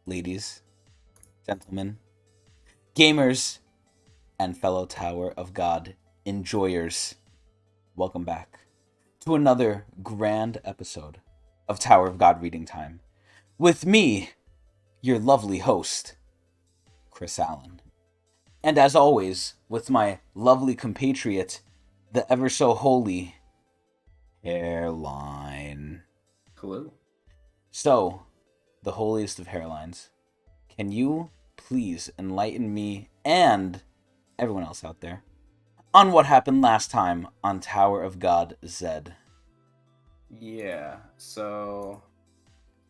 Ladies, gentlemen, gamers, and fellow Tower of God enjoyers, welcome back to another grand episode of Tower of God Reading Time with me, your lovely host, Chris Allen. And as always, with my lovely compatriot, the ever so holy Hairline. Hello. So, the holiest of hairlines, can you please enlighten me and everyone else out there on what happened last time on Tower of God Zed? Yeah, so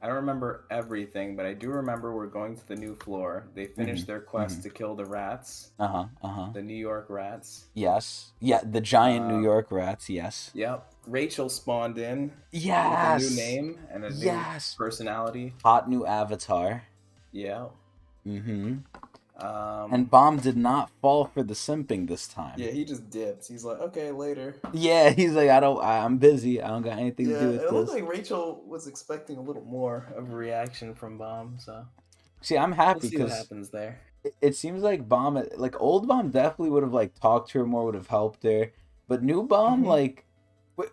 I don't remember everything, but I do remember we're going to the new floor. They Mm-hmm. finished their Mm-hmm. quest to kill the rats, Uh-huh. Uh-huh. the New York rats. Yes. Yeah, the giant New Uh, York rats, yes. yep. Rachel spawned in with a new Yes! name and a new Yes! personality. Hot new avatar. Yeah. Mm-hmm. Um, And Bomb did not fall for the simping this time. yeah, he just dips. He's like, okay, later. Yeah, he's like, I'm busy. I don't got anything to do Yeah, with it looked this. like Rachel was expecting a little more of a reaction from Bomb, so See, I'm we'll happy see what because happens there. it seems like Bomb, like old Bomb, definitely would have like talked to her more, would have helped her. But new Bomb, Mm-hmm. like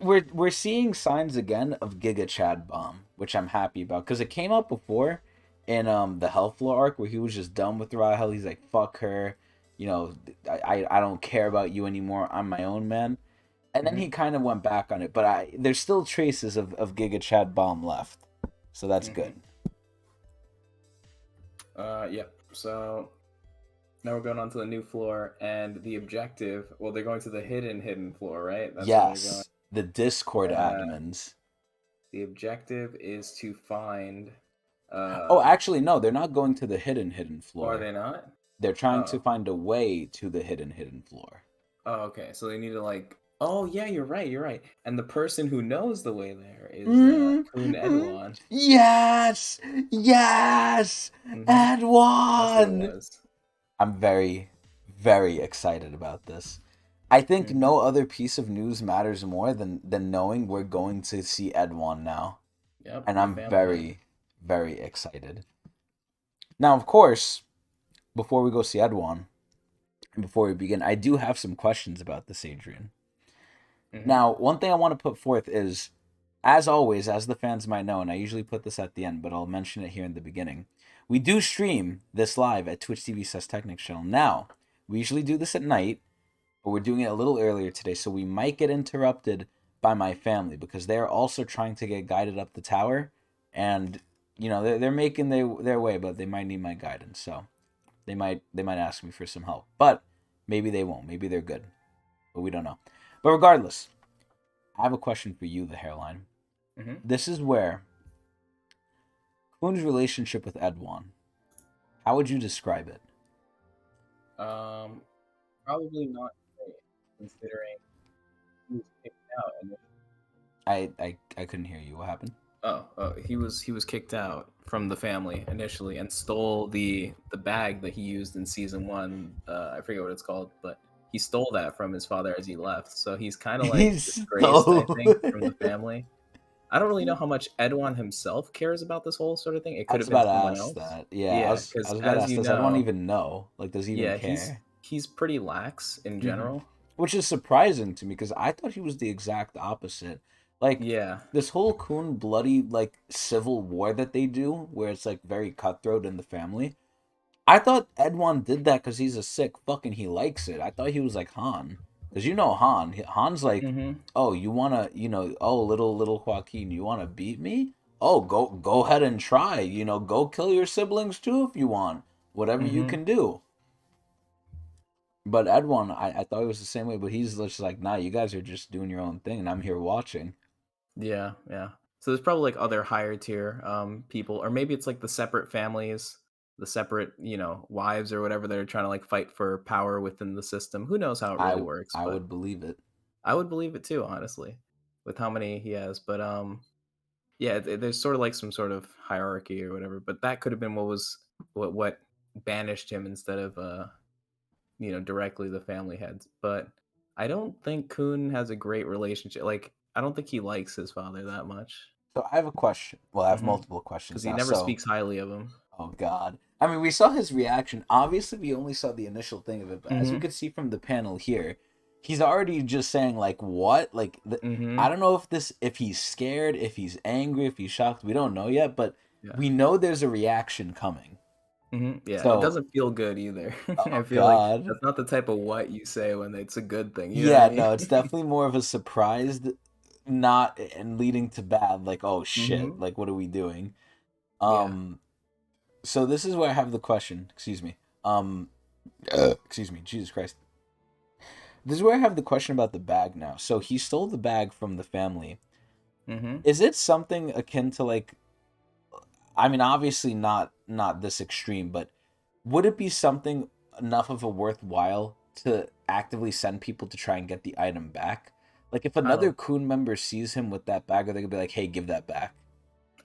we're seeing signs again of Giga Chad Bomb, which I'm happy about because it came up before in the Hellfloor arc where he was just done with Rahel. He's like, fuck her, you know, I don't care about you anymore. I'm my own man. And then he Mm-hmm. kind of went back on it, but there's still traces of Giga Chad Bomb left, so that's good. Mm-hmm. Yep. So now we're going on to the new floor, and the objective. Well, they're going to the hidden floor, right? That's where they're going. Yes, the Discord Uh, admins. the objective is to find. Oh, Uh, actually, no, they're not going to the hidden or are floor. they not? They're trying to Oh. find a way to the hidden floor. Oh, okay. So they need to like. Oh yeah, you're right. You're right. And the person who knows the way there is Mm, Kun mm, Edwan. yes, yes, Mm-hmm. and That's what it one. was. I'm very, very excited about this. I think Mm-hmm. no other piece of news matters more than knowing we're going to see Edwan now, Yep. and The I'm family man. very, very excited. Now, of course, before we go see Edwan, and before we begin, I do have some questions about this, Adrian. Mm-hmm. Now, one thing I want to put forth is, as always, as the fans might know, and I usually put this at the end, but I'll mention it here in the beginning. We do stream this live at Twitch TV says Technics channel. Now, we usually do this at night, but we're doing it a little earlier today, so we might get interrupted by my family because they're also trying to get guided up the tower, and they're making their way, but they might need my guidance, so they might ask me for some help, but maybe they won't. Maybe they're good, but we don't know. But regardless, I have a question for you, the hairline. Mm-hmm. This is where Kun's relationship with Edwan. How would you describe it? Um, Probably not great, considering he was kicked out. And I couldn't hear you. What happened? he was kicked out from the family initially and stole the bag that he used in season one. I forget what it's called, but he stole that from his father as he left. So he's kind of like He's disgraced, I so. think, from the family. I don't really know how much Edwan himself cares about this whole sort of thing. It I could was have been about to someone ask else. that. Yeah, I Yeah, was. I because was about to as ask you this. I don't know, even know. Like, does he even yeah, care? he's pretty lax in Hmm. general. Which is surprising to me because I thought he was the exact opposite. Like Yeah. this whole Kun bloody like civil war that they do, where it's like very cutthroat in the family. I thought Edwan did that because he's a sick fucking. He likes it. I thought he was like Han, because Han. Han's like, Mm-hmm. oh, you wanna, oh, little Joaquin, you wanna beat me? Oh, go ahead and try. Go kill your siblings too if you want. Whatever you Mm-hmm. can do. But Edwan, I thought he was the same way, but he's just like, nah, you guys are just doing your own thing, and I'm here watching. Yeah, yeah. So there's probably like other higher tier people, or maybe it's like the separate families, the separate, wives or whatever that are trying to like fight for power within the system. Who knows how it really I works, I but would believe it. I would believe it too, honestly, with how many he has. But yeah, there's sort of like some sort of hierarchy or whatever, but that could have been what banished him instead of directly the family heads. But I don't think Kun has a great relationship. Like I don't think he likes his father that much. So I have a question. Well, I have Mm-hmm. multiple Because questions he now. never So, speaks highly of him. oh God. I mean, we saw his reaction. Obviously, we only saw the initial thing of it, but as we Mm-hmm. could see from the panel here, he's already just saying like, "What?" I Mm-hmm. don't know if he's scared, if he's angry, if he's shocked. We don't know yet, but Yeah. we know there's a reaction coming. Yeah, it So, doesn't feel good either. I oh feel like God. that's not the type of what you say when it's a good thing. You know what I Yeah, mean? no, it's definitely more of a surprise, not and leading to bad. Like, oh shit, Mm-hmm. like what are we doing? Yeah. Um, so this is where I have the question. Excuse me. Excuse me. Jesus Christ. This is where I have the question about the bag now. So he stole the bag from the family. Mm-hmm. Is it something akin to like? I mean, obviously not this extreme, but would it be something enough of a worthwhile to actively send people to try and get the item back? Like if I another don't. Coon member sees him with that bag, are they gonna be like, "Hey, give that back"?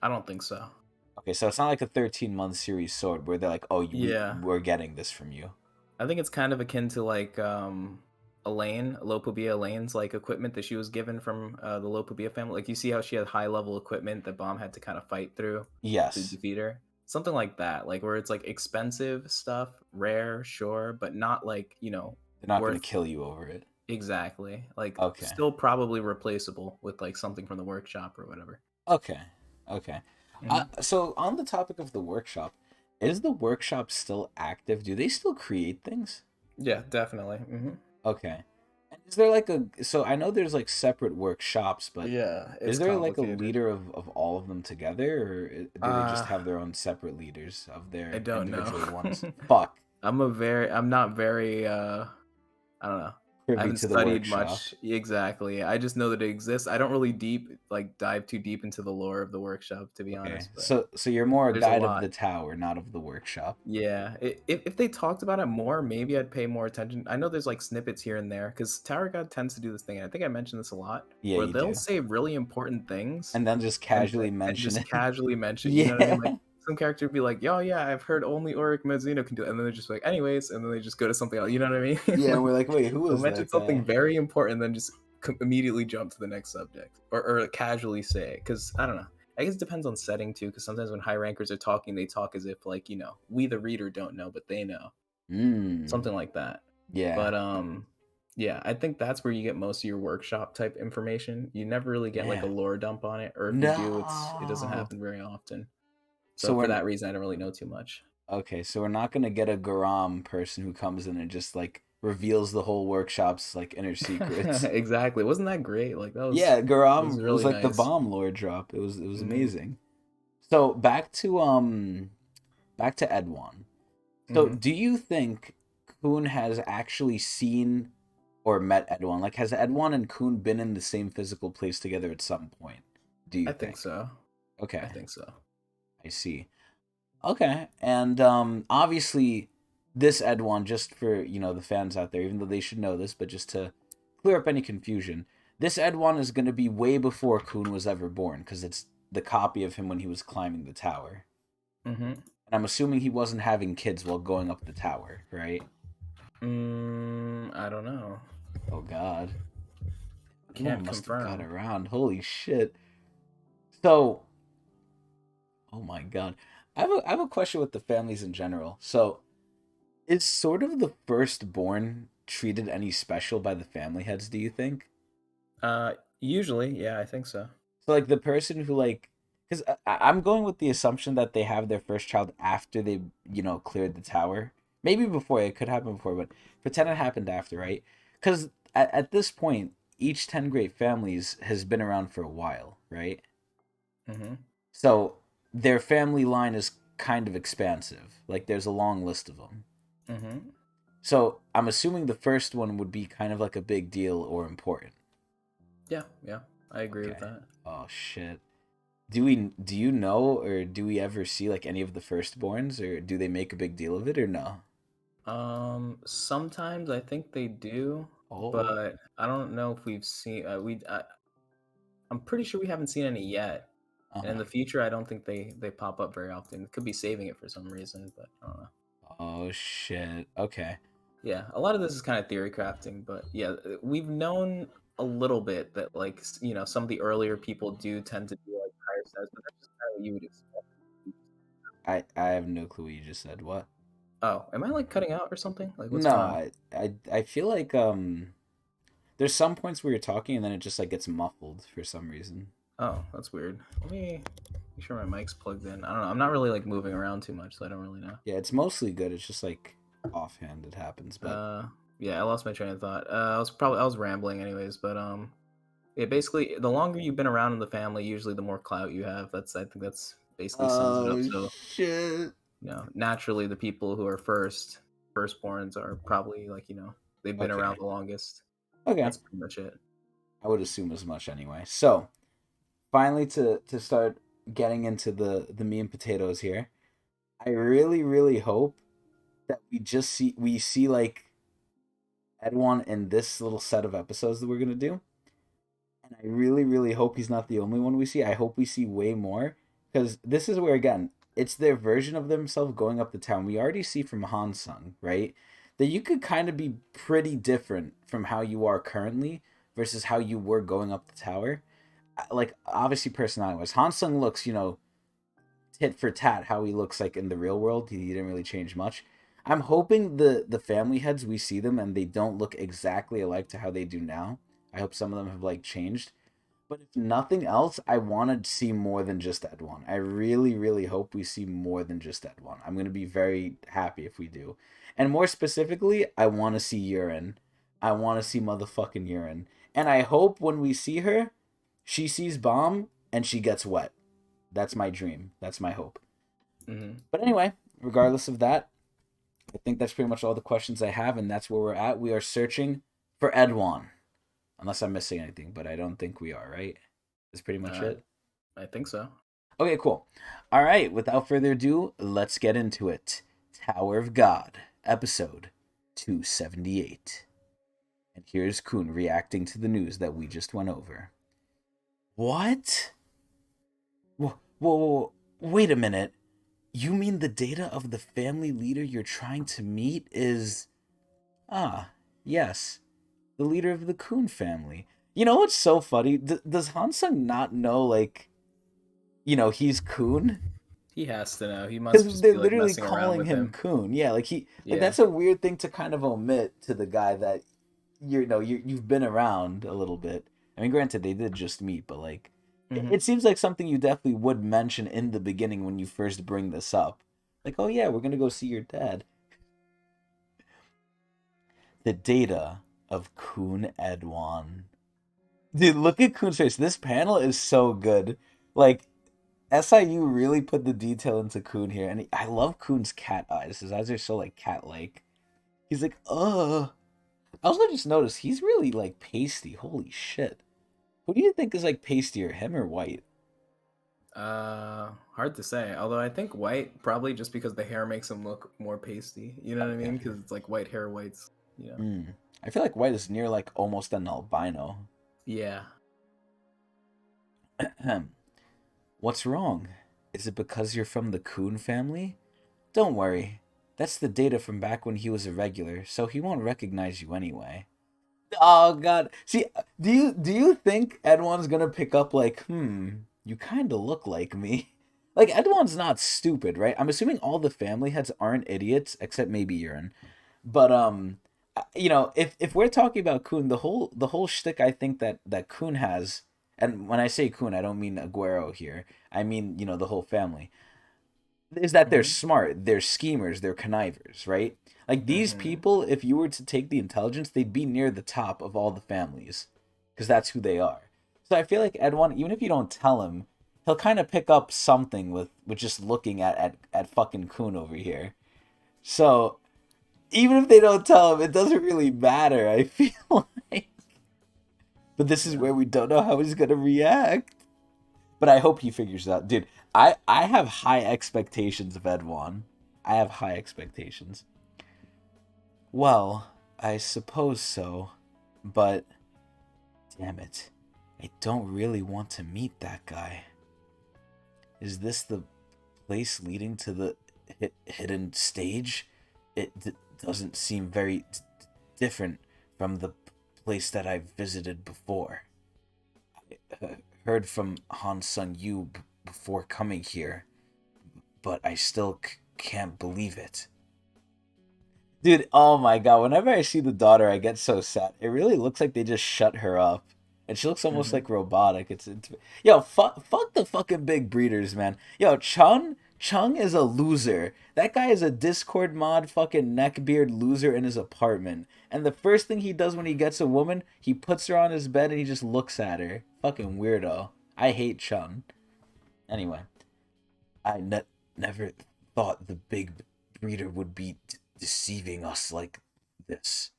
I don't think so. Okay, so it's not like a 13-month series sword where they're like, "Oh, Yeah. we're getting this from you." I think it's kind of akin to like Elaine, Lopobia Elaine's like equipment that she was given from the Lopobia family. Like you see how she had high level equipment that Bomb had to kind of fight through to Yes, defeat her. Something like that, like where it's like expensive stuff, rare, sure, but not like, they're not gonna worth kill you over it. exactly. Like Okay, still probably replaceable with like something from the workshop or whatever. okay, okay. Hmm. So on the topic of the workshop, is the workshop still active? Do they still create things? Yeah, definitely. Okay. And is there like so I know there's like separate workshops, but Yeah, is it's there like a complicated. leader of all of them together, or do they just Uh, have their own separate leaders of I their don't know. individual ones? Fuck. I'm not very I don't know. I Privy haven't to the studied workshop. much exactly. I just know that it exists. I don't really dive too deep into the lore of the workshop to be Okay. honest, but So you're more a there's a guide of lot. the tower, not of the workshop. Yeah, if they talked about it more, maybe I'd pay more attention. I know there's like snippets here and there because Tower God tends to do this thing. And I think I mentioned this a lot, Yeah, where you they'll do. say really important things And then just and casually mention just it. casually mention. You know what I mean? Like Yeah. some character would be like, "Oh yeah, I've heard only Auric Mizuno can do it," and then they're just like, "Anyways," and then they just go to something else. You know what I mean? Yeah, and Like we're like, wait, who they'll is mention that something guy? very important, then just immediately jump to the next subject or casually say it. Because I don't know. I guess it depends on setting too. Because sometimes when high rankers are talking, they talk as if like we the reader don't know, but they know Hmm. something like that. Yeah. But yeah, I think that's where you get most of your workshop type information. You never really get like a Yeah. lore dump on it, or if you do, it doesn't No. happen very often. So So for we're that reason, I don't really know too much. Okay, so we're not gonna get a Garam person who comes in and just like reveals the whole workshop's like inner secrets. Exactly. Wasn't that great? Like Yeah, that was Garam was really like the nice. bomb lore drop. It was Hmm. amazing. So back to Edwan. So Hmm. do you think Kuhn has actually seen or met Edwan? Like has Edwan and Kuhn been in the same physical place together at some point? Do you I think think? so. I Okay, think so. I see. Okay, and obviously, this Edwan, just for the fans out there, even though they should know this, but just to clear up any confusion, this Edwan is going to be way before Kun was ever born, because it's the copy of him when he was climbing the tower. Hmm. And I'm assuming he wasn't having kids while going up the tower, right? I don't know. Oh God, Edwan Can't must have got confirm. around. Holy shit! So, oh my God, I have a question with the families in general. So, is sort of the firstborn treated any special by the family heads, do you think? Usually, yeah, I think so. So like the person who like because I'm going with the assumption that they have their first child after they cleared the tower. Maybe before it could happen before, but pretend it happened after, right? Because at this point, each 10 great families has been around for a while, right? Hmm. So their family line is kind of expansive. Like there's a long list of them. Hmm. So I'm assuming the first one would be kind of like a big deal or important. Yeah, yeah, I agree with Okay. that. Oh shit. Do you know or do we ever see like any of the firstborns or do they make a big deal of it or no? Sometimes I think they do, Oh. but I don't know if we've seen. I'm pretty sure we haven't seen any yet. And in Uh-huh. the future, I don't think they pop up very often. Could be saving it for some reason, but I don't know. Oh shit. Okay. Yeah, a lot of this is kind of theory crafting, but yeah, we've known a little bit that like some of the earlier people do tend to be like higher says, but that's just kind of what you would expect. I have no clue what you just said. What? Oh, am I like cutting out or something? Like, what's No, going on? I feel like there's some points where you're talking and then it just like gets muffled for some reason. Oh, that's weird. Let me make sure my mic's plugged in. I don't know. I'm not really like moving around too much, so I don't really know. Yeah, it's mostly good. It's just like offhand it happens, but Uh, yeah, I lost my train of thought. I was rambling anyways, but yeah, basically, the longer you've been around in the family, usually the more clout you have. I think that's basically sums it up. oh So, shit. naturally, the people who are firstborns are probably like they've been around Okay. the longest. Okay. That's pretty much it. I would assume as much anyway. So, finally to start getting into the meat and potatoes here. I really hope that we see like Edwan in this little set of episodes that we're gonna do. And I really hope he's not the only one we see. I hope we see way more. Because this is where again, it's their version of themselves going up the town. We already see from Hansung, right? That you could kind of be pretty different from how you are currently versus how you were going up the tower. Like obviously personality wise. Hansung looks, tit for tat how he looks like in the real world. He didn't really change much. I'm hoping the family heads we see them and they don't look exactly alike to how they do now. I hope some of them have like changed. But if nothing else, I want to see more than just Edwan. I really hope we see more than just Edwan. I'm gonna be very happy if we do. And more specifically, I want to see Urine. I want to see motherfucking Urine. And I hope when we see her, she sees Bomb and she gets wet. That's my dream. That's my hope. Hmm. But anyway, regardless of that, I think that's pretty much all the questions I have, and that's where we're at. We are searching for Edwan. Unless I'm missing anything, but I don't think we are, right? That's pretty much Uh, it. I think so. Okay, cool. All right, without further ado, let's get into it. Tower of God, episode 278. And here's Kun reacting to the news that we just went over. What? Whoa, wait a minute. You mean the data of the family leader you're trying to meet is. Ah, yes, the leader of the Kun family. You know what's so funny? Does Hansung not know, like, he's Kun? He has to know. He must Because just they're be like literally messing around calling with him him. Kun. Yeah, like Yeah. that's a weird thing to kind of omit to the guy that you've been around a little bit. I mean, granted, they did just meet, but like, Hmm. it seems like something you definitely would mention in the beginning when you first bring this up. Like, oh yeah, we're gonna go see your dad. The data of Kun Edwan. Dude, look at Kun's face. This panel is so good. Like, SIU really put the detail into Kun here, and I love Kun's cat eyes. His eyes are so like cat-like. He's like, ugh. I also just noticed he's really like pasty. Holy shit. Who do you think is like pastier, him or White? Hard to say. Although I think white probably just because the hair makes him look more pasty. You know what I Okay. mean? Because it's like white hair, whites. Hmm. I feel like White is near like almost an albino. Yeah. What's wrong? Is it because you're from the Kun family? Don't worry. That's the data from back when he was a regular, so he won't recognize you anyway. Oh god. See, do you think Edwan's gonna pick up like, you kinda look like me? Like Edwan's not stupid, right? I'm assuming all the family heads aren't idiots, except maybe Urine. But if we're talking about Kun, the whole shtick I think that Kun has, and when I say Kun, I don't mean Aguero here. I mean, the whole family is that they're Hmm. smart, they're schemers, they're connivers, right? Like these Hmm. people, if you were to take the intelligence, they'd be near the top of all the families, because that's who they are. So I feel like Edwan, even if you don't tell him, he'll kind of pick up something with just looking at fucking Kun over here. So even if they don't tell him, it doesn't really matter. I feel like, but this is Yeah. where we don't know how he's gonna react. But I hope he figures it out, dude. I have high expectations of Edwan. I have high expectations. Well, I suppose so, but damn it, I don't really want to meet that guy. Is this the place leading to the hidden stage? It doesn't seem very different from the place that I've visited before. I heard from Han Sung Yu before coming here, but I still can't believe it. Dude, oh my god, whenever I see the daughter, I get so sad. It really looks like they just shut her up. And she looks almost Hmm. like robotic. It's yo, fuck the fucking big breeders, man. Yo, Chung is a loser. That guy is a Discord mod fucking neckbeard loser in his apartment. And the first thing he does when he gets a woman, he puts her on his bed and he just looks at her. Fucking weirdo. I hate Chung. Anyway, never thought the big breeder would be deceiving us like this.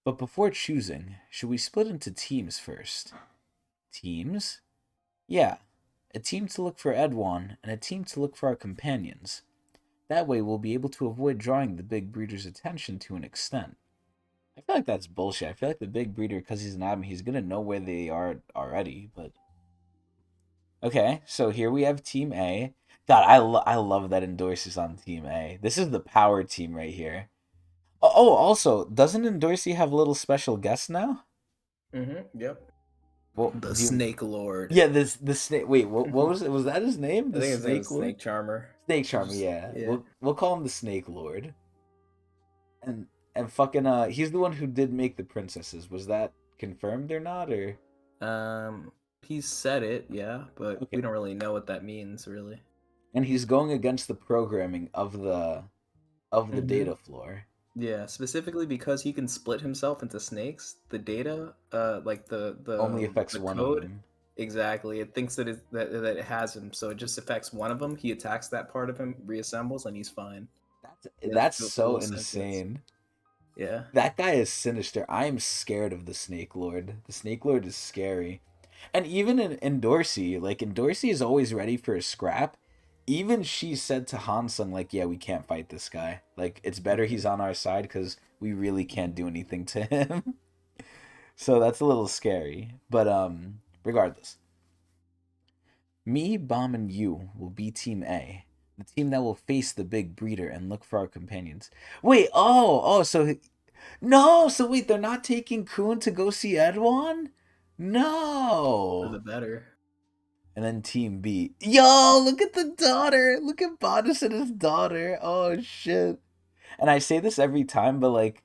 But before choosing, should we split into teams first? Teams? Yeah, a team to look for Edwan and a team to look for our companions. That way we'll be able to avoid drawing the big breeder's attention to an extent. I feel like that's bullshit. I feel like the big breeder, because he's an admin, he's gonna know where they are already, but okay, so here we have Team A. God, I love that endorses on Team A. This is the power team right here. Oh, also, doesn't Endorsi have a little special guest now? Yep. Well, The do you? Snake Lord. Yeah, this the snake. Wait, what I was it? Was that his name? The think his name Snake is Lord? Snake Charmer. Snake Charmer. Just Yeah, yeah. we'll call him the Snake Lord. And fucking he's the one who did make the princesses. Was that confirmed or not? Or He said it, yeah, but okay, we don't really know what that means, really. and he's going against the programming of the Hmm. data floor. Yeah, specifically because he can split himself into snakes. The data, like Only affects the one of code, them. exactly. It thinks that it has him, so it just affects one of them. He attacks that part of him, reassembles, and he's fine. He has That's so full sentience. insane. Yeah. That guy is sinister. I am scared of the Snake Lord. The Snake Lord is scary. And even in Dorsey, like in Dorsey is always ready for a scrap. Even she said to Hansung, like, yeah, we can't fight this guy. Like, it's better Hmm. he's on our side because we really can't do anything to him. So that's a little scary. But regardless. Me, Bomb, and you will be Team A. The team that will face the big breeder and look for our companions. Wait, so no, so wait, they're not taking Kun to go see Edwan? For the No. better. And then Team B. Yo, look at the daughter. Look at Bodis and his daughter. Oh shit. And I say this every time, but like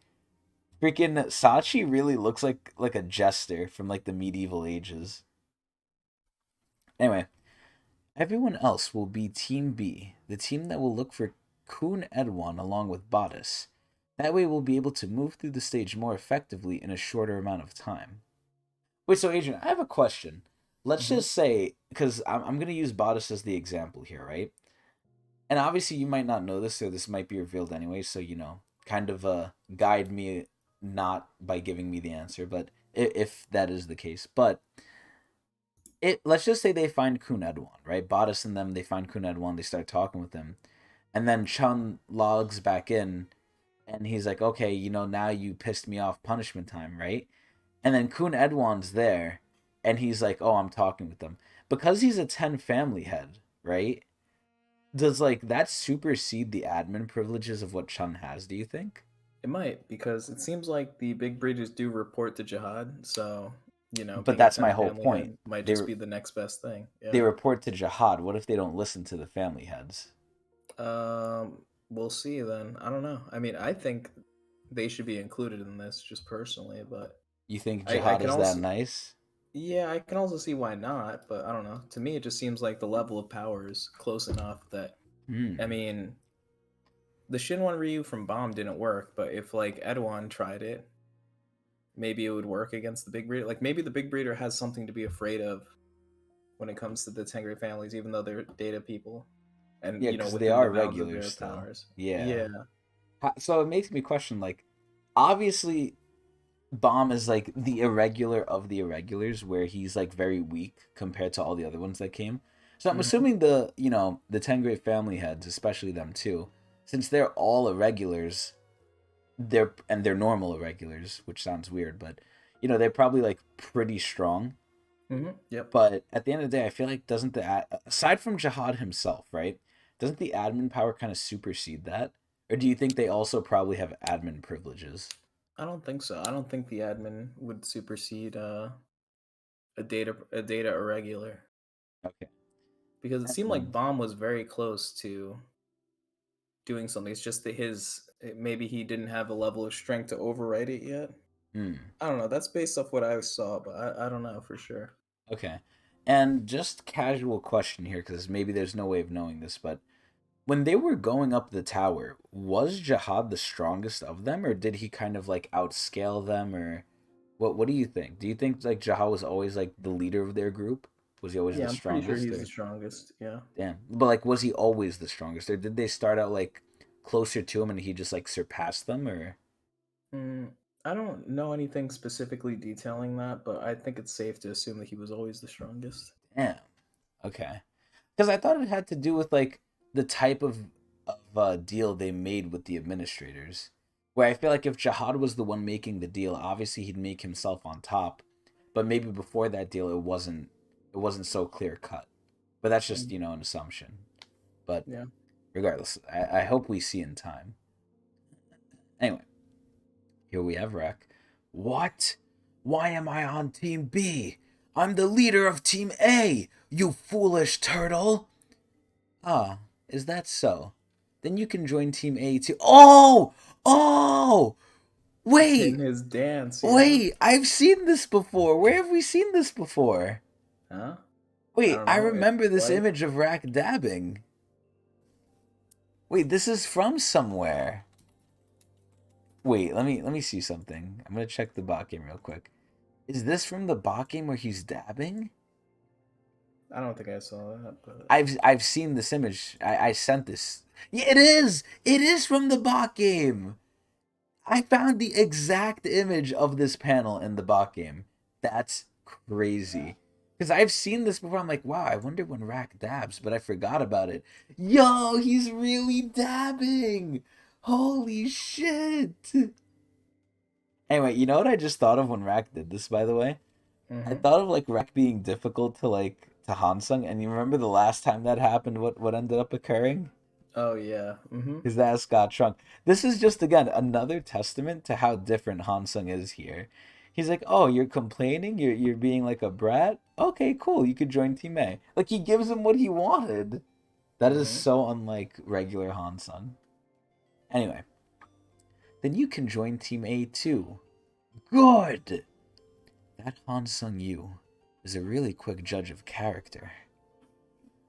freaking Sachi really looks like a jester from like the medieval ages. Anyway, everyone else will be Team B, the team that will look for Kun Edwan along with Bodis. That way we'll be able to move through the stage more effectively in a shorter amount of time. Wait, so Adrian, I have a question. Let's Hmm. just say, because I'm going to use Bodice as the example here, right? And obviously you might not know this, or this might be revealed anyway, so, kind of guide me not by giving me the answer, but if that is the case. But let's just say they find Kun Edwan, right? Bodice and them, they find Kun Edwan, they start talking with him. And then Chun logs back in, and he's like, okay, now you pissed me off, punishment time, right? And then Kun Edwan's there, and he's like, "Oh, I'm talking with them." Because he's a 10 family head, right? Does like that supersede the admin privileges of what Chun has, do you think? It might, because it seems like the big breeders do report to Jihad, so But being a that's my 10 whole family point. head might They just be the next best thing. they Yeah. report to Jihad. What if they don't listen to the family heads? We'll see then. I don't know. I mean, I think they should be included in this just personally, but You think I Jihad can is that also nice? yeah, I can also see why not, but I don't know. To me, it just seems like the level of power is close enough that I Hmm. mean, the Shinwan Ryu from Bomb didn't work, but if like Edwan tried it, maybe it would work against the big breeder. Like maybe the big breeder has something to be afraid of when it comes to the Tengri families, even though they're data people, and Yeah, because they within the are bounds of regulars their still. powers. Yeah. Yeah. So it makes me question, like, obviously Bomb is like the irregular of the irregulars, where he's like very weak compared to all the other ones that came. So I'm Hmm. assuming the 10 great family heads, especially them too, since they're all irregulars, they're normal irregulars, which sounds weird, but they're probably like pretty strong. Yep. But at the end of the day, I feel like doesn't aside from Jihad himself, right? Doesn't the admin power kind of supersede that? Or do you think they also probably have admin privileges? I don't think so. I don't think the admin would supersede a data irregular. Okay. because it seemed like And, Bomb was very close to doing something. It's just that maybe he didn't have a level of strength to overwrite it yet. hmm. I don't know. That's based off what I saw, but I don't know for sure. Okay. And just casual question here, because maybe there's no way of knowing this, but when they were going up the tower, was Jihad the strongest of them, or did he kind of like outscale them, or what do you think? Do you think like Jihad was always like the leader of their group? Was he always Yeah, the I'm pretty sure strongest, he's the or strongest. Yeah. damn? But like was he always the strongest, or did they start out like closer to him and he just like surpassed them, or Mm, I don't know anything specifically detailing that, but I think it's safe to assume that he was always the strongest. damn? Okay. Because I thought it had to do with like the type of deal they made with the administrators. Where I feel like if Jihad was the one making the deal, obviously he'd make himself on top. But maybe before that deal, it wasn't so clear cut. But that's just Mm, an assumption. But yeah. regardless, I hope we see in time. Anyway, here we have Rek. What? Why am I on Team B? I'm the leader of Team A, you foolish turtle! Ah, is that so? Then you can join Team A too. Oh! Oh! He's hitting Wait! his dance, yeah. Wait! I've seen this before. Where have we seen this before? Huh? I Wait, don't I know. In remember this life? image of Rack dabbing. Wait, this is from somewhere. Wait, let me see something. I'm gonna check the bot game real quick. Is this from the bot game where he's dabbing? I don't think I saw that, but I've seen this image. I sent this. Yeah, it is. It is from the bot game. I found the exact image of this panel in the bot game. That's crazy. Because I've seen this before. I'm like, wow, I wonder when Rack dabs, but I forgot about it. Yo, he's really dabbing. Holy shit. Anyway, you know what I just thought of when Rack did this, by the way? I hmm. thought of like Rack being difficult to to Hansung, and you remember the last time that happened, what ended up occurring? Oh yeah. Hmm. His ass got shrunk. This is just again another testament to how different Hansung is here. He's like, "Oh, you're complaining? You're being like a brat? Okay, cool. You could join Team A." Like he gives him what he wanted. That is Hmm. so unlike regular Hansung. Anyway, then you can join Team A too. Good. That Hansung Yu is a really quick judge of character.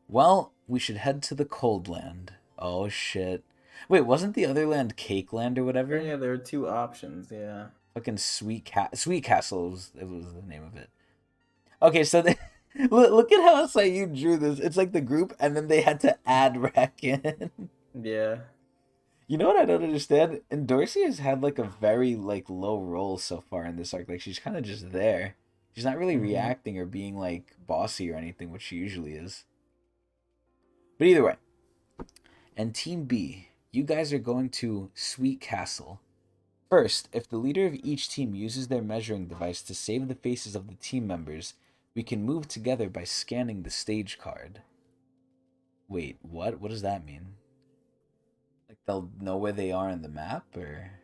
Well, we should head to the cold land. Oh shit. Wait, wasn't the other land Cake Land or Oh whatever? yeah, there are two options. Yeah. Fucking Sweet Castle was the name of it. Okay, so they, look at how it's like you drew this. It's like the group, and then they had to add Rack in. Yeah. You know what I don't understand? Endorsi has had like a very like low role so far in this arc. Like she's kind of just there. She's not really Hmm. reacting or being like bossy or anything, which she usually is. But either way, and Team B, you guys are going to Sweet Castle. First, if the leader of each team uses their measuring device to save the faces of the team members, we can move together by scanning the stage card. Wait, what? What does that mean? Like they'll know where they are in the map, or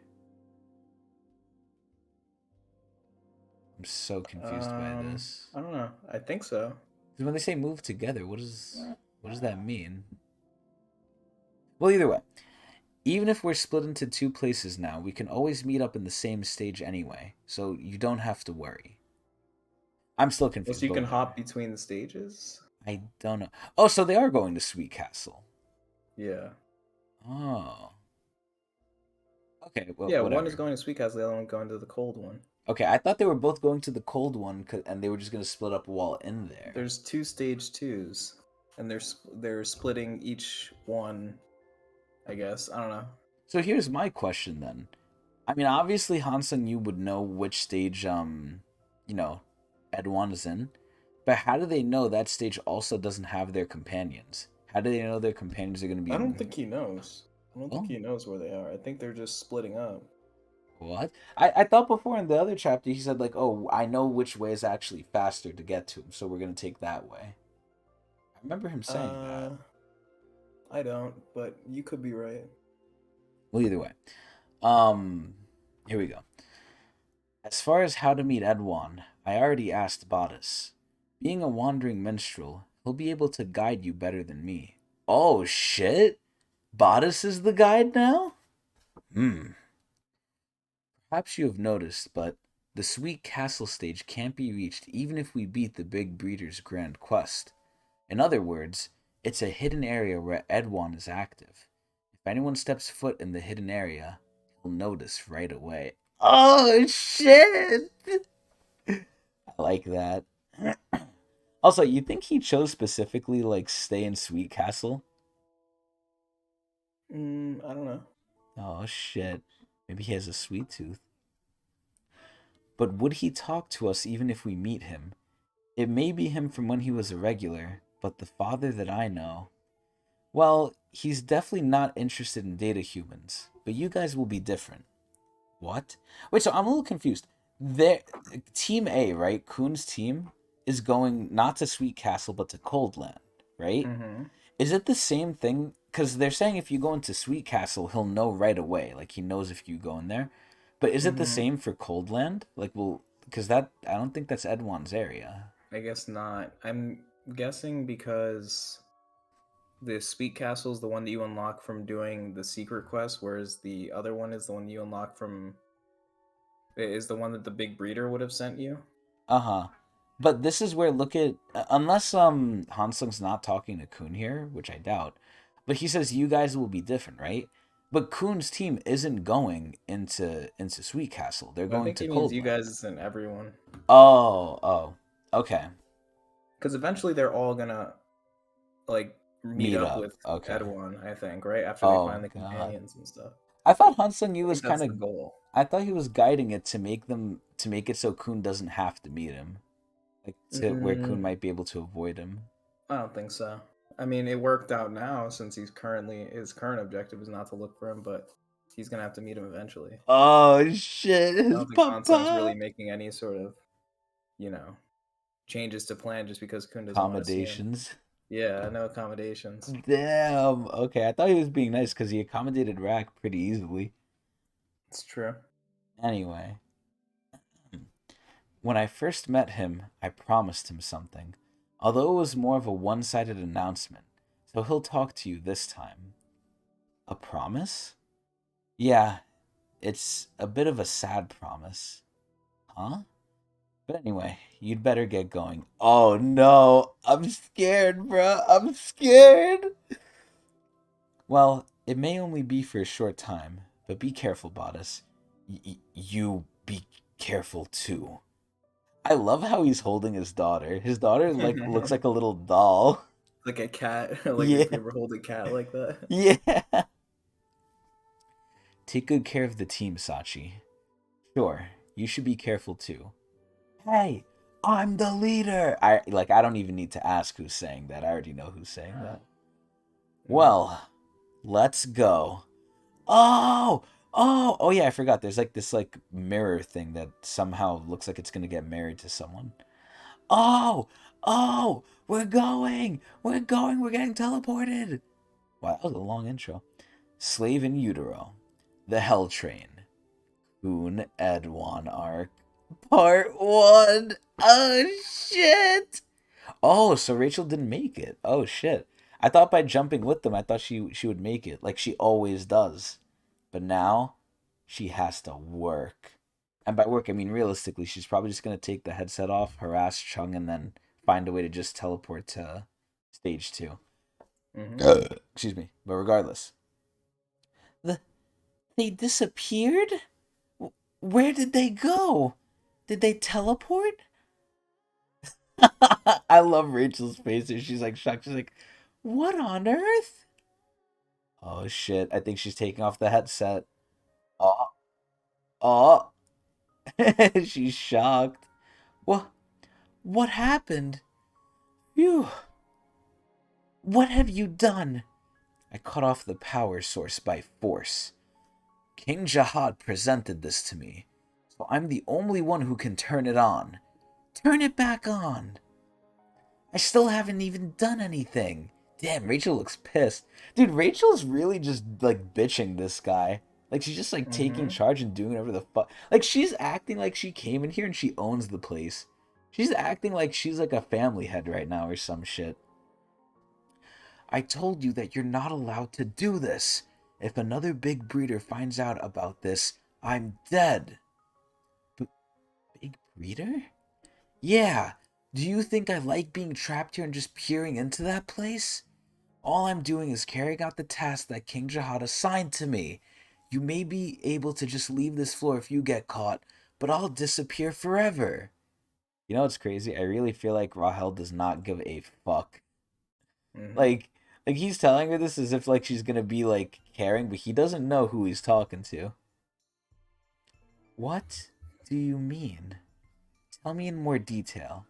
I'm so confused by this. I don't know. I think so. Because when they say move together, what does that mean? Well, either way, even if we're split into two places now, we can always meet up in the same stage anyway, so you don't have to worry. I'm still Well, so confused, you but can whatever. hop between the stages. I don't know. Oh, so they are going to Sweet Castle. Yeah. Oh. Okay, well, Yeah. One is whatever. going to Sweet Castle, the other one going to the cold one. Okay, I thought they were both going to the cold one, and they were just going to split up while in there. There's two stage twos, and they're splitting each one. I guess I don't know. So here's my question then. I mean, obviously Hansung Yu would know which stage, you know, Edwan is in, but how do they know that stage also doesn't have their companions? How do they know their companions are going to be I don't in? think he knows. I don't think Well, he knows where they are. I think they're just splitting up. what? I thought before in the other chapter he said like, oh, I know which way is actually faster to get to him, so we're going to take that way. I remember him saying that. Uh, I don't, but you could be right. Well, either way. Um, here we go. As far as how to meet Edwan, I already asked Bodice. Being a wandering minstrel, He'll be able to guide you better than me. Oh shit! Bodice is the guide now? Hmm. Perhaps you have noticed, but the Sweet Castle stage can't be reached even if we beat the Big Breeder's Grand Quest. In other words, it's a hidden area where Edwan is active. If anyone steps foot in the hidden area, he'll notice right away. Oh shit! I like that. Also, you think he chose specifically like stay in Sweet Castle? I don't know. Oh shit. Maybe he has a sweet tooth. But would he talk to us even if we meet him? It may be him from when he was a regular, but the father that I know, well, he's definitely not interested in data humans. But you guys will be different. What? Wait, so I'm a little confused. There, Team A, right? Kuhn's team is going not to Sweet Castle but to Coldland, right? Mm-hmm. Is it the same thing? Because they're saying if you go into Sweet Castle, he'll know right away. Like he knows if you go in there. But is it the Mm-hmm. same for Coldland? Like, well, because that I don't think that's Edwan's area. I guess not. I'm guessing because the Sweet Castle is the one that you unlock from doing the secret quest, whereas the other one is the one you unlock from is the one that the big breeder would have sent you. Uh huh. But this is where look at unless Hansung's not talking to Kuhn here, which I doubt. But he says you guys will be different, right? But Kuhn's team isn't going into Sweet Castle. They're But I going think to he means you Coldland. guys and everyone, Oh. Okay. because eventually they're all gonna like meet Meet up up. with Okay. Edwin. I think right after they Oh find the god. companions and stuff. I thought Hansung Yu I was think kind that's of the goal. I thought he was guiding it to make it so Kuhn doesn't have to meet him. Like to where Kuhn Mm, might be able to avoid him. I don't think so. I mean, it worked out now since his current objective is not to look for him, but he's gonna have to meet him eventually. Oh shit, I his don't think Hansung's really papa. making any sort of, you know, changes to plan just because Kun doesn't want to see him. Accommodations. Yeah, no accommodations. Damn. Okay, I thought he was being nice because he accommodated Rack pretty easily. It's true. Anyway, when I first met him, I promised him something, although it was more of a one sided announcement, so he'll talk to you this time. A promise? Yeah, it's a bit of a sad promise. Huh? But anyway, you'd better get going. Oh no, I'm scared, bro. I'm scared. Well, it may only be for a short time, but be careful, Bodice. You be careful too. I love how he's holding his daughter. His daughter like looks like a little doll. Like a cat, like if you Yeah, ever hold a cat like that. yeah. Take good care of the team, Sachi. Sure, you should be careful too. Hey, I'm the leader. I don't even need to ask who's saying that. I already know who's saying that. Mm-hmm. Well, let's go. Oh yeah, I forgot. There's like this like mirror thing that somehow looks like it's gonna get married to someone. Oh, oh, we're getting teleported. Wow, that was a long intro. Slave in Utero, the Hell Train, Hoon Edwan arc, part one. Oh shit! Oh, so Rachel didn't make it. Oh shit! I thought by jumping with them, I thought she would make it, like she always does. But now, she has to work. And by work, I mean realistically, she's probably just gonna take the headset off, harass Chung, and then find a way to just teleport to stage two. Mm-hmm. Excuse me. But regardless, the they disappeared. Where did they go? Did they teleport? I love Rachel's face. And she's like shocked. She's like, "What on earth?" Oh shit! I think she's taking off the headset. Oh, oh! She's shocked. What? What happened? Phew! What have you done? I cut off the power source by force. King Jihad presented this to me, so I'm the only one who can turn it on. Turn it back on. I still haven't even done anything. Damn, Rachel looks pissed. Dude, Rachel's really just like bitching this guy. Like she's just like taking Mm-hmm. charge and doing whatever the fuck. Like she's acting like she came in here and she owns the place. She's acting like she's like a family head right now or some shit. I told you that you're not allowed to do this. If another big breeder finds out about this, I'm dead. B- Big breeder? Yeah. Do you think I like being trapped here and just peering into that place? All I'm doing is carrying out the task that King Jihad assigned to me. You may be able to just leave this floor if you get caught, but I'll disappear forever. You know what's crazy? I really feel like Rahel does not give a fuck. Hmm. Like, like he's telling her this as if like she's gonna be like caring, but he doesn't know who he's talking to. What do you mean? Tell me in more detail.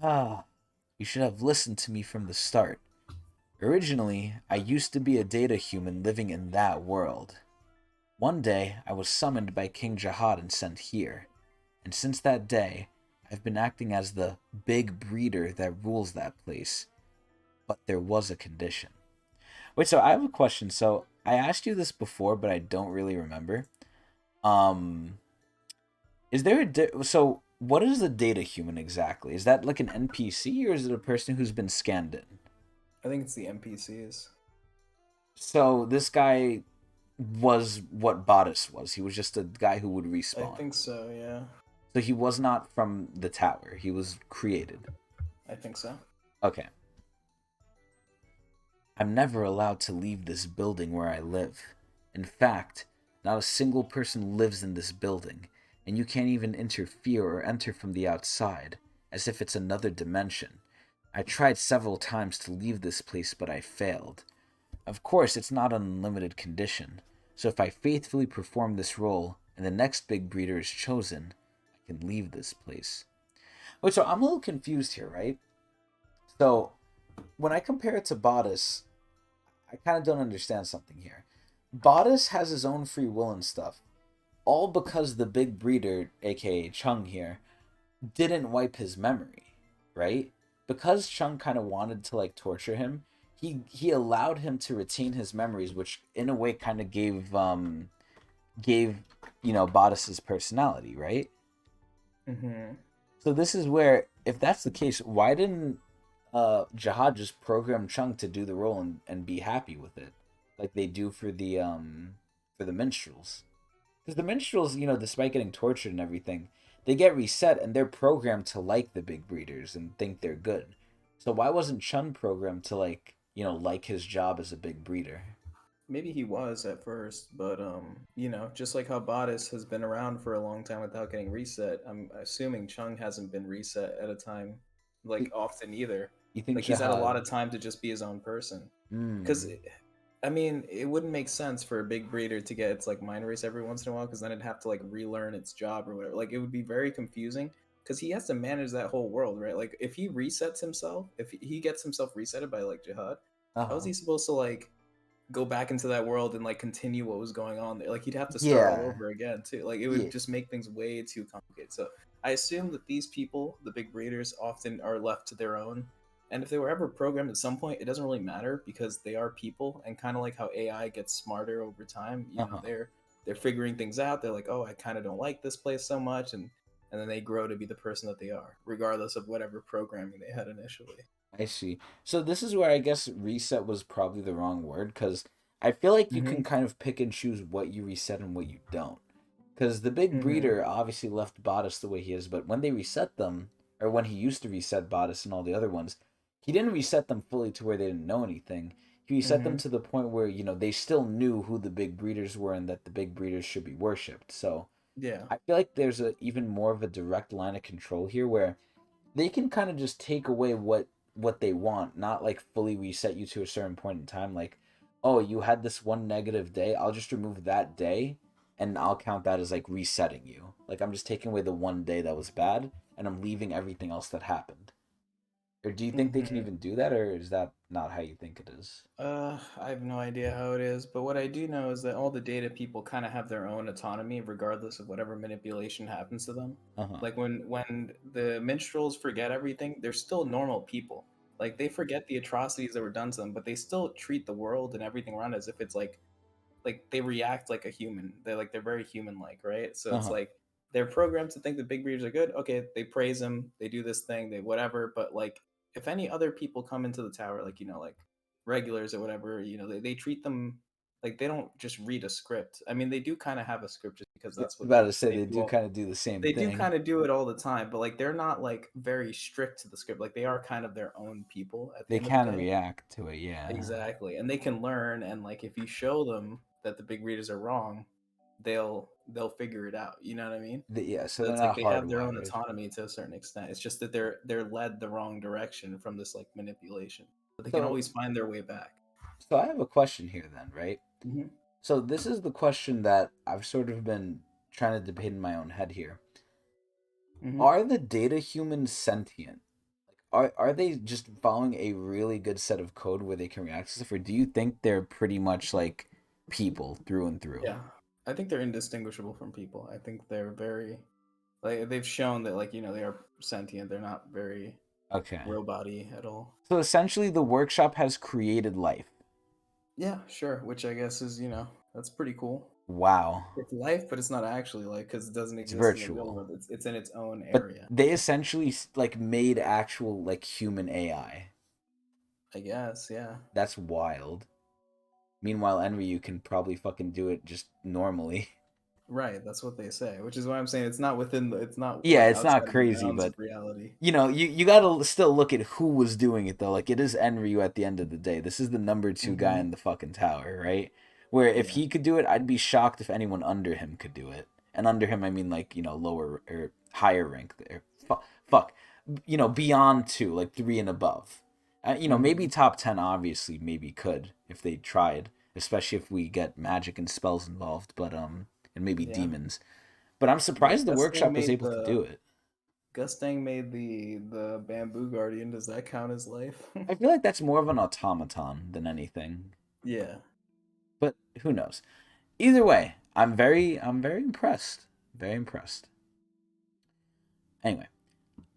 Ah, you should have listened to me from the start. Originally, I used to be a data human living in that world. One day, I was summoned by King Jihad and sent here. And since that day, I've been acting as the big breeder that rules that place. But there was a condition. Wait, so I have a question. So I asked you this before, but I don't really remember. Um, is there so what is a data human exactly? Is that like an NPC or is it a person who's been scanned in? I think it's the NPCs. So this guy was what Bodice was. He was just a guy who would I respawn. think so, yeah. So he was not from the tower. He was created. I think so. Okay. I'm never allowed to leave this building where I live. In fact, not a single person lives in this building, and you can't even interfere or enter from the outside, as if it's another dimension. I tried several times to leave this place, but I failed. Of course, it's not an unlimited condition, so if I faithfully perform this role and the next big breeder is chosen, I can leave this place. Wait, so I'm a little confused here, right? So when I compare it to Bodice, I kind of don't understand something here. Bodice has his own free will and stuff, all because the big breeder, aka Chung here, didn't wipe his memory, right? Because Chung kind of wanted to like torture him, he allowed him to retain his memories, which in a way kind of gave Bodice's personality, right? Hmm. So this is where, if that's the case, why didn't Jihad just program Chung to do the role and be happy with it, like they do for the minstrels? Because the minstrels, despite getting tortured and everything, they get reset and they're programmed to like the big breeders and think they're good. So why wasn't Chun programmed to like his job as a big breeder? Maybe he was at first, but just like how Bodice has been around for a long time without getting reset, I'm assuming Chung hasn't been reset at a time like You, often either. you think Like he's had a lot Jihad? of time to just be his own person. Because Hmm. I mean, it wouldn't make sense for a big breeder to get its like mind race every once in a while, because then it'd have to like relearn its job or whatever. Like it would be very confusing because he has to manage that whole world, right? Like if he resets himself, if he gets himself resetted by like Jihad, Uh how is huh. he supposed to like go back into that world and like continue what was going on there? Like he'd have to start all Yeah. over again too. Like it would Yeah. just make things way too complicated. So I assume that these people, the big breeders, often are left to their own. And if they were ever programmed at some point, it doesn't really matter because they are people, and kind of like how AI gets smarter over time, Uh huh. they're figuring things out. They're like, oh, I kind of don't like this place so much, and then they grow to be the person that they are, regardless of whatever programming they had initially. I see. So this is where I guess reset was probably the wrong word because I feel like you can Mm-hmm. kind of pick and choose what you reset and what you don't. Because the big Mm-hmm. breeder obviously left Bodice the way he is, but when they reset them, or when he used to reset Bodice and all the other ones, he didn't reset them fully to where they didn't know anything. He reset them Mm-hmm. to the point where, they still knew who the big breeders were and that the big breeders should be worshipped. So Yeah. I feel like there's a even more of a direct line of control here where they can kind of just take away what they want, not like fully reset you to a certain point in time. Like, oh, you had this one negative day, I'll just remove that day and I'll count that as like resetting you. Like I'm just taking away the one day that was bad and I'm leaving everything else that happened. Or do you think they can Mm-hmm. even do that, or is that not how you think it is? I have no idea how it is, but what I do know is that all the data people kind of have their own autonomy, regardless of whatever manipulation happens to them. Uh-huh. Like when the minstrels forget everything, they're still normal people. Like they forget the atrocities that were done to them, but they still treat the world and everything around as if it's like they react like a human. They're very human like, right? So it's Uh-huh. like they're programmed to think the big breeders are good. Okay, they praise them, they do this thing, they whatever. But like if any other people come into the tower, like regulars or whatever, they treat them like they don't just read a script. I mean, they do kind of have a script just because Yeah, that's I'm what about they to say they they do do all, kind of do the same they do thing. kind of do it all the time, but like they're not like very strict to the script. Like they are kind of their own people at the They end of the can day. react to it, yeah. Exactly. And they can learn, and like if you show them that the big readers are wrong, they'll figure it out. You know what I mean? Yeah, so So they're it's like not they have their own hardwired. autonomy to a certain extent. It's just that they're led the wrong direction from this like manipulation. But they can So, always find their way back. so I have a question here then, right? Hmm. So this is the question that I've sort of been trying to debate in my own head here. Hmm. Are the data humans sentient? Are they just following a really good set of code where they can react to stuff, or do you think they're pretty much like people through and through? Yeah, I think they're indistinguishable from people. I think they're very like they've shown that like they are sentient. They're not very Okay. robot-y at all. So essentially the workshop has created life. Yeah, sure. Which I guess is that's pretty cool. Wow. It's life, but it's not actually life because it doesn't It's exist in the real virtual. world. It's in its own But area. they essentially like made actual like human AI. I guess, yeah. That's wild. Meanwhile, Enryu can probably fucking do it just normally. Right, that's what they say, which is why I'm saying it's not Yeah, like it's not outside of the crazy, bounds but of reality. you gotta still look at who was doing it though. Like it is Enryu at the end of the day. This is the number two guy Hmm. in the fucking tower, right? Where if Yeah, he could do it, I'd be shocked if anyone under him could do it. And under him, I mean like lower or higher rank there. Fuck, beyond two, like three and above. Maybe hmm, top 10 obviously maybe could if they tried, especially if we get magic and spells involved, but and maybe yeah. demons. But I'm But surprised the workshop was able to do it. Gustang made the bamboo guardian. Does that count as life? I feel like that's more of an automaton than anything, Yeah. but who knows? Either way, I'm very impressed. Very impressed. Anyway,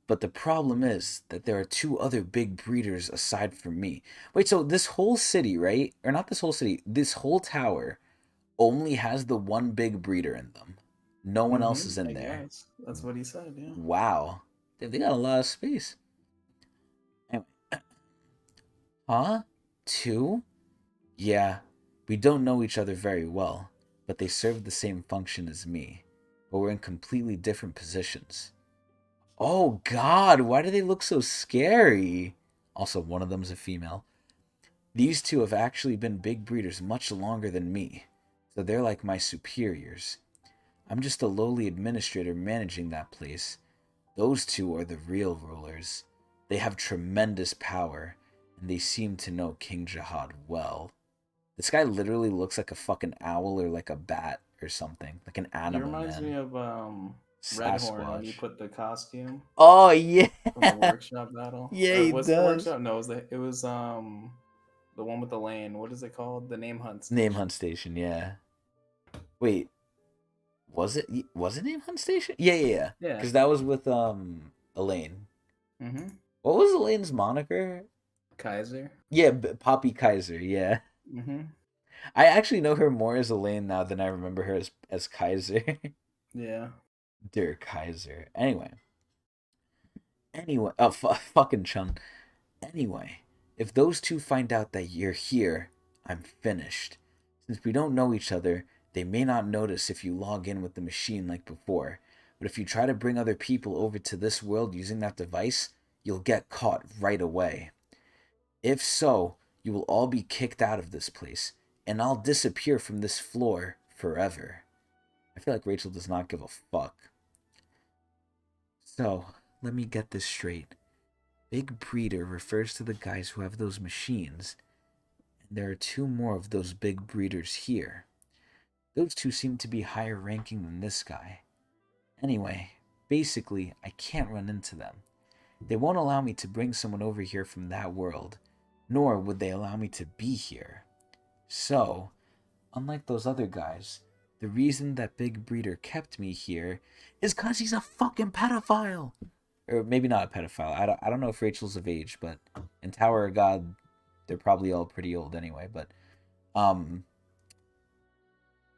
but the problem is that there are two other big breeders aside from me. Wait, so this whole city, right? Or not this whole city, this whole tower only has the one big breeder in them. No one else is I in there. guess that's what he said. Yeah. Wow. They got a lot of space. Anyway, huh? Two? Yeah, we don't know each other very well, but they serve the same function as me. But we're in completely different positions. Oh god, why do they look so scary? Also, one of them's a female. These two have actually been big breeders much longer than me, so they're like my superiors. I'm just a lowly administrator managing that place. Those two are the real rulers. They have tremendous power, and they seem to know King Jihad well. This guy literally looks like a fucking owl or like a bat or something, like an He animal reminds me man. of Redhorn when you Sasquatch. put the costume Oh yeah, from the workshop battle. yeah Or he was it the does. workshop? No, it was the one with the lane. What is it called? The name hunt Name station. Hunt Station, yeah. Wait, was it Name Hunt Station? Yeah, yeah, yeah. Yeah. Because that was with Elaine. Mm-hmm. What was Elaine's moniker? Kaiser. Yeah, Poppy Kaiser. Yeah, Mm-hmm. I actually know her more as Elaine now than I remember her as Kaiser. Yeah. Dear Kaiser. Anyway, oh fucking Chun. Anyway, if those two find out that you're here, I'm finished. Since we don't know each other, they may not notice if you log in with the machine like before. But if you try to bring other people over to this world using that device, you'll get caught right away. If so, you will all be kicked out of this place, and I'll disappear from this floor forever. I feel like Rachel does not give a fuck. So, let me get this straight. Big Breeder refers to the guys who have those machines, and there are two more of those big breeders here. Those two seem to be higher ranking than this guy. Anyway, basically, I can't run into them. They won't allow me to bring someone over here from that world, nor would they allow me to be here. So, unlike those other guys, the reason that Big Breeder kept me here is because he's a fucking pedophile. Or maybe not a pedophile. I don't know if Rachel's of age, but in Tower of God, they're probably all pretty old anyway. But um,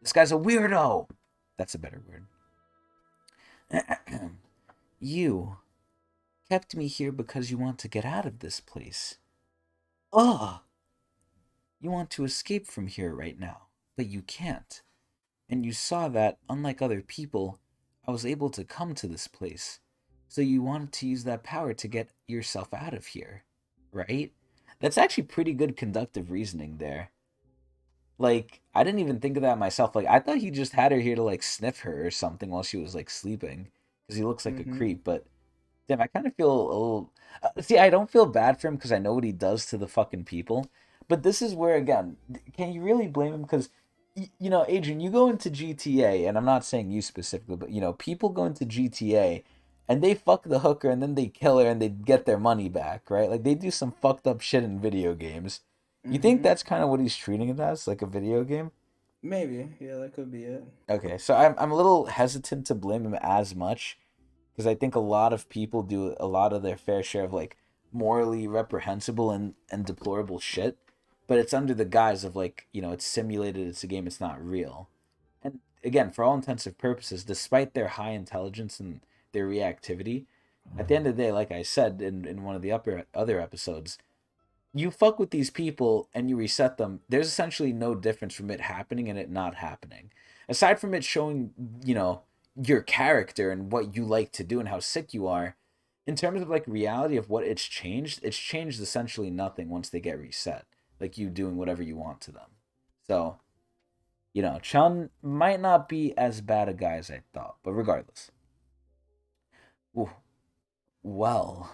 this guy's a weirdo. That's a better word. You kept me here because you want to get out of this place. Ugh. You want to escape from here right now, but you can't. And you saw that, unlike other people, I was able to come to this place. So you wanted to use that power to get yourself out of here, right? That's actually pretty good conductive reasoning there. Like, I didn't even think of that myself. Like, I thought he just had her here to, like, sniff her or something while she was, like, sleeping. Because he looks like a Mm-hmm. creep, but damn, I kind of feel a little. See, I don't feel bad for him because I know what he does to the fucking people. But this is where, again, can you really blame him? Because, Adrian, you go into GTA, and I'm not saying you specifically, but, people go into GTA and they fuck the hooker and then they kill her and they get their money back, right? Like, they do some fucked up shit in video games. You think Mm-hmm. that's kind of what he's treating it as, like a video game? Maybe. Yeah, that could be it. Okay, so I'm a little hesitant to blame him as much because I think a lot of people do a lot of their fair share of like morally reprehensible and deplorable shit, but it's under the guise of like, it's simulated, it's a game, it's not real. And again, for all intensive purposes, despite their high intelligence and their reactivity, at the end of the day, like I said in one of the other episodes, you fuck with these people and you reset them, there's essentially no difference from it happening and it not happening. Aside from it showing, your character and what you like to do and how sick you are, in terms of like reality of what it's changed essentially nothing once they get reset. Like you doing whatever you want to them. So, Chun might not be as bad a guy as I thought, but regardless. Ooh, well,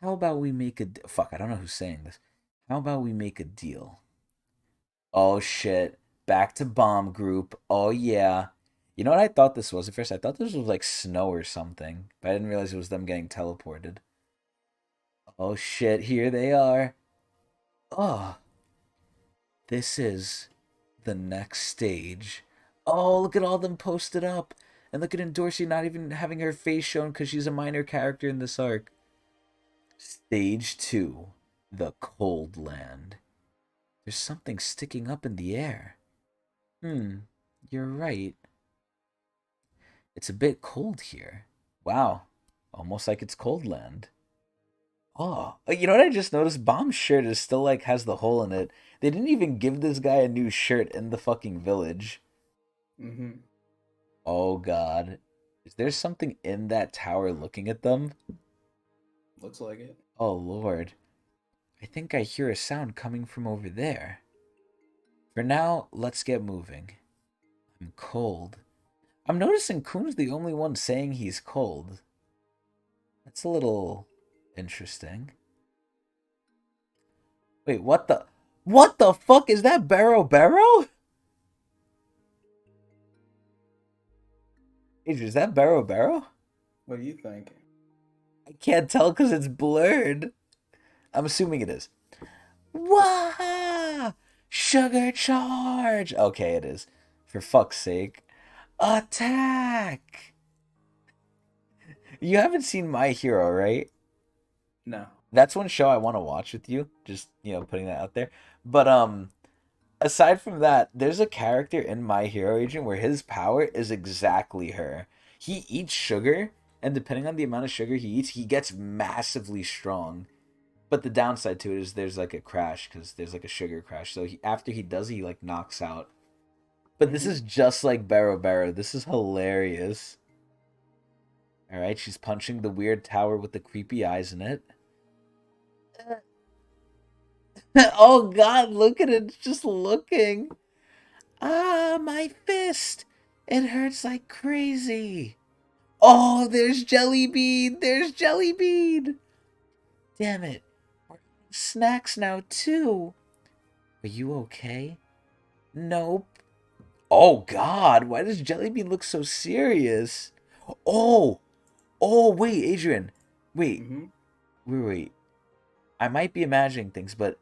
how about we make a fuck, I don't know who's saying this. How about we make a deal? Oh shit. Back to bomb group. Oh yeah. You know what I thought this was at first? I thought this was like snow or something, but I didn't realize it was them getting teleported. Oh shit, here they are. Oh, this is the next stage. Oh, look at all them posted up. And look at Endorsi not even having her face shown because she's a minor character in this arc. Stage 2, the Cold Land. There's something sticking up in the air. Hmm, you're right. It's a bit cold here. Wow. Almost like it's cold land. Oh, you know what I just noticed? Bomb's shirt is still like has the hole in it. They didn't even give this guy a new shirt in the fucking village. Mm-hmm. Oh god. Is there something in that tower looking at them? Looks like it. Oh lord. I think I hear a sound coming from over there. For now, let's get moving. I'm cold. I'm noticing Kuhn's the only one saying he's cold. That's a little interesting. Wait, what the? What the fuck is that? Barrow Barrow? Is that Barrow Barrow? What do you think? I can't tell because it's blurred. I'm assuming it is. Wah! Sugar charge! Okay, it is. For fuck's sake. Attack! You haven't seen My Hero, right? No. That's one show I want to watch with you. Just, putting that out there. But, aside from that, there's a character in My Hero Agent where his power is exactly her. He eats sugar, and depending on the amount of sugar he eats, he gets massively strong. But the downside to it is there's like a crash because there's like a sugar crash. So after he does it, he like knocks out. But this Mm-hmm. is just like Barrow Barrow. This is hilarious. All right, she's punching the weird tower with the creepy eyes in it. Oh God, look at it! It's just looking. Ah, my fist! It hurts like crazy. Oh, there's Jellybean! There's Jellybean! Damn it. We're having snacks now, too. Are you okay? Nope. Oh, God. Why does Jellybean look so serious? Oh! Oh, wait, Adrian. Wait, Mm-hmm. wait. I might be imagining things, but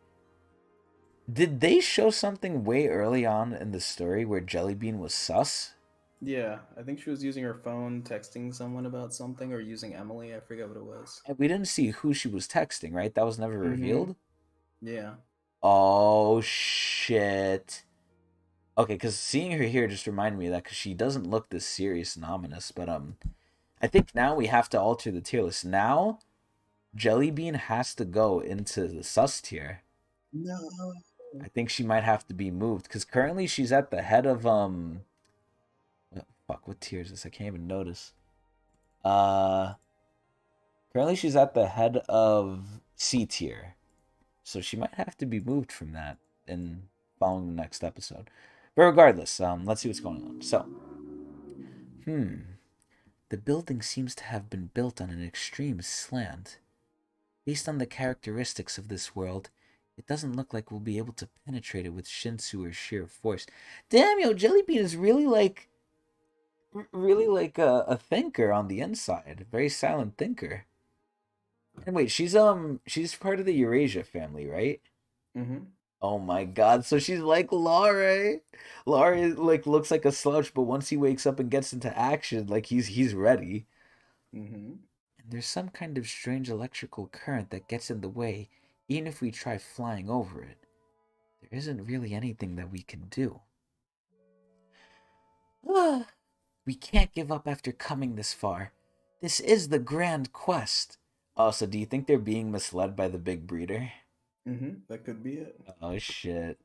did they show something way early on in the story where Jellybean was sus? Yeah, I think she was using her phone, texting someone about something, or using Emily. I forget what it was. And we didn't see who she was texting, right? That was never Mm-hmm. revealed? Yeah. Oh, shit. Okay, because seeing her here just reminded me of that because she doesn't look this serious and ominous. But I think now we have to alter the tier list. Now, Jellybean has to go into the sus tier. No. I think she might have to be moved because currently she's at the head of fuck, what tier is this? I can't even notice. Uh Currently she's at the head of C tier. So she might have to be moved from that in following the next episode. But regardless, let's see what's going on. So, hmm. The building seems to have been built on an extreme slant. Based on the characteristics of this world, it doesn't look like we'll be able to penetrate it with Shinsu or sheer force. Damn, yo, Jellybean is really like a thinker on the inside. A very silent thinker. And wait, she's part of the Eurasia family, right? Mm-hmm. Oh my god, so she's like Laurie. Laurie like looks like a slouch, but once he wakes up and gets into action, like he's ready. Mm-hmm. And there's some kind of strange electrical current that gets in the way, even if we try flying over it. There isn't really anything that we can do. We can't give up after coming this far. This is the grand quest. Oh, so do you think they're being misled by the big breeder? Mm-hmm. That could be it. Oh shit.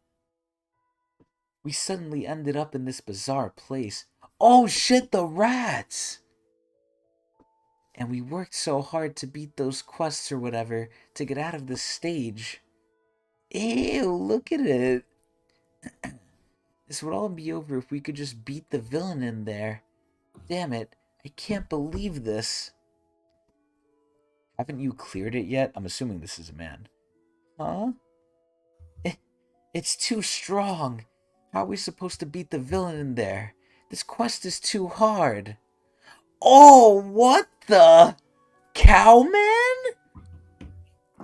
We suddenly ended up in this bizarre place. Oh shit, the rats! And we worked so hard to beat those quests or whatever to get out of this stage. Ew, look at it. This would all be over if we could just beat the villain in there. Damn it, I can't believe this. Haven't you cleared it yet? I'm assuming this is a man. Huh? It's too strong. How are we supposed to beat the villain in there? This quest is too hard. Oh, what the? Cowman?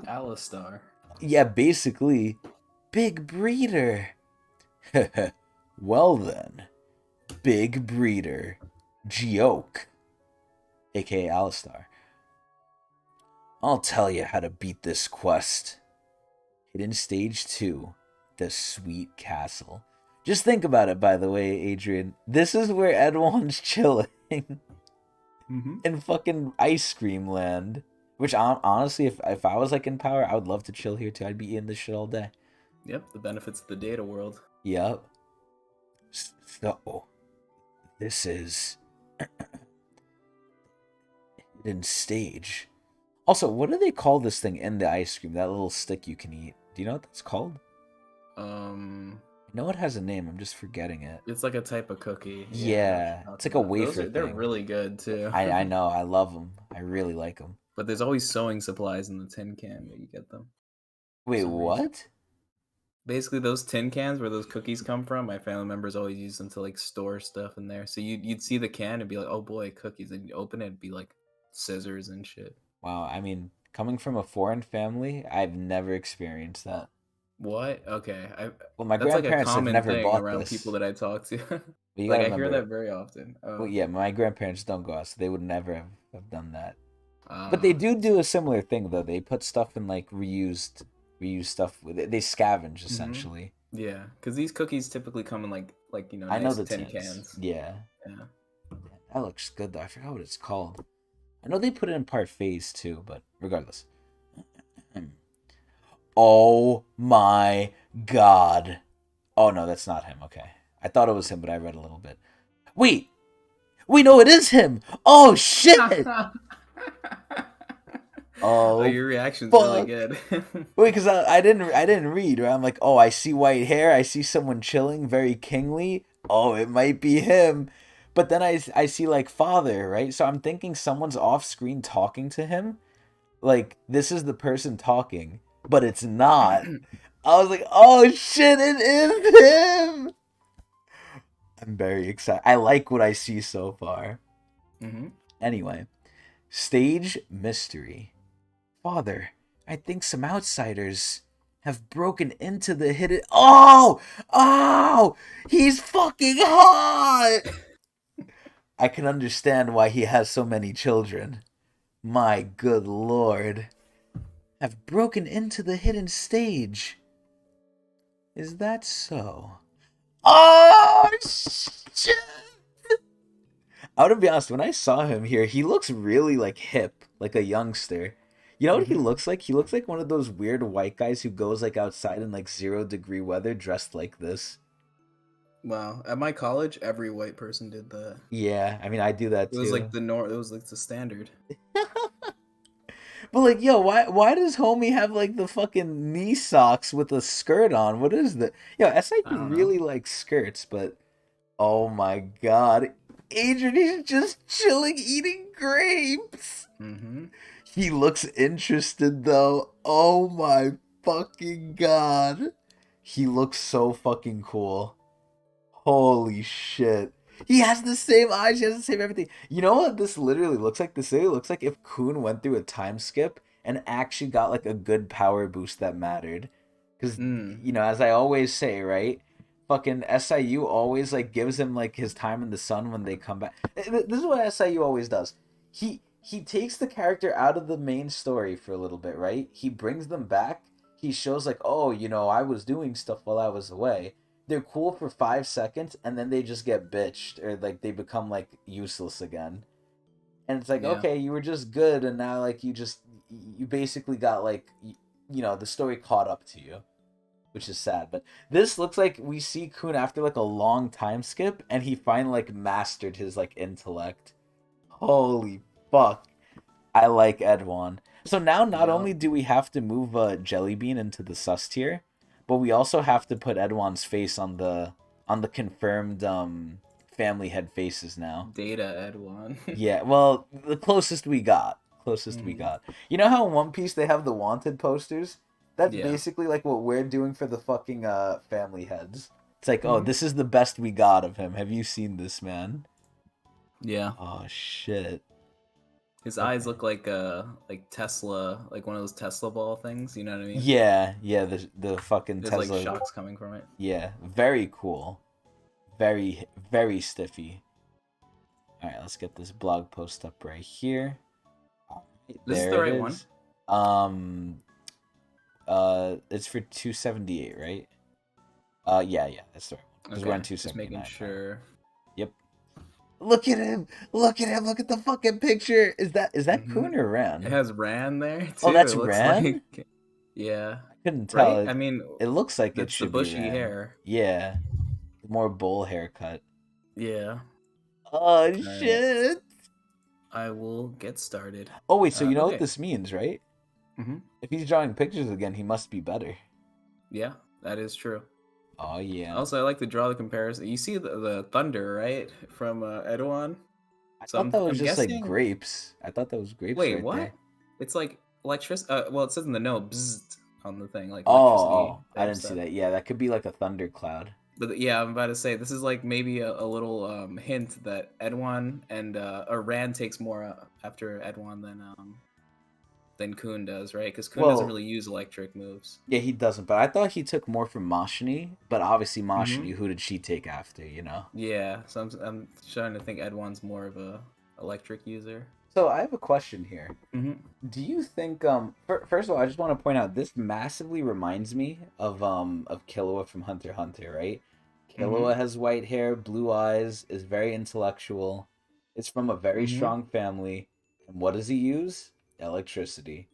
Alistar. Yeah, basically. Big breeder. Well then. Big breeder. Geoke. AKA Alistar. I'll tell you how to beat this quest. Hidden Stage 2. The Sweet Castle. Just think about it, by the way, Adrian. This is where Edwin's chilling. Mm-hmm. In fucking ice cream land. Which honestly, if I was like in power, I would love to chill here too. I'd be eating this shit all day. Yep, the benefits of the data world. Yep. So this is hidden stage. Also, what do they call this thing in the ice cream? That little stick you can eat. Do you know what that's called? Um, I know it has a name. I'm just forgetting it. it's like a type of cookie. Yeah, I know what Yeah, you're it's talking like a about. wafer They're thing. really good too. I know. I love them. I really like them. But there's always sewing supplies in the tin can where you get them for Wait, some reason. what? Basically, those tin cans where those cookies come from, my family members always use them to like store stuff in there. So you'd see the can and be like, "Oh boy, cookies!" And you open it, it'd be like scissors and shit. Wow. I mean, coming from a foreign family, I've never experienced that. What? Okay, I Well, my that's like a grandparents have common never thing bought around people this. that I talk to. But you Like gotta I hear remember, that very often. well, yeah, my grandparents don't go out, so they would never have done that. But they Uh, do a similar thing though. They put stuff in like reused stuff. They scavenge hmm essentially. Yeah, because these cookies typically come in I know nice the tin tins. cans. Yeah, Yeah. that looks good though. I forgot what it's called. I know they put it in parfaits too, but regardless. Oh my god. Oh no, that's not him. Okay, I thought it was him, but I read a little bit. Wait, we know it is him. Oh shit. Oh, Oh your reaction's really fuck. good. Wait, because I didn't read. Right? I'm like, oh, I see white hair. I see someone chilling, very kingly. Oh, it might be him. But then I see like father, right? So I'm thinking someone's off screen talking to him. Like this is the person talking, but it's not. I was like, oh shit, it is him. I'm very excited. I like what I see so far. hmm Anyway, stage mystery. Father, I think some outsiders have broken into the hidden. Oh! Oh! He's fucking hot! I can understand why he has so many children. My good lord. Have broken into the hidden stage. Is that so? Oh, shit! I would be honest, when I saw him here, he looks really like hip, like a youngster. You know what he Hmm. looks like? He looks like one of those weird white guys who goes like outside in like 0-degree weather dressed like this. Wow. At my college, every white person did that. Yeah, I mean I do that It was like too. the norm. It was like the standard. But like, yo, why does homie have like the fucking knee socks with a skirt on? What is that? Yo, I SIU don't know. really likes skirts, but oh my god. Adrian, he's just chilling eating grapes. Hmm. He looks interested though. Oh my fucking god. He looks so fucking cool. Holy shit. He has the same eyes, he has the same everything. You know what this literally looks like? This literally looks like if Kun went through a time skip and actually got like a good power boost that mattered. Because, Mm. as I always say, right? Fucking SIU always like gives him like his time in the sun when they come back. This is what SIU always does. He takes the character out of the main story for a little bit, right? He brings them back. He shows like, oh, I was doing stuff while I was away. They're cool for 5 seconds and then they just get bitched or like they become like useless again. And it's like, Yeah. okay, you were just good and now like you basically got like the story caught up to you, which is sad. But this looks like we see Kun after like a long time skip and he finally like mastered his like intellect. Holy fuck. I like Edwan. So now not Yeah. only do we have to move Jellybean into the sus tier, but we also have to put Edwan's face on the confirmed family head faces now. Data Ed one. Yeah, well, the closest we got. Closest we Hmm. got. You know how in One Piece they have the wanted posters? That's Yeah. basically like what we're doing for the fucking family heads. It's like, oh, Hmm. this is the best we got of him. Have you seen this, man? Yeah. Oh shit. His eyes Okay. look like Tesla, like one of those Tesla ball things. You know what I mean? Yeah, yeah, the fucking There's like Tesla. shocks coming from it. Yeah, very cool. Very, very stiffy. Alright, let's get this blog post up right here. Alright, This is there the it right one. is. It's for 278, right? Yeah, that's the right one. Because we're Okay. on Just making 279 now. sure. Yep. Look at him! Look at him! Look at the fucking picture! Is that Hmm. Kun or It Ran? has Ran there Oh, too. It that's looks Ran? like, yeah, I couldn't tell. right. It, I mean, it looks like it that's the should be bushy Ran. hair. Yeah. More bowl haircut. Yeah. Oh All right. shit! I will get started. Oh wait, so you know what Okay. this means, right? Hmm. If he's drawing pictures again, he must be better. Yeah, that is true. Oh yeah. Also, I like to draw the comparison. You see the thunder, right, from Edouan? I So thought that was I'm just like guessing. grapes. I thought that was grapes Wait, right what? there. It's like electric. Well, it says in the note bzzzt on the thing, like Oh, electricity I type didn't see stuff. that. Yeah, that could be like a thundercloud. But yeah, I'm about to say this is like maybe a little hint that Edwan and or Rand takes more after Edwan than Kun does, right? Because Kun doesn't Well, really use electric moves. yeah, he doesn't, but I thought he took more from Mashini, but obviously Hmm. Mashini, who did she take after? Yeah, so I'm trying to think Edwan's more of a electric user. So I have a question here. Hmm. Do you think first of all, I just want to point out this massively reminds me of Killua from Hunter x Hunter, right? Hmm. Killua has white hair, blue eyes, is very intellectual. Is from a very Hmm. strong family. And what does he use? Electricity.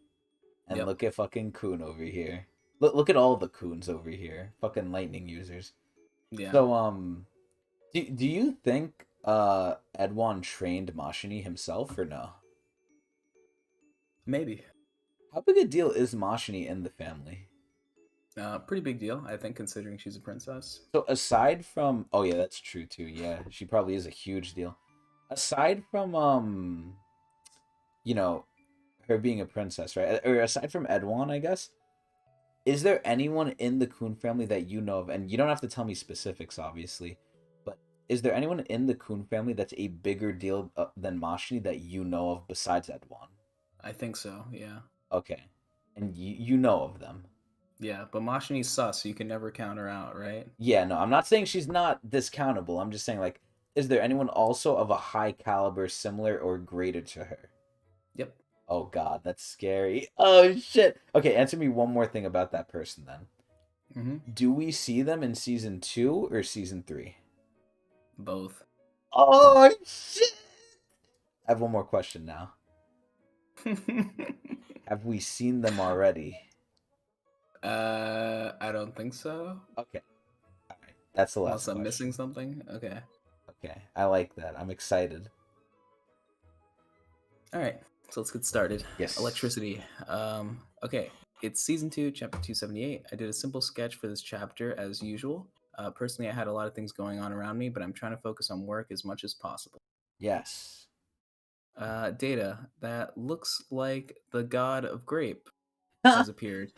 And Yep. look at fucking Coon over here. Look at all the Coons over here. Fucking lightning users. Yeah. So do you think Edwan trained Mashini himself or no? Maybe. How big a deal is Mashini in the family? Pretty big deal, I think, considering she's a princess. So aside from, oh yeah, that's true too. Yeah, she probably is a huge deal. Aside from you know, her being a princess, right? Or aside from Edwan, I guess. Is there anyone in the Coon family that you know of, and you don't have to tell me specifics, obviously, but is there anyone in the Coon family that's a bigger deal than Mashini that you know of besides Edwan? I think so. Yeah. Okay, and you know of them. Yeah, but Mashini's sus, so you can never count her out, right? Yeah, no, I'm not saying she's not discountable. I'm just saying, like, is there anyone also of a high caliber, similar or greater to her? Yep. Oh God, that's scary. Oh shit. Okay, answer me one more thing about that person then. Hmm. Do we see them in season 2 or season 3? Both. Oh shit. I have one more question now. Have we seen them already? I don't think so. Okay. All right. That's the Unless last I'm missing question. something. Okay. Okay. I like that. I'm excited. All right. So let's get started. Yes. Electricity. Okay. It's season 2, chapter 278. I did a simple sketch for this chapter as usual. Personally, I had a lot of things going on around me, but I'm trying to focus on work as much as possible. Yes. Data that looks like the god of grape has appeared.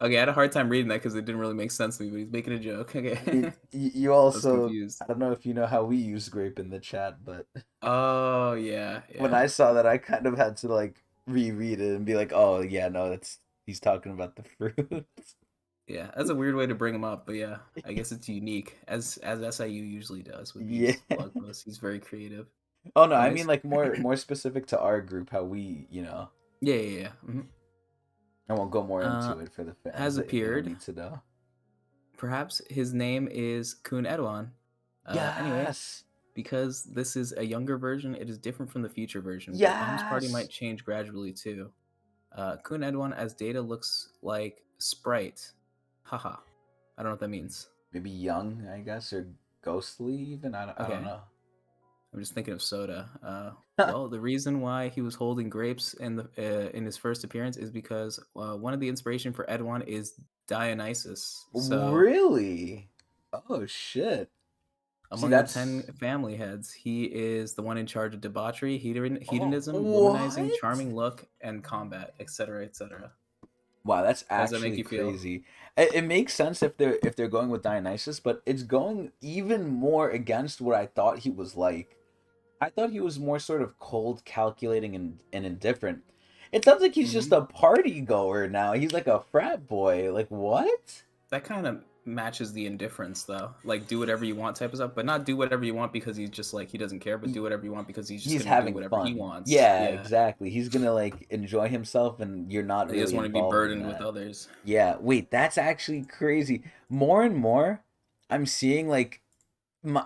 Okay, I had a hard time reading that because it didn't really make sense to me, but he's making a joke. Okay. You I was also, confused. I don't know if you know how we use grape in the chat, but Oh, yeah, when yeah. I saw that, I kind of had to like reread it and be like, oh yeah, no, that's he's talking about the fruit. Yeah, that's a weird way to bring him up, but yeah, I guess it's unique as SIU usually does with Yeah. these blog posts. He's very creative. Oh no, I mean Anyways, like more specific to our group, how we, yeah, yeah, yeah. I won't go more Uh, into it for the fans. has They don't appeared. need to know. Perhaps his name is Kun Edwan. Anyway, Yes. because this is a younger version, it is different from the future version, but Bomb's party might Yes. change gradually too. Kun Edwan as Data looks like Sprite. Haha. I don't know what that means. Maybe young, I guess, or ghostly even. I don't Okay. know. I'm just thinking of soda. Well, the reason why he was holding grapes in his first appearance is because one of the inspiration for Edwan is Dionysus. So Really? Oh shit. See, among the 10 that's family heads, he is the one in charge of debauchery, oh hedonism, womanizing, what? charming look, and combat, etc., etc. Wow, that's How does that make actually you feel? crazy. It makes sense if they're going with Dionysus, but it's going even more against what I thought he was like. I thought he was more sort of cold, calculating, and indifferent. It sounds like he's just hmm a party goer now. He's like a frat boy. Like what? That kind of matches the indifference, though. Like, do whatever you want type of stuff, but not do whatever you want because he's just like, he doesn't care, but He, do whatever you want because he's just he's going to do having whatever he fun. wants. Yeah, Yeah. exactly. He's gonna like enjoy himself, and you're not He doesn't really want to be involved in burdened with that. others. Yeah. Wait, that's actually crazy. More and more, I'm seeing like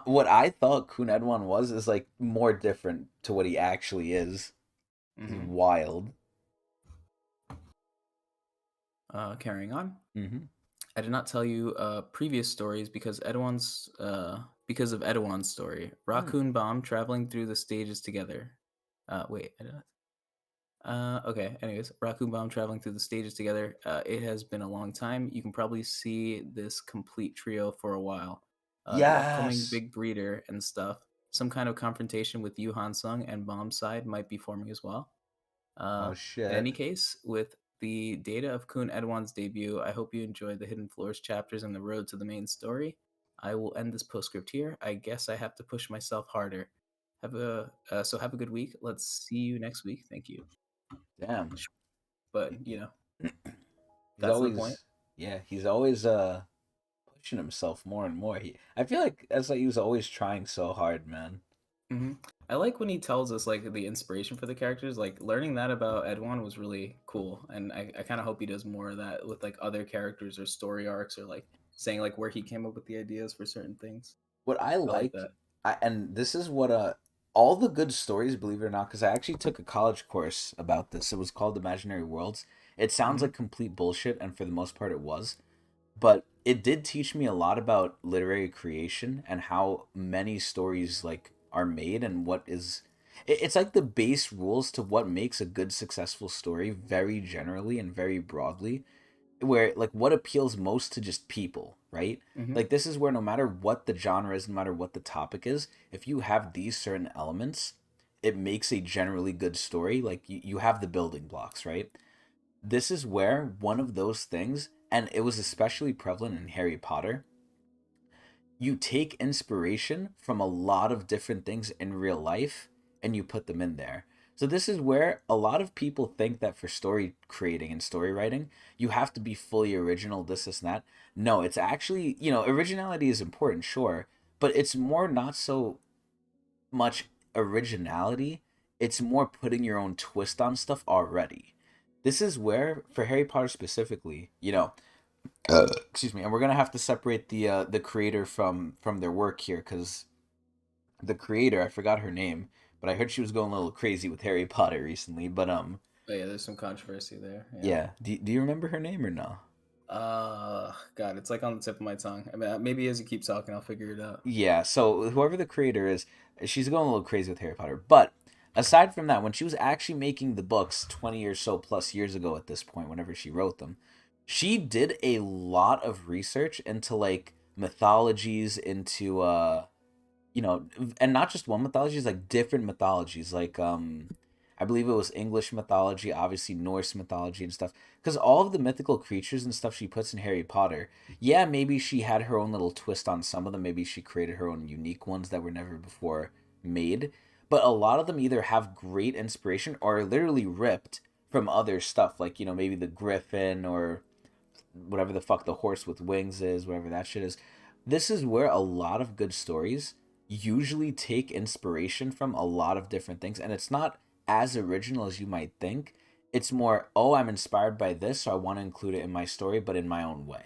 what I thought Kun Edwan was is like more different to what he actually is. It's hmm wild. Carrying on. Mm-hmm. I did not tell you previous stories because of Edwan's story. Mm. Raccoon Bomb traveling through the stages together. Wait, I did not. Okay. Anyways, Raccoon Bomb traveling through the stages together. It has been a long time. You can probably see this complete trio for a while. The upcoming Yes. big breeder and stuff. Some kind of confrontation with Yu Han Sung and Bomb's side might be forming as well. Oh In any shit. case, with the data of Kun Edwan's debut, I hope you enjoyed the Hidden Floors chapters and the road to the main story. I will end this postscript here. I guess I have to push myself harder. Have a good week. Let's see you next week. Thank you. Damn. But He- He's that's the point. always yeah, he's always pushing himself more and more. I feel like that's like he was always trying so hard, man. hmm I like when he tells us like the inspiration for the characters. Like learning that about Edwan was really cool, and I kind of hope he does more of that with like other characters or story arcs or like saying like where he came up with the ideas for certain things. What I I like like, that. and this is what all the good stories, believe it or not, because I actually took a college course about this. It was called Imaginary Worlds. It sounds hmm like complete bullshit, and for the most part, it was. But it did teach me a lot about literary creation and how many stories like are made and what is. It's like the base rules to what makes a good successful story, very generally and very broadly, where like what appeals most to just people, right? hmm Like this is where no matter what the genre is, no matter what the topic is, if you have these certain elements, it makes a generally good story. Like you have the building blocks, right? This is where one of those things, and it was especially prevalent in Harry Potter, you take inspiration from a lot of different things in real life and you put them in there. So this is where a lot of people think that for story creating and story writing, you have to be fully original, this and that. No, it's actually, originality is important, sure, but it's more not so much originality. It's more putting your own twist on stuff already. This is where, for Harry Potter specifically, excuse me, and we're gonna have to separate the creator from their work here because the creator, I forgot her name, but I heard she was going a little crazy with Harry Potter recently. But Oh yeah, there's some controversy there. Yeah. yeah. Do you remember her name or no? God, it's like on the tip of my tongue. I mean, maybe as you keep talking, I'll figure it out. Yeah, so whoever the creator is, she's going a little crazy with Harry Potter. But aside from that, when she was actually making the books 20 or so plus years ago at this point, whenever she wrote them, she did a lot of research into like mythologies, into and not just one mythologies, like different mythologies, like I believe it was English mythology, obviously Norse mythology and stuff, because all of the mythical creatures and stuff she puts in Harry Potter, yeah, maybe she had her own little twist on some of them, maybe she created her own unique ones that were never before made, but a lot of them either have great inspiration or are literally ripped from other stuff, like maybe the griffin or whatever the fuck the horse with wings is, whatever that shit is. This is where a lot of good stories usually take inspiration from a lot of different things, and it's not as original as you might think. It's more, oh, I'm inspired by this, so I want to include it in my story, but in my own way.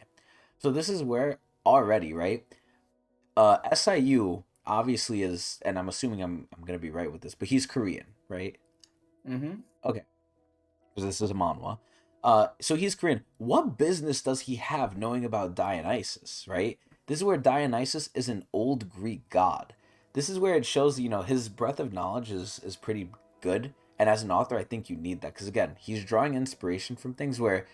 So this is where already, right? SIU obviously is, and I'm assuming I'm gonna be right with this, but he's Korean, right? Mm-hmm. Okay, because this is a manhwa. So he's Korean. What business does he have knowing about Dionysus, right? This is where Dionysus is an old Greek god. This is where it shows, his breadth of knowledge is pretty good. And as an author, I think you need that because again, he's drawing inspiration from things where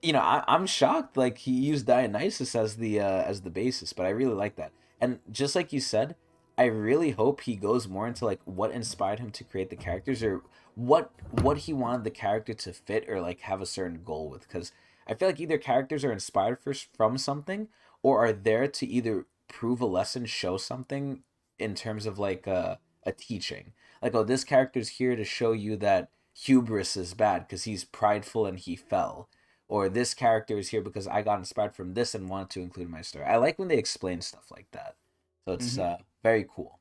I'm shocked. Like he used Dionysus as the basis, but I really like that. And just like you said, I really hope he goes more into like what inspired him to create the characters or what he wanted the character to fit or like have a certain goal with. Because I feel like either characters are inspired from something or are there to either prove a lesson, show something in terms of like a teaching. Like, oh, this character's here to show you that hubris is bad because he's prideful and he fell, or this character is here because I got inspired from this and wanted to include in my story. I like when they explain stuff like that. So it's Mm-hmm. very cool.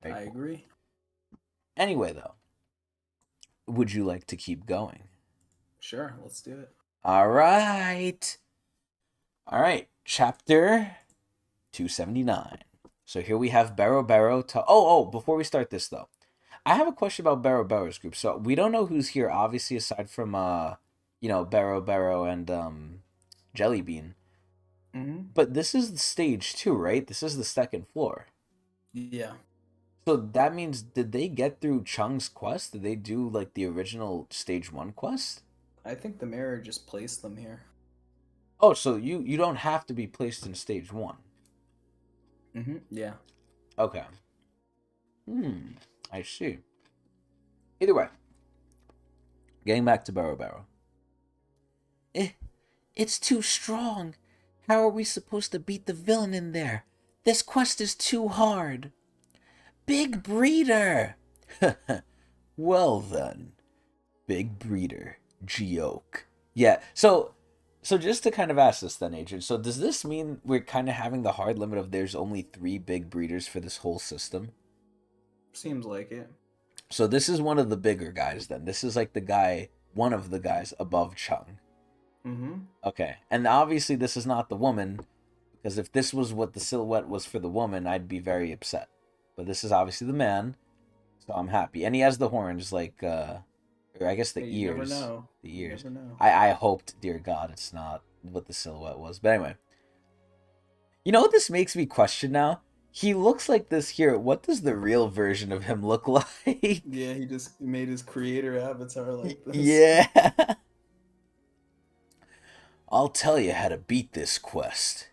Very I cool. agree. Anyway, though, would you like to keep going? Sure, let's do it. All right. All right. Chapter 279. So here we have Barrow Barrow. Before we start this, though, I have a question about Barrow Barrow's group. So we don't know who's here, obviously, aside from, Barrow Barrow and Jellybean. Mm-hmm. But this is the stage two, right? This is the second floor. Yeah, So that means, did they get through Chung's quest? Did they do like the original stage one quest? I think the mirror just placed them here. Oh, so you don't have to be placed in stage one. Mm-hmm. Yeah. Okay. I see. Either way, getting back to Barrow Barrow. It's too strong. How are we supposed to beat the villain in there? This quest is too hard. Big Breeder! Well then, Big Breeder, Geoke. Yeah, so just to kind of ask this then, Adrian, so does this mean we're kind of having the hard limit of there's only 3 big breeders for this whole system? Seems like it. So this is one of the bigger guys then. This is like the guy, one of the guys above Chung. Mm-hmm. Okay, and obviously this is not the woman, because if this was what the silhouette was for the woman, I'd be very upset. But this is obviously the man, so I'm happy. And he has the horns, like, or I guess the Hey, you never ears. know. The You ears. never know. I hoped, dear God, it's not what the silhouette was. But anyway, you know what this makes me question now? He looks like this here. What does the real version of him look like? Yeah, he just made his creator avatar like this. Yeah. I'll tell you how to beat this quest.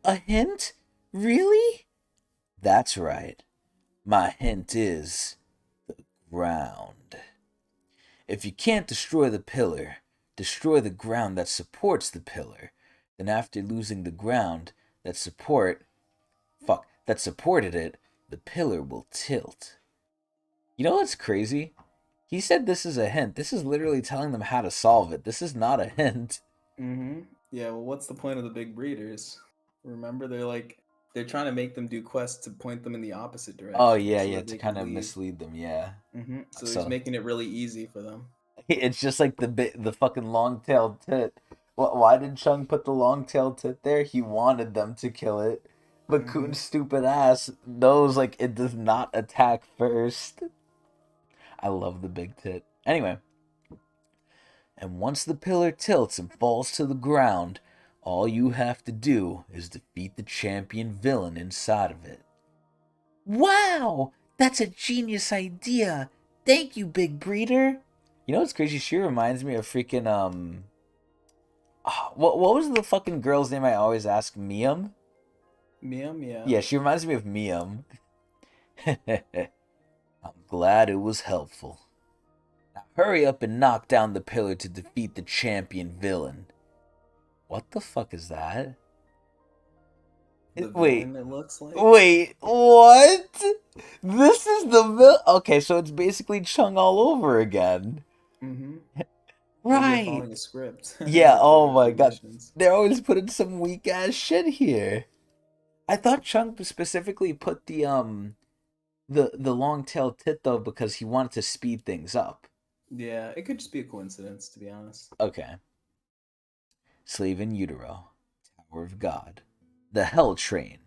A hint? Really? That's right. My hint is the ground. If you can't destroy the pillar, destroy the ground that supports the pillar. Then after losing the ground that that supported it, the pillar will tilt. You know what's crazy? He said this is a hint. This is literally telling them how to solve it. This is not a hint. Mm-hmm. Yeah, well, what's the point of the big breeders? Remember, they're trying to make them do quests to point them in the opposite Oh direction yeah, so yeah, that to they can kind of leave. mislead them, yeah. Mm-hmm. So he's So making it really easy for them. it's just like the fucking long-tailed tit. Why did Chung put the long-tailed tit there? He wanted them to kill it. But Mm-hmm. Coon's stupid ass knows like it does not attack first. I love the big tit. Anyway, and once the pillar tilts and falls to the ground, all you have to do is defeat the champion villain inside of it. Wow! That's a genius idea! Thank you, Big Breeder! You know what's crazy? She reminds me of freaking, what was the fucking girl's name I always ask? Miam? Meow meow. Yeah, she reminds me of Miam. I'm glad it was helpful. Now hurry up and knock down the pillar to defeat the champion villain. What the fuck is that? The Wait, villain, it looks like. wait, what? This is the Okay, so it's basically Chung all over again. Mm-hmm. Maybe they're Right. following a script Yeah, with oh my the god. missions. They're always putting some weak ass shit here. I thought Chung specifically put the long tail tit though because he wanted to speed things up. Yeah, it could just be a coincidence, to be honest. Okay. Slave in Utero. Tower of God. The Hell Train.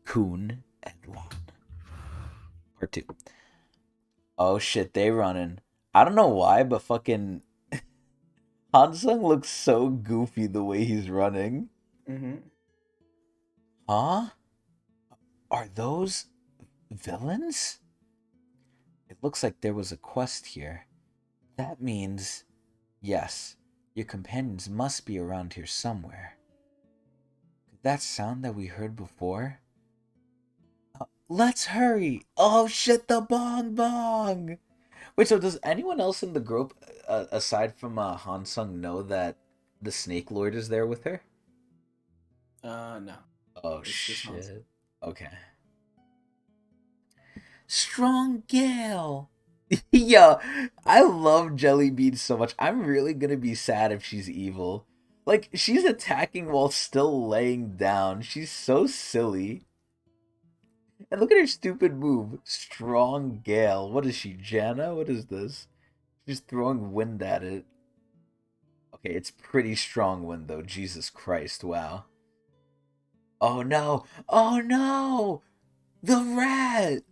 Kun Edwan. Part 2. Oh shit, they running. I don't know why, but fucking Hansung looks so goofy the way he's running. Mm-hmm. Huh? Are those villains? It looks like there was a quest here. That means, yes, your companions must be around here somewhere. Could that sound that we heard before? Let's hurry! Oh shit, the bong bong! Wait, so does anyone else in the group, aside from Hansung, know that the Snake Lord is there with her? No. Oh It's just Hanzo. shit. Okay. Strong Gale! Yo, I love Jelly Bean so much. I'm really gonna be sad if she's evil. Like, she's attacking while still laying down. She's so silly. And look at her stupid move. Strong Gale. What is she, Janna? What is this? She's throwing wind at it. Okay, it's pretty strong wind, though. Jesus Christ, wow. Oh no! Oh no! The rat!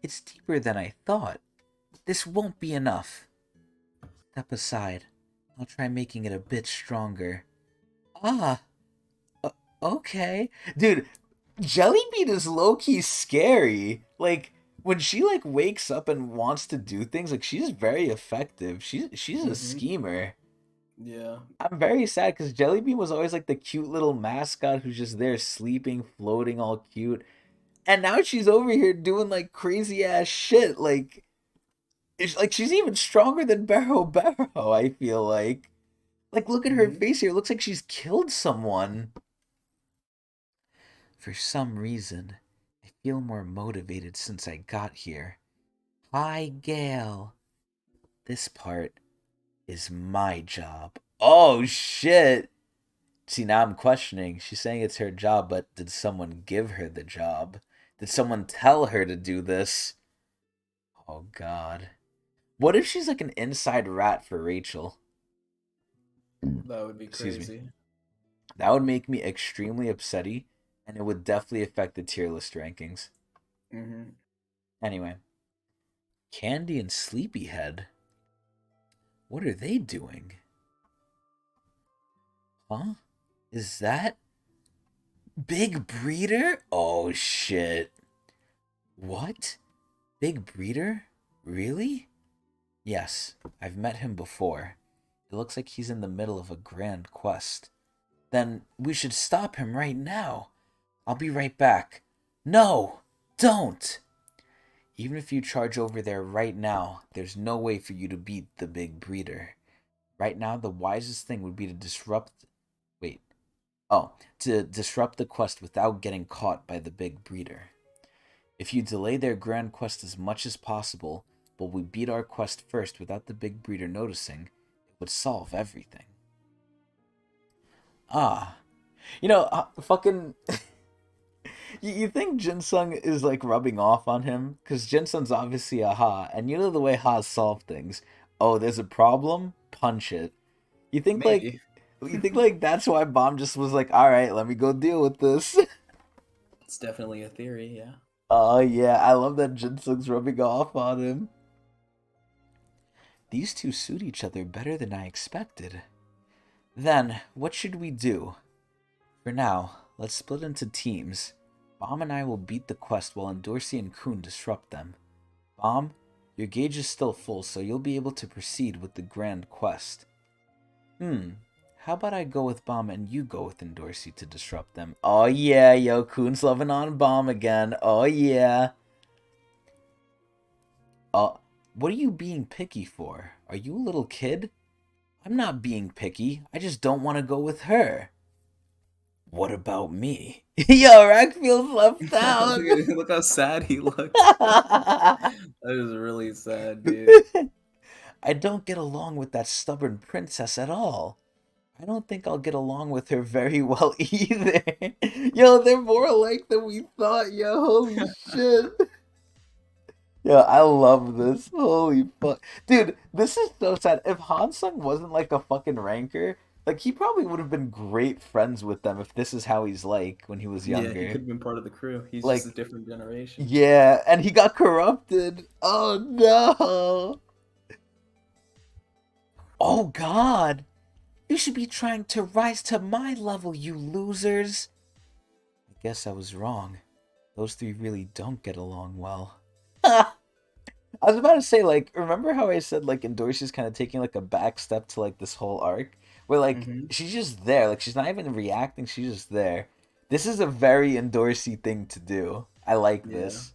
It's deeper than I thought. This won't be enough. Step aside. I'll try making it a bit stronger. Ah, okay. Dude, Jellybean is low-key scary. Like, when she, like, wakes up and wants to do things, like, she's very effective. She's a Mm-hmm. schemer. Yeah. I'm very sad because Jellybean was always, like, the cute little mascot who's just there sleeping, floating all cute. And now she's over here doing, like, crazy-ass shit. Like, she's even stronger than Barrow Barrow, I feel like. Like, look at her Mm-hmm. face here. It looks like she's killed someone. For some reason, I feel more motivated since I got here. Hi, Gail. This part is my job. Oh, shit. See, now I'm questioning. She's saying it's her job, but did someone give her the job? Did someone tell her to do this? Oh, God. What if she's like an inside rat for Rachel? That would be Excuse me. crazy. That would make me extremely upsetty, and it would definitely affect the tier list rankings. Mm-hmm. Anyway, Candy and Sleepyhead. What are they doing? Huh? Is that Big Breeder? Oh shit. What? Big Breeder? Really? Yes, I've met him before. It looks like he's in the middle of a grand quest. Then we should stop him right now. I'll be right back. No! Don't! Even if you charge over there right now, there's no way for you to beat the Big Breeder. Right now, the wisest thing would be to disrupt. Wait. Oh, to disrupt the quest without getting caught by the Big Breeder. If you delay their grand quest as much as possible, but we beat our quest first without the Big Breeder noticing, it would solve everything. Ah. Fucking. You think Jinsung is like rubbing off on him? Because Jinsung's obviously a Ha, and you know the way Ha's solve things. Oh, there's a problem? Punch it. You think like Maybe. You think like that's why Bomb just was like, all right, let me go deal with this. It's definitely a theory, yeah. Oh yeah, I love that Jinsung's rubbing off on him. These two suit each other better than I expected. Then, what should we do? For now, let's split into teams. Bomb and I will beat the quest while Dorsey and Kuhn disrupt them. Bomb, your gauge is still full, so you'll be able to proceed with the grand quest. How about I go with Bomb and you go with Dorsey to disrupt them? Oh yeah, yo, Kuhn's loving on Bomb again. Oh yeah. What are you being picky for? Are you a little kid? I'm not being picky. I just don't want to go with her. What about me? Yo, Rack feels left out. Look how sad he looks. That is really sad, dude. I don't get along with that stubborn princess at all. I don't think I'll get along with her very well either. Yo, they're more alike than we thought, yo. Holy shit. Yo, I love this. Holy fuck. Dude, this is so sad. If Hansung wasn't like a fucking ranker, like he probably would have been great friends with them if this is how he's like when he was Yeah, he younger. could have been part of the crew. He's just Like, a different generation. yeah, and he got corrupted. Oh no. Oh god. You should be trying to rise to my level, you losers. I guess I was wrong. Those three really don't get along well. I was about to say, like, remember how I said, like, Endorse's kind of taking, like, a back step to, like, this whole arc? Where, like, Hmm. she's just there. Like, she's not even reacting, she's just there. This is a very Endorsey thing to do. I like Yeah. this.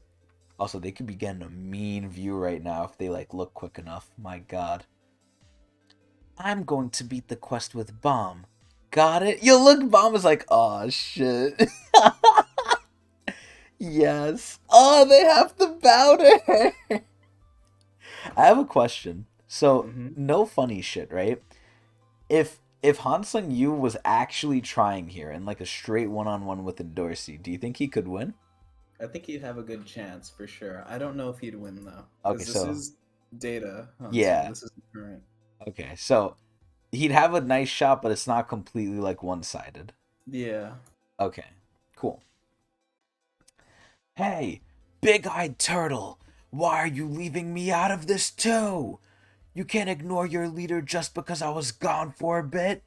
Also, they could be getting a mean view right now if they, like, look quick enough. My god. I'm going to beat the quest with Bomb. Got it? Yo, look, Bomb is like, oh shit. Yes. Oh, they have to bow to her. I have a question. So, Hmm. no funny shit, right? If Hansung Yu was actually trying here in like a straight one-on-one with Dorsey, do you think he could win? I think he'd have a good chance for sure. I don't know if he'd win though, Okay, because this so is Data Hansung. yeah. This is the current. Okay, so he'd have a nice shot, but it's not completely like one-sided. Yeah. Okay, cool. Hey, big-eyed turtle, why are you leaving me out of this too? You can't ignore your leader just because I was gone for a bit.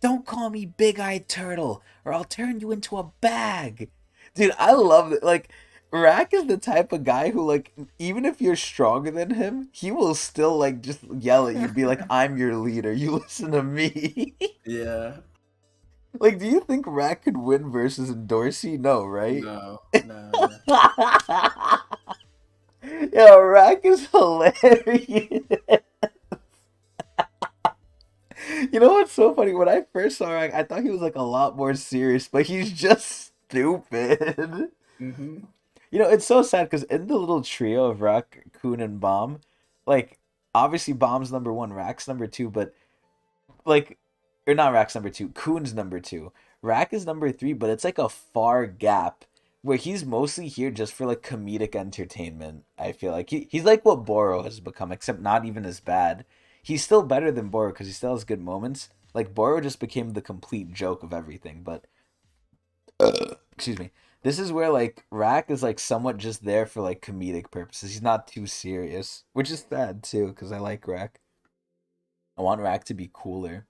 Don't call me big-eyed turtle, or I'll turn you into a bag. Dude, I love it. Like, Rack is the type of guy who, like, even if you're stronger than him, he will still, like, just yell at you, be like, I'm your leader. You listen to me. Yeah. Like, do you think Rack could win versus Dorsey? No, right? No. No. No. Yo, Rack is hilarious. You know what's so funny? When I first saw Rack, I thought he was like a lot more serious, but he's just stupid. Hmm. You know, it's so sad because in the little trio of Rack, Kun, and Bomb, like obviously Bomb's number one, Rack's number two, but like, or not Rack's number two, Kun's number two. Rack is number three, but it's like a far gap where he's mostly here just for like comedic entertainment. I feel like he's like what Boro has become, except not even as bad. He's still better than Boro because he still has good moments. Like Boro just became the complete joke of everything, but excuse me. This is where like Rack is like somewhat just there for like comedic purposes. He's not too serious, which is sad too because I like Rack. I want Rack to be cooler.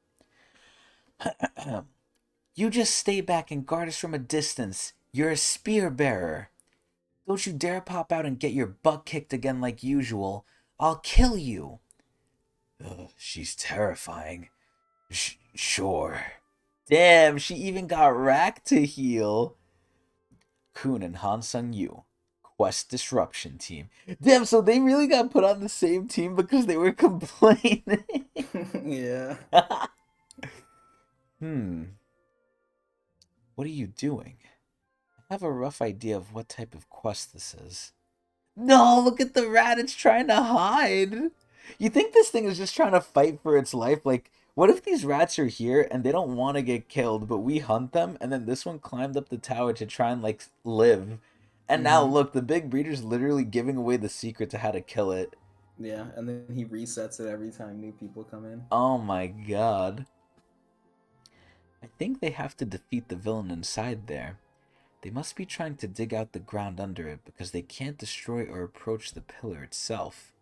You just stay back and guard us from a distance. You're a spear bearer. Don't you dare pop out and get your butt kicked again like usual. I'll kill you. Ugh, she's terrifying. Sure. Damn, she even got Rack to heal. Kun and Hansung Yu. Quest Disruption Team. Damn, so they really got put on the same team because they were complaining. Yeah. Hmm. What are you doing? I have a rough idea of what type of quest this is. No, look at the rat. It's trying to hide. You think this thing is just trying to fight for its life? Like, what if these rats are here and they don't want to get killed, but we hunt them, and then this one climbed up the tower to try and, like, live. And now, Hmm. look, the big breeder's literally giving away the secret to how to kill it. Yeah. And then he resets it every time new people come in. Oh my god. I think they have to defeat the villain inside there. They must be trying to dig out the ground under it because they can't destroy or approach the pillar itself.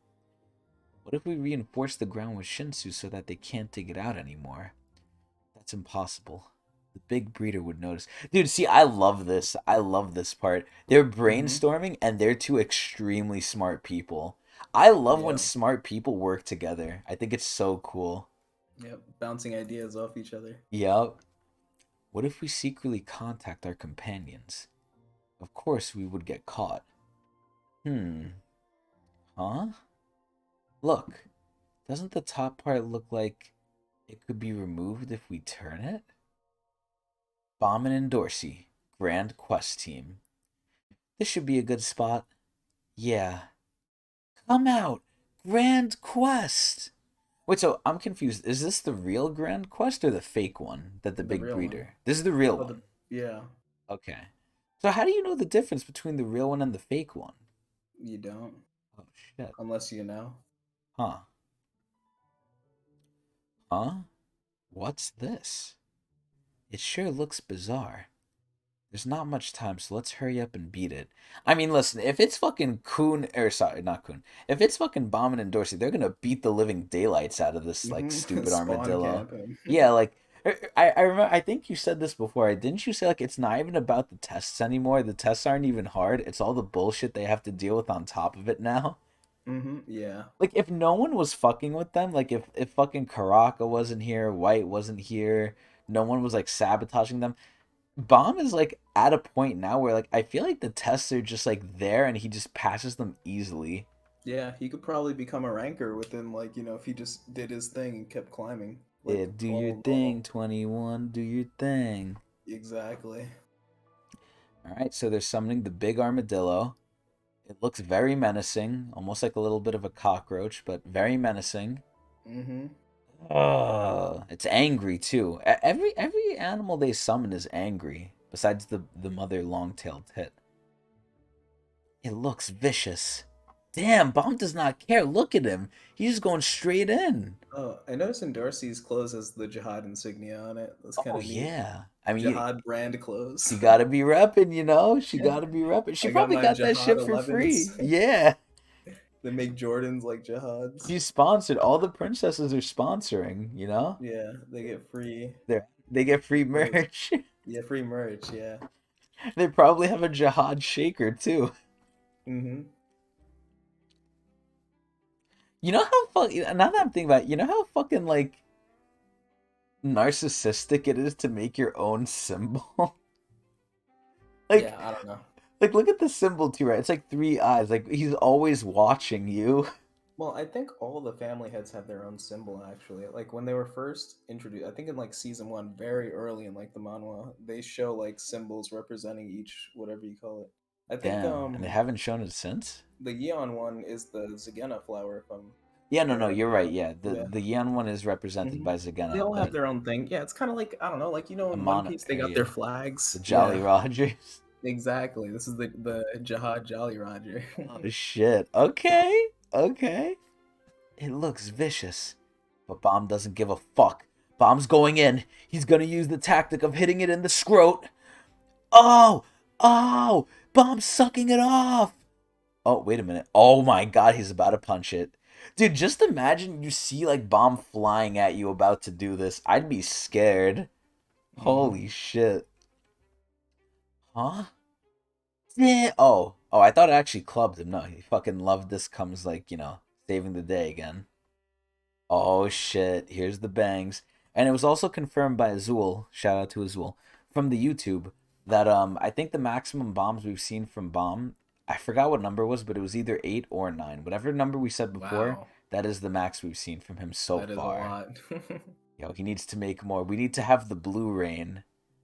What if we reinforce the ground with Shinsu so that they can't dig it out anymore? That's impossible. The big breeder would notice. Dude, see, I love this. I love this part. They're Hmm. brainstorming and they're two extremely smart people. I love when Yeah. smart people work together. I think it's so cool. Yep. Bouncing ideas off each other. Yup. What if we secretly contact our companions? Of course, we would get caught. Hmm. Huh? Look. Doesn't the top part look like it could be removed if we turn it? Bauman and Dorsey, Grand Quest Team. This should be a good spot. Yeah. Come out! Grand Quest! Wait, so I'm confused. Is this the real Grand Quest or the fake one that the The big real one. breeder? This is the real Oh, the one. yeah. Okay. So how do you know the difference between the real one and the fake one? You don't, Oh shit. unless you know. Huh. Huh? What's this? It sure looks bizarre. There's not much time, so let's hurry up and beat it. I mean, listen, if it's fucking Coon, or sorry, not Coon. If it's fucking Bauman and Dorsey, they're gonna beat the living daylights out of this, like, Hmm. stupid Spawn armadillo. camp him. Yeah, like, I remember, I think you said this before. Didn't you say, like, it's not even about the tests anymore? The tests aren't even hard. It's all the bullshit they have to deal with on top of it now. Hmm. Yeah. Like, if no one was fucking with them, like, if fucking Karaka wasn't here, White wasn't here, no one was, like, sabotaging them, Bomb is like at a point now where like I feel like the tests are just like there and he just passes them easily. Yeah, he could probably become a ranker within like, if he just did his thing and kept climbing like Yeah, do your all thing, normal. 21, do your thing. Exactly. All right, so they're summoning the big armadillo. It looks very menacing, almost like a little bit of a cockroach, but very menacing. Mm-hmm. It's angry too. Every animal they summon is angry, besides the mother long-tailed tit. It looks vicious. Damn, Bomb does not care. Look at him. He's just going straight in. Oh, I noticed in Darcy's clothes has the Jihad insignia on it. That's kind Oh of neat. yeah. I mean, Jihad brand she clothes. gotta be repping, you know. She gotta be repping. She I got probably my got that Jihad shit for 11s. free. Yeah. They make Jordans like Jihads. She's sponsored. All the princesses are sponsoring. You know. Yeah, they get free They get free clothes. merch. Yeah, free merch. Yeah. They probably have a jihad shaker too. Mm-hmm. You know how now that I'm thinking about it, you know how fucking like narcissistic it is to make your own symbol. Yeah, like I don't know. like look at the symbol too, right? It's like three eyes. Like he's always watching you. Well, I think all the family heads have their own symbol actually. Like when they were first introduced, I think in like season one, very early in like the manhwa, they show like symbols representing each whatever you call it. I think Damn, and they haven't shown it since. the Yeon one is the Zagena flower, if I'm Yeah, no, no, correct. you're right. Yeah, the Yeah. the yen one is represented Hmm. by They Zagena, all have but their own thing. Yeah, it's kind of like I don't know, like a in One Piece they moniker, got their yeah, the flags. Jolly Yeah, Rogers. exactly. This is the Jihad Jolly Roger. Oh shit. Okay, okay. It looks vicious, but Bomb doesn't give a fuck. Bomb's going in. He's gonna use the tactic of hitting it in the scrot. Oh, oh, Bomb's sucking it off. Oh, wait a minute. Oh my god, he's about to punch it. Dude, just imagine you see like Bomb flying at you about to do this. I'd be scared. Hmm. Holy shit. Huh? Yeah. Oh. Oh, I thought it actually clubbed him. No, he fucking loved this comes like, saving the day again. Oh shit. Here's the bangs. And it was also confirmed by Azul, shout out to Azul, from the YouTube that I think the maximum bombs we've seen from Bomb, I forgot what number it was, but it was either 8 or 9. Whatever number we said before, Wow, that is the max we've seen from him so that is a far. lot. Yo, he needs to make more. We need to have the blue rain.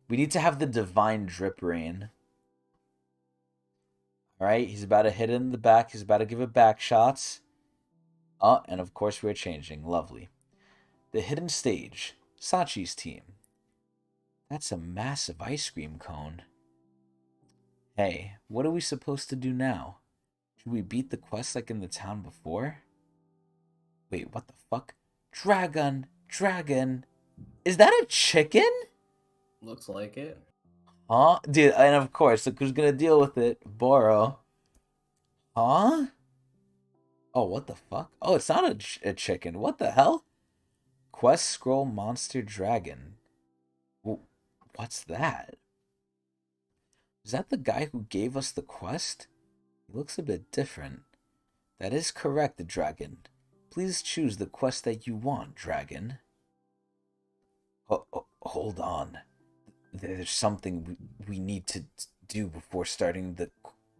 We need to have the divine drip rain. All right, he's about to hit it in the back. He's about to give it back shots. Oh, and of course we're changing. Lovely. The hidden stage. Sachi's team. That's a massive ice cream cone. Hey, what are we supposed to do now? Should we beat the quest like in the town before? Wait, what the fuck? Dragon! Dragon! Is that a chicken? Looks like it. Huh? Dude, and of course, look who's gonna deal with it. Boro. Huh? Oh, what the fuck? Oh, it's not a chicken. What the hell? Quest Scroll Monster Dragon. What's that? Is that the guy who gave us the quest? He looks a bit different. That is correct, dragon. Please choose the quest that you want, dragon. Hold on. There's something we need to do before starting the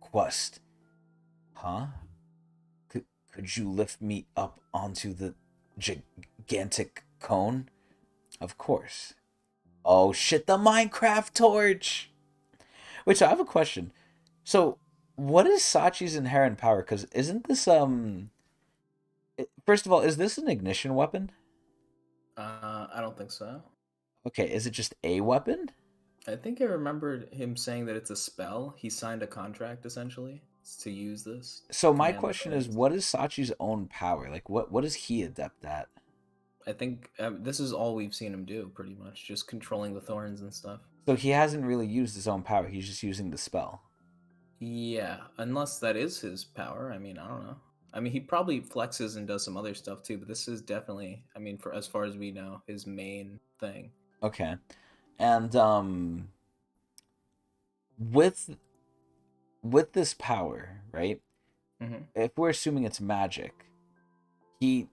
quest. Huh? Could you lift me up onto the gigantic cone? Of course. Oh shit, the Minecraft torch! Which I have a question. So, what is Sachi's inherent power? Because isn't this First of all, is this an ignition weapon? I don't think so. Okay, is it just a weapon? I think I remembered him saying that it's a spell. He signed a contract essentially to use this to So my command the question is, thorns. what is Sachi's own power? Like, what is he adept at? I think this is all we've seen him do, pretty much, just controlling the thorns and stuff. So he hasn't really used his own power. He's just using the spell. Yeah, unless that is his power. I mean, I don't know. I mean, he probably flexes and does some other stuff too, but this is definitely, I mean, for as far as we know, his main thing. Okay, and with this power, right? Hmm. If we're assuming it's magic, he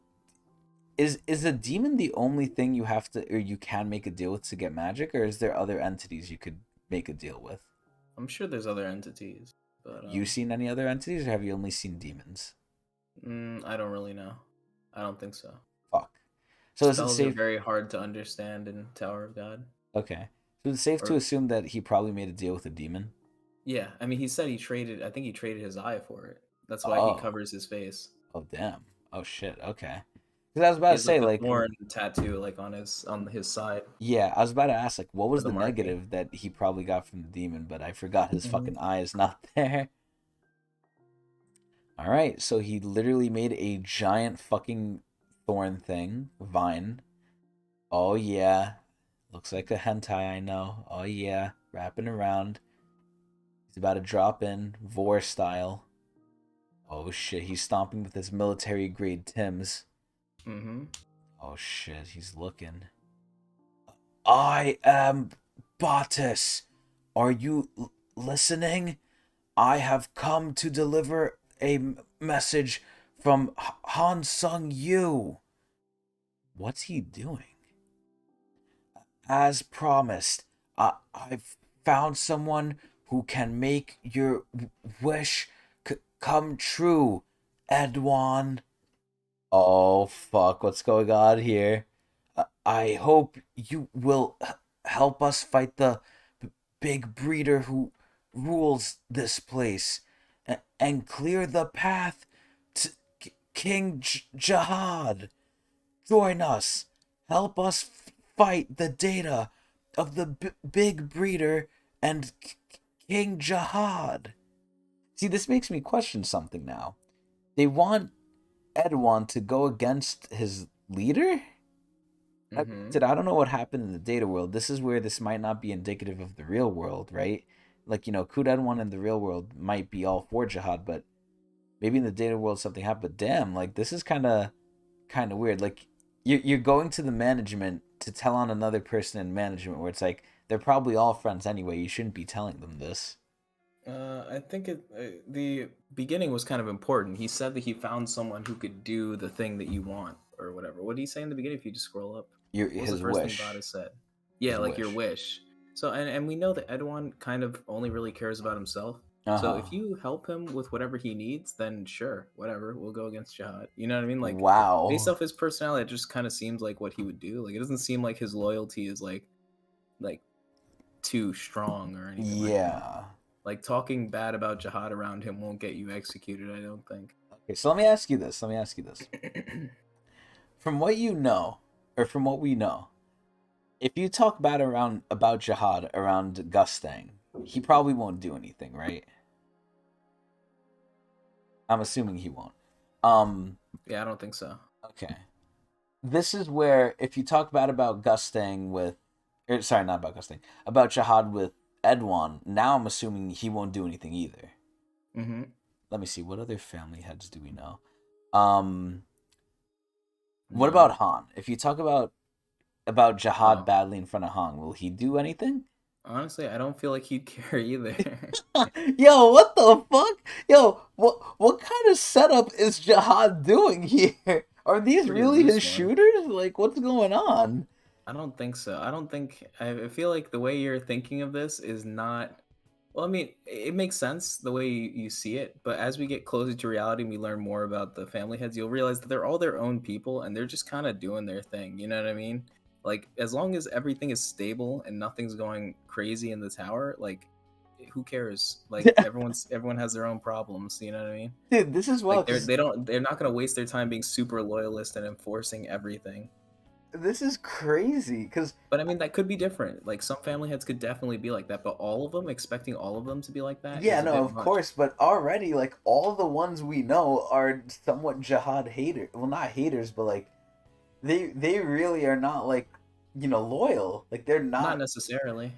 is a demon the only thing you have to or you can make a deal with to get magic, or is there other entities you could make a deal with? I'm sure there's other entities, but You seen any other entities, or have you only seen demons? I don't really know. I don't think so. Fuck. So is it Spells are safe? very hard to understand in Tower of God. Okay. So it's safe to Or assume that he probably made a deal with a demon. yeah, I mean, he said he traded. I think he traded his eye for it. That's why he Oh. covers his face. Oh damn. Oh shit. Okay. Because I was about He to has like say a like thorn tattoo like on his side yeah, I was about to ask like what for was the the marking. negative that he probably got from the demon, but I forgot his Hmm. fucking eye is not there. All right, so he literally made a giant fucking thorn thing, vine. Oh yeah. Looks like a hentai, I know. Oh yeah, wrapping around. He's about to drop in, Vor style. Oh shit, he's stomping with his military grade Tims. Hmm. Oh shit, he's looking. I am Batis. Are you listening? I have come to deliver a message from Han Sung Yu. What's he doing? As promised, I've found someone who can make your wish come true, Edwan. Oh fuck, what's going on here? I hope you will help us fight the big breeder who rules this place and clear the path to King Jihad. Join us. Help us fight the data of the big breeder and King Jihad. See, this makes me question something now. They want Edwan to go against his leader? Hmm. I don't know what happened in the data world. This is where this might not be indicative of the real world, right? Like, Kud Edwan in the real world might be all for Jihad, but maybe in the data world something happened. But damn, like this is kind of weird. Like you're going to the management to tell on another person in management where it's like they're probably all friends anyway. You shouldn't be telling them this. I think the beginning was kind of important. He said that he found someone who could do the thing that you want or whatever. What did he say in the beginning? If you just scroll up, what was the His first thing wish, Bada said? Yeah, his like your wish. wish. So and we know that Edwan kind of only really cares about himself. Uh So huh. if you help him with whatever he needs, then sure, whatever, we'll go against Jihad. You know what I mean? Like based Wow. off his personality, it just kind of seems like what he would do. Like it doesn't seem like his loyalty is like too strong or anything like that. Yeah. Like talking bad about Jihad around him won't get you executed, I don't think. Okay, so let me ask you this. Let me ask you this. From what you know, or from what we know, if you talk bad around about Jihad around Gustang, he probably won't do anything, right? I'm assuming he won't. Um, Yeah, I don't think so. okay. This is where if you talk bad about Gustang with sorry, not about Gusting. About Jihad with Edwan. Now I'm assuming he won't do anything either. Mm-hmm. Let me see. What other family heads do we know? Um, what None. about Han? If you talk about Jihad Oh, badly in front of Han, will he do anything? honestly, I don't feel like he'd care either. Yo, what the fuck? Yo, what kind of setup is Jihad doing here? Are these Pretty really his loose one. shooters? Like, what's going on? I don't think so. I don't think. I feel like the way you're thinking of this is not. Well, I mean, it makes sense the way you see it, but as we get closer to reality and we learn more about the family heads, you'll realize that they're all their own people and they're just kind of doing their thing. You know what I mean? Like, as long as everything is stable and nothing's going crazy in the tower, like, who cares? Like, everyone has their own problems. You know what I mean? Dude, this is Like, wild because they're not gonna waste their time being super loyalist and enforcing everything. this is crazy. Because But I mean, that could be different. Like some family heads could definitely be like that, but all of them, expecting all of them to be like that yeah, is a no, bit of much. course, but already like all the ones we know are somewhat Jihad haters. Well, not haters, but like they really are not like loyal. Like they're Not not. necessarily.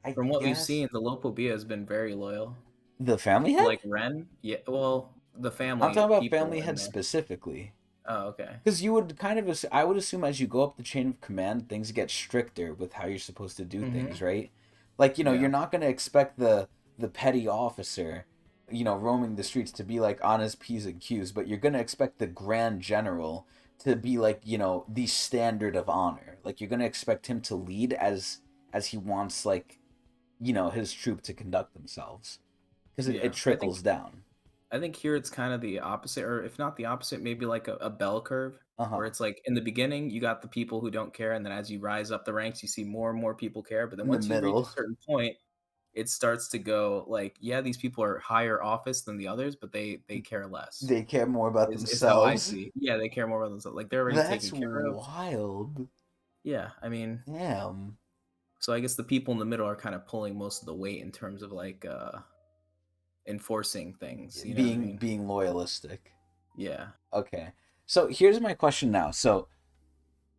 I From what we've guess seen, the Lopobia has been very loyal. the family To head. like Ren, yeah. Well, the I'm family talking about people family in head there. specifically. Oh, okay. Because you would kind of, I would assume as you go up the chain of command, things get stricter with how you're supposed to do things, Mm-hmm. right? Like, Yeah. you're not going to expect the petty officer, roaming the streets to be like on his P's and Q's, but you're going to expect the grand general to be like, the standard of honor. Like, you're going to expect him to lead as he wants, like, his troop to conduct themselves. Because it Yeah. trickles down. I think here it's kind of the opposite, or if not the opposite, maybe like a bell curve Uh where huh. it's like in the beginning you got the people who don't care, and then as you rise up the ranks, you see more and more people care. But then In the once you reach a middle, certain point, it starts to go like, yeah, these people are higher office than the others, but they care less. they care more about Is how I themselves. see. Yeah, they care more about themselves. Like they're already That's taken care of. wild. Yeah, I mean, Damn. so I guess the people in the middle are kind of pulling most of the weight in terms of like enforcing things. You know what I Being mean? being loyalistic. Yeah. Okay. So here's my question now. So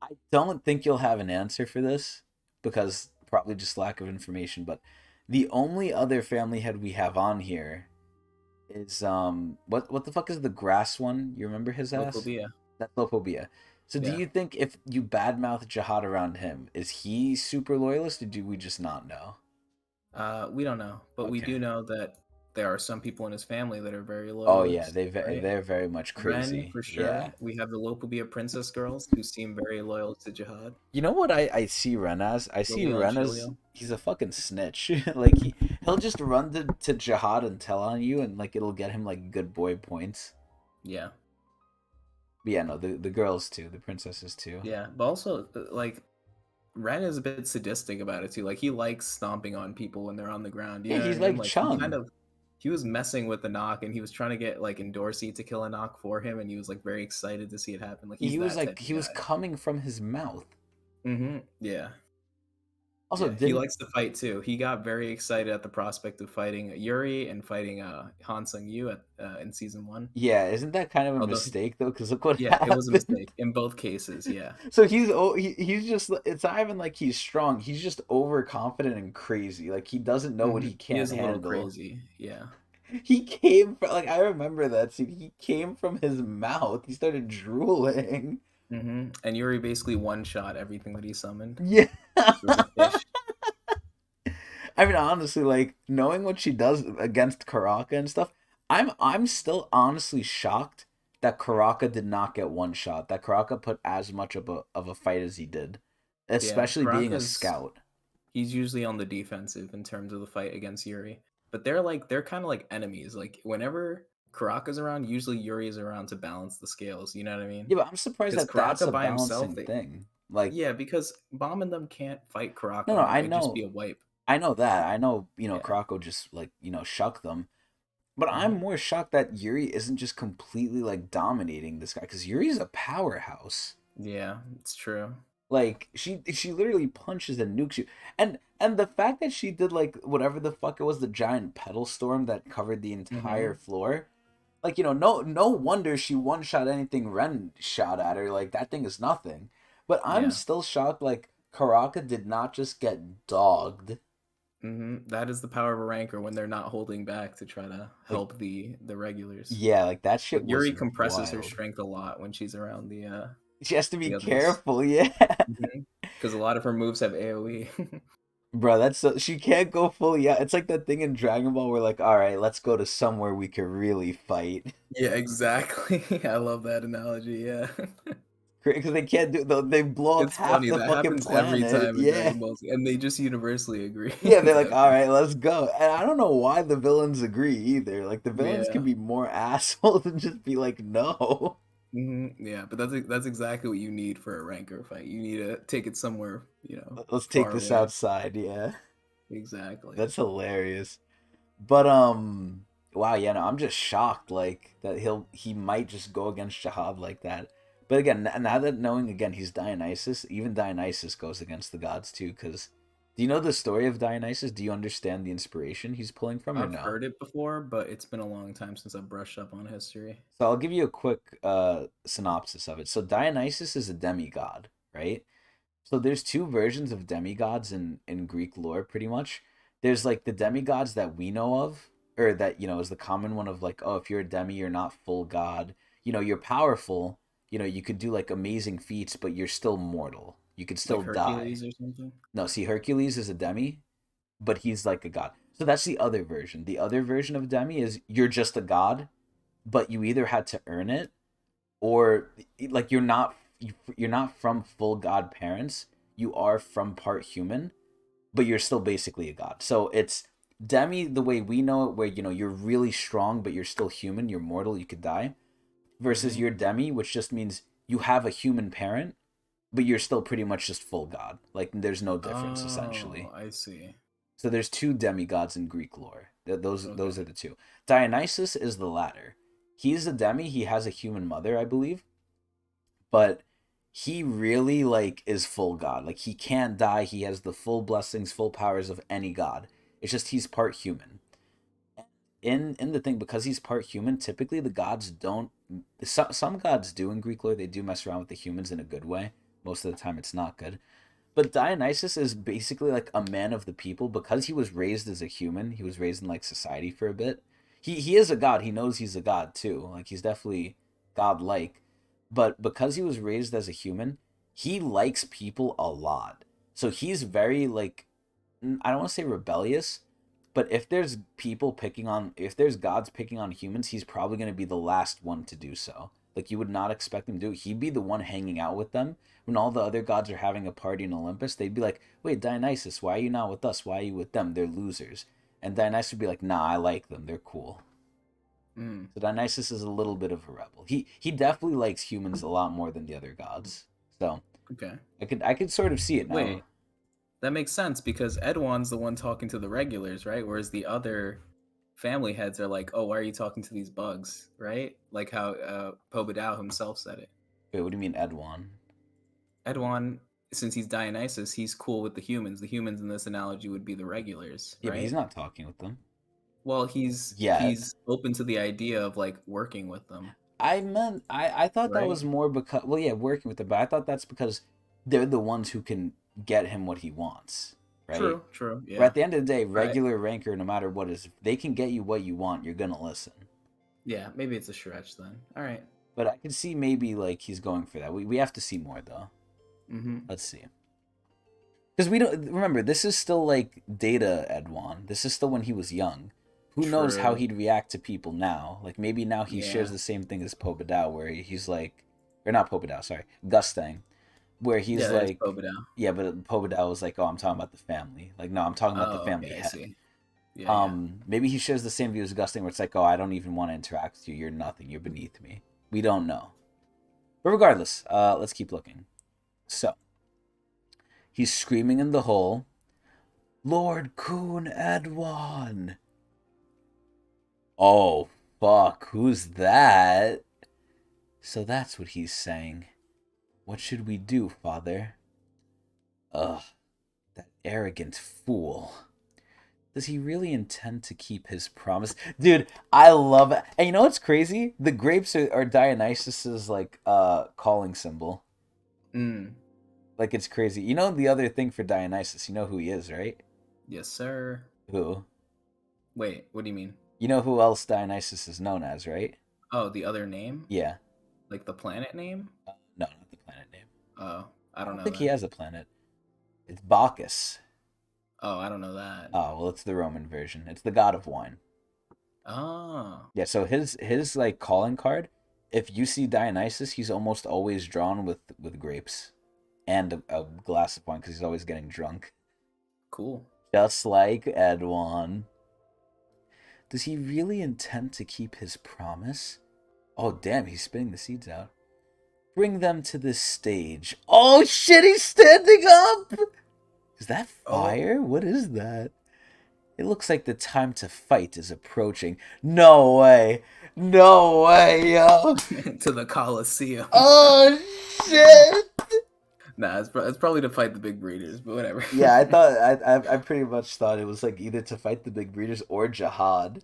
I don't think you'll have an answer for this because probably just lack of information, but the only other family head we have on here is what the fuck is the grass one? You remember his ass? Lopobia. That's Lopobia. So do Yeah. you think if you badmouth Jihad around him, is he super loyalist or do we just not know? We don't know, but we Okay. do know that there are some people in his family that are very Oh yeah, loyalist, right? they're very much Ren, crazy. for Yeah. sure. We have the Lopobia princess girls who seem very loyal to Jihad. You know what I see Ren as? I see Romeo and Ren as Shilio. he's a fucking snitch. Like he'll just run to Jihad and tell on you and like it'll get him like good boy points. Yeah. But yeah, no, the girls too, the princesses too. Yeah. But also, like, Ren is a bit sadistic about it too. Like, he likes stomping on people when they're on the ground. You Yeah, know what I he's mean? like Like, he kind Chung. of. He was messing with the knock and he was trying to get like Endorsey to kill a knock for him and he was like very excited to see it happen. Like he's He was that like type of he was guy. coming from his mouth. Yeah. Also, Yeah, he didn't likes to fight too. He got very excited at the prospect of fighting Yuri and fighting Han Sung Yu at in season one. yeah, isn't that kind of a Although, mistake though? Because look what yeah, it was a happened. mistake in both cases. Yeah. So he's just it's not even like he's strong. He's just overconfident and crazy. Like he doesn't know what he He can't is a little handle. crazy. Yeah. He came from like I remember that scene. He came from his mouth. He started drooling. And Yuri basically one shot everything that he summoned. Yeah. It was a fish. I mean, honestly, like knowing what she does against Karaka and stuff, I'm still honestly shocked that Karaka did not get one shot. That Karaka put as much of a fight as he did, Yeah, especially being a Karaka's scout. he's usually on the defensive in terms of the fight against Yuri. But they're kind of like enemies. Like whenever Karaka's around, usually Yuri is around to balance the scales. You know what I mean? Yeah, but I'm surprised Because that that's Karaka a by himself, balancing thing. Like, yeah, because Bomb and them can't fight no, Karaka no, on him. It'd just be a wipe. I know that. I know, Yeah. Karako just like shuck them. But I'm hmm more shocked that Yuri isn't just completely like dominating this guy because Yuri's a powerhouse. Yeah, it's true. Like she literally punches and nukes you, and the fact that she did like whatever the fuck it was, the giant pedal storm that covered the entire hmm floor. Like no wonder she one shot anything Ren shot at her. Like that thing is nothing. But I'm Yeah. still shocked. Like Karaka did not just get dogged. That is the power of a ranker when they're not holding back to try to Like, help the regulars. yeah, like that shit Like was Yuri compresses her wild. strength a lot when she's around She has to be the others. careful, yeah. Because a lot of her moves have AoE. Bro, that's so she can't go fully out. It's like that thing in Dragon Ball where like, all right, let's go to somewhere we can really fight. Yeah, exactly. I love that analogy. Yeah. Because they can't do they blow up It's half funny, the that fucking happens every planet. time in Yeah. Dragon Ball Z, and they just universally agree Yeah, they're like, to all right, let's go. And I don't know why the villains agree either. Like the villains can yeah. be more assholes and just be like, no. Yeah, but that's exactly what you need for a ranker fight. You need to take it somewhere, Let's take far this away. outside, yeah. Exactly. That's hilarious. But wow, yeah, no, I'm just shocked like that he might just go against Shahab like that. But again, now that knowing again he's Dionysus, even Dionysus goes against the gods too. Because do you know the story of Dionysus? Do you understand the inspiration he's pulling from or I've no? heard it before, but it's been a long time since I've brushed up on history. So I'll give you a quick synopsis of it. So Dionysus is a demigod, right? So there's two versions of demigods in Greek lore, pretty much. There's like the demigods that we know of, or that is the common one of like, oh, if you're a demi, you're not full god. You're powerful. You could do like amazing feats, but you're still mortal. You could still Like die. Hercules or something? No, see, Hercules is a demi, but he's like a god. So that's the other version. The other version of demi is you're just a god, but you either had to earn it or like you're not from full god parents. You are from part human, but you're still basically a god. So it's demi the way we know it, where you're really strong, but you're still human. You're mortal. You could die. Versus Mhm. your demi, which just means you have a human parent, but you're still pretty much just full god. Like there's no difference Oh, essentially. I see. So there's two demigods in Greek lore. Those Okay. are the two. Dionysus is the latter. He's a demi. He has a human mother, I believe, but he really like is full god. Like he can't die. He has the full blessings, full powers of any god. It's just he's part human. In the thing, because he's part human, typically the gods don't. Some gods do in Greek lore. They do mess around with the humans in a good way. Most of the time, it's not good. But Dionysus is basically like a man of the people because he was raised as a human. He was raised in like society for a bit. He is a god. He knows he's a god too. Like he's definitely godlike. But because he was raised as a human, he likes people a lot. So he's very like I don't want to say rebellious, but if there's gods picking on humans, he's probably going to be the last one to do so. Like you would not expect him to do it. He'd be the one hanging out with them when all the other gods are having a party in Olympus. They'd be like, "Wait, Dionysus, why are you not with us? Why are you with them? They're losers." And Dionysus would be like, "Nah, I like them. They're cool." Mm. So Dionysus is a little bit of a rebel. He definitely likes humans a lot more than the other gods. So Okay. I could sort of see it now. Wait, that makes sense because Edwan's the one talking to the regulars, right? Whereas the other family heads are like, "Oh, why are you talking to these bugs?" Right? Like how Pobedao himself said it. Wait, what do you mean, Edwan? Edwan, since he's Dionysus, he's cool with the humans. The humans in this analogy would be the regulars, Yeah, but he's right? not talking with them Well, he's yet. he's open to the idea of like working with them, I thought that right? was more because well yeah working with them, but I thought that's because they're the ones who can get him what he wants, right? True, true, But yeah. at the end of the day, Right. regular ranker, no matter what is, if they can get you what you want, you're gonna listen. Yeah, maybe it's a stretch then. All right. But I can see maybe like he's going for that. We have to see more though. Mm-hmm. Let's see. Because we don't remember this is still like Data Edwan. This is still when he was young. Who knows how True. he'd react to people now? Like maybe now he shares Yeah. the same thing as Pobedao, where he's like, or not Pobedao, sorry, Gustang, where Yeah, he's there's like, Pobedao. yeah, but Pobedao was like, oh, I'm talking about the family. Like, no, I'm talking about the Oh, family okay, I head. see. Yeah, yeah. Maybe he shares the same view as Gusting, where it's like, oh, I don't even want to interact with you. You're nothing. You're beneath me. We don't know. But regardless, let's keep looking. So he's screaming in the hole, Lord Kun Edwan. Oh, fuck. Who's that? So that's what he's saying. What should we do, father? Ugh, that arrogant fool. Does he really intend to keep his promise? Dude, I love it. And you know what's crazy? The grapes are Dionysus's like calling symbol. Mm. Like it's crazy. You know the other thing for Dionysus. You know who he is, right? Yes, sir. Who? Wait, what do you mean? You know who else Dionysus is known as, right? Oh, the other name? Yeah. Like the planet name? No, not the planet name. Oh, I I don't don't know think he that. has a planet. It's Bacchus. Oh, I don't know that. Oh well, it's the Roman version. It's the god of wine. Oh, Yeah. So his like calling card. If you see Dionysus, he's almost always drawn with grapes and a glass of wine because he's always getting drunk. cool. Just like Edwan. Does he really intend to keep his promise? Oh, damn, he's spitting the seeds out. Bring them to this stage. Oh, shit, he's standing up! Is that Oh, fire? What is that? It looks like the time to fight is approaching. No way. No way, yo. to the Colosseum. Oh, shit. Nah, it's probably to fight the big breeders, but whatever. Yeah, I thought I pretty much thought it was like either to fight the big breeders or jihad.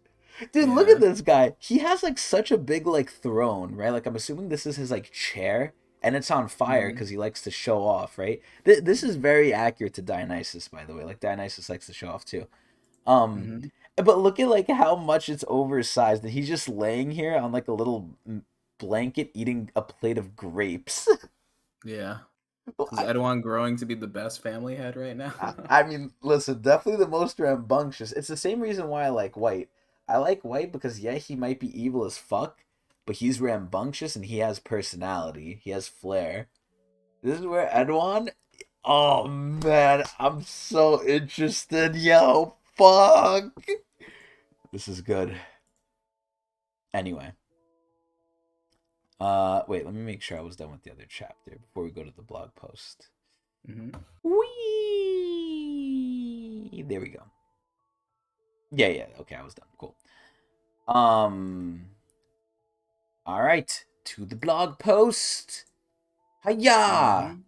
Dude, look at Yeah. this guy. He has like such a big like throne, right? Like I'm assuming this is his like chair, and it's on fire Hmm. because he likes to show off, right? This is very accurate to Dionysus, by the way. Like Dionysus likes to show off too. Um, Hmm. but look at like how much it's oversized, and he's just laying here on like a little blanket eating a plate of grapes. Yeah. Is I, Edwan growing to be the best family head right now? I mean, listen, definitely the most rambunctious. It's the same reason why I like White. I like White because yeah, he might be evil as fuck, but he's rambunctious and he has personality. He has flair. This is where Edwan. Oh man, I'm so interested. Yo, fuck. This is good. Anyway, wait. Let me make sure I was done with the other chapter before we go to the blog post. Hmm. Whee! There we go. Yeah, yeah. Okay, I was done. Cool. Um. All right, to the blog post. Hiya! Hmm.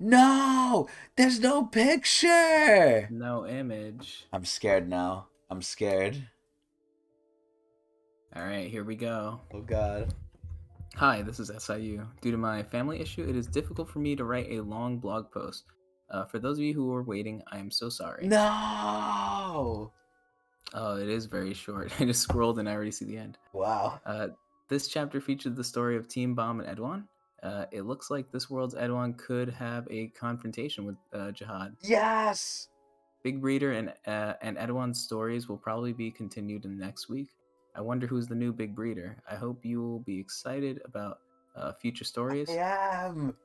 No, there's no picture. No image. I'm scared now. I'm scared. All right, here we go. Oh God. Hi, this is SIU. Due to my family issue, it is difficult for me to write a long blog post. For those of you who are waiting, I am so sorry. No. Oh, it is very short. I just scrolled and I already see the end. Wow. Uh, this chapter featured the story of Team Bomb and Edwan. It looks like this world's Edwan could have a confrontation with Jihad. Yes. Big Breeder and Edwan's stories will probably be continued in next week. I wonder who's the new Big Breeder. I hope you will be excited about future I stories. am.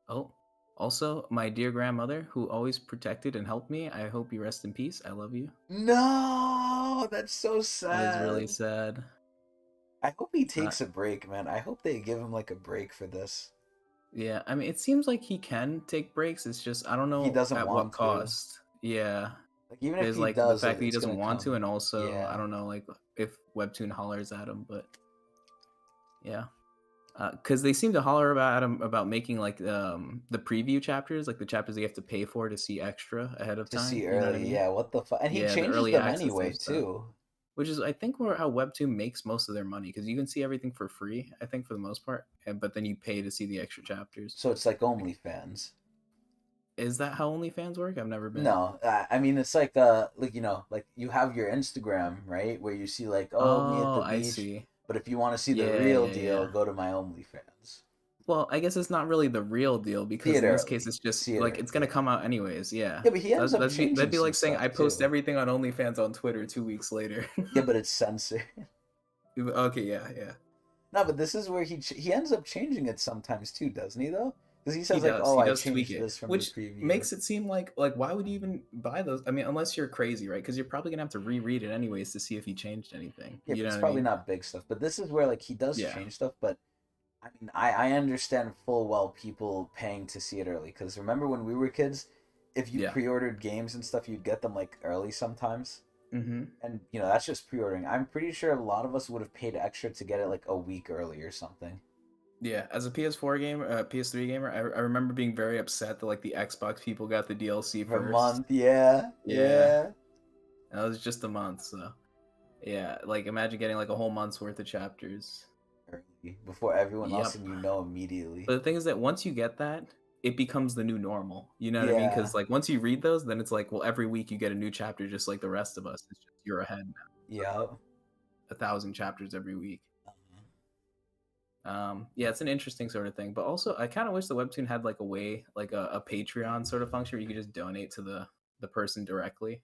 Oh, also, my dear grandmother, who always protected and helped me, I hope you rest in peace. I love you. No, that's so It is really sad. sad. I hope he Uh, takes a break, man. I hope they give him like a break for this. yeah, I mean, it seems like he can take breaks. It's just, I don't He know doesn't at what want to. cost. Yeah, Like even if because he like the does, fact that he it's gonna doesn't want to, come. and also, I Yeah. don't know, like if Webtoon hollers at him, but yeah. Because they seem to holler about him about making like the preview chapters, like the chapters that you have to pay for to see extra ahead of To time. see You know what I early, mean? yeah. What the fuck? And he Yeah, the changes early them access anyway type stuff, too. which is I think where how Webtoon makes most of their money because you can see everything for free. I think for the most part, but then you pay to see the extra chapters. So it's like Like, OnlyFans. is that how OnlyFans work? I've never been. No, I mean it's like you know, like you have your Instagram, right, where you see like, oh, me at Oh, the I beach. see. But if you want to see the Yeah, real yeah, deal, yeah. go to my OnlyFans. Well, I guess it's not really the real deal See because it in this case, early. it's just See it like it's early. gonna Yeah. come out anyways. Yeah, Yeah, but he ends up that'd changing be some like saying I stuff post too. everything on OnlyFans on Twitter 2 weeks later. Yeah, but it's censored. Okay, yeah, yeah. No, but this is where he ends up changing it sometimes too, doesn't he though? Because he He says like, does. oh, He I does tweak changed it, this from the which preview. makes it seem like why would you even buy those? I mean, unless you're crazy, right? Because you're probably gonna have to reread it anyways to see if he changed anything. Yeah, You but know it's what I probably mean? not big stuff. But this is where like he does Yeah. change stuff. But I mean, I understand full well people paying to see it early. Because remember when we were kids, if you Yeah. pre-ordered games and stuff, you'd get them like early sometimes. Mm-hmm. And you know that's just pre-ordering. I'm pretty sure a lot of us would have paid extra to get it like a week early or something. Yeah. As a PS4 gamer, PS3 gamer, I remember being very upset that like the Xbox people got the DLC For a first. month, yeah, Yeah. yeah. That was just a month, so yeah. Like imagine getting like a whole month's worth of chapters. Early before everyone else, Yep. and you know immediately. But the thing is that once you get that, it becomes the new normal. You know what I mean? Yeah. Because like once you read those, then it's like, well, every week you get a new chapter, just like the rest of us. It's just you're ahead now, Yeah. 1,000 chapters every week. Yeah, it's an interesting sort of thing. But also, I kind of wish the webtoon had like a way, like a Patreon sort of function where you could just donate to the person directly.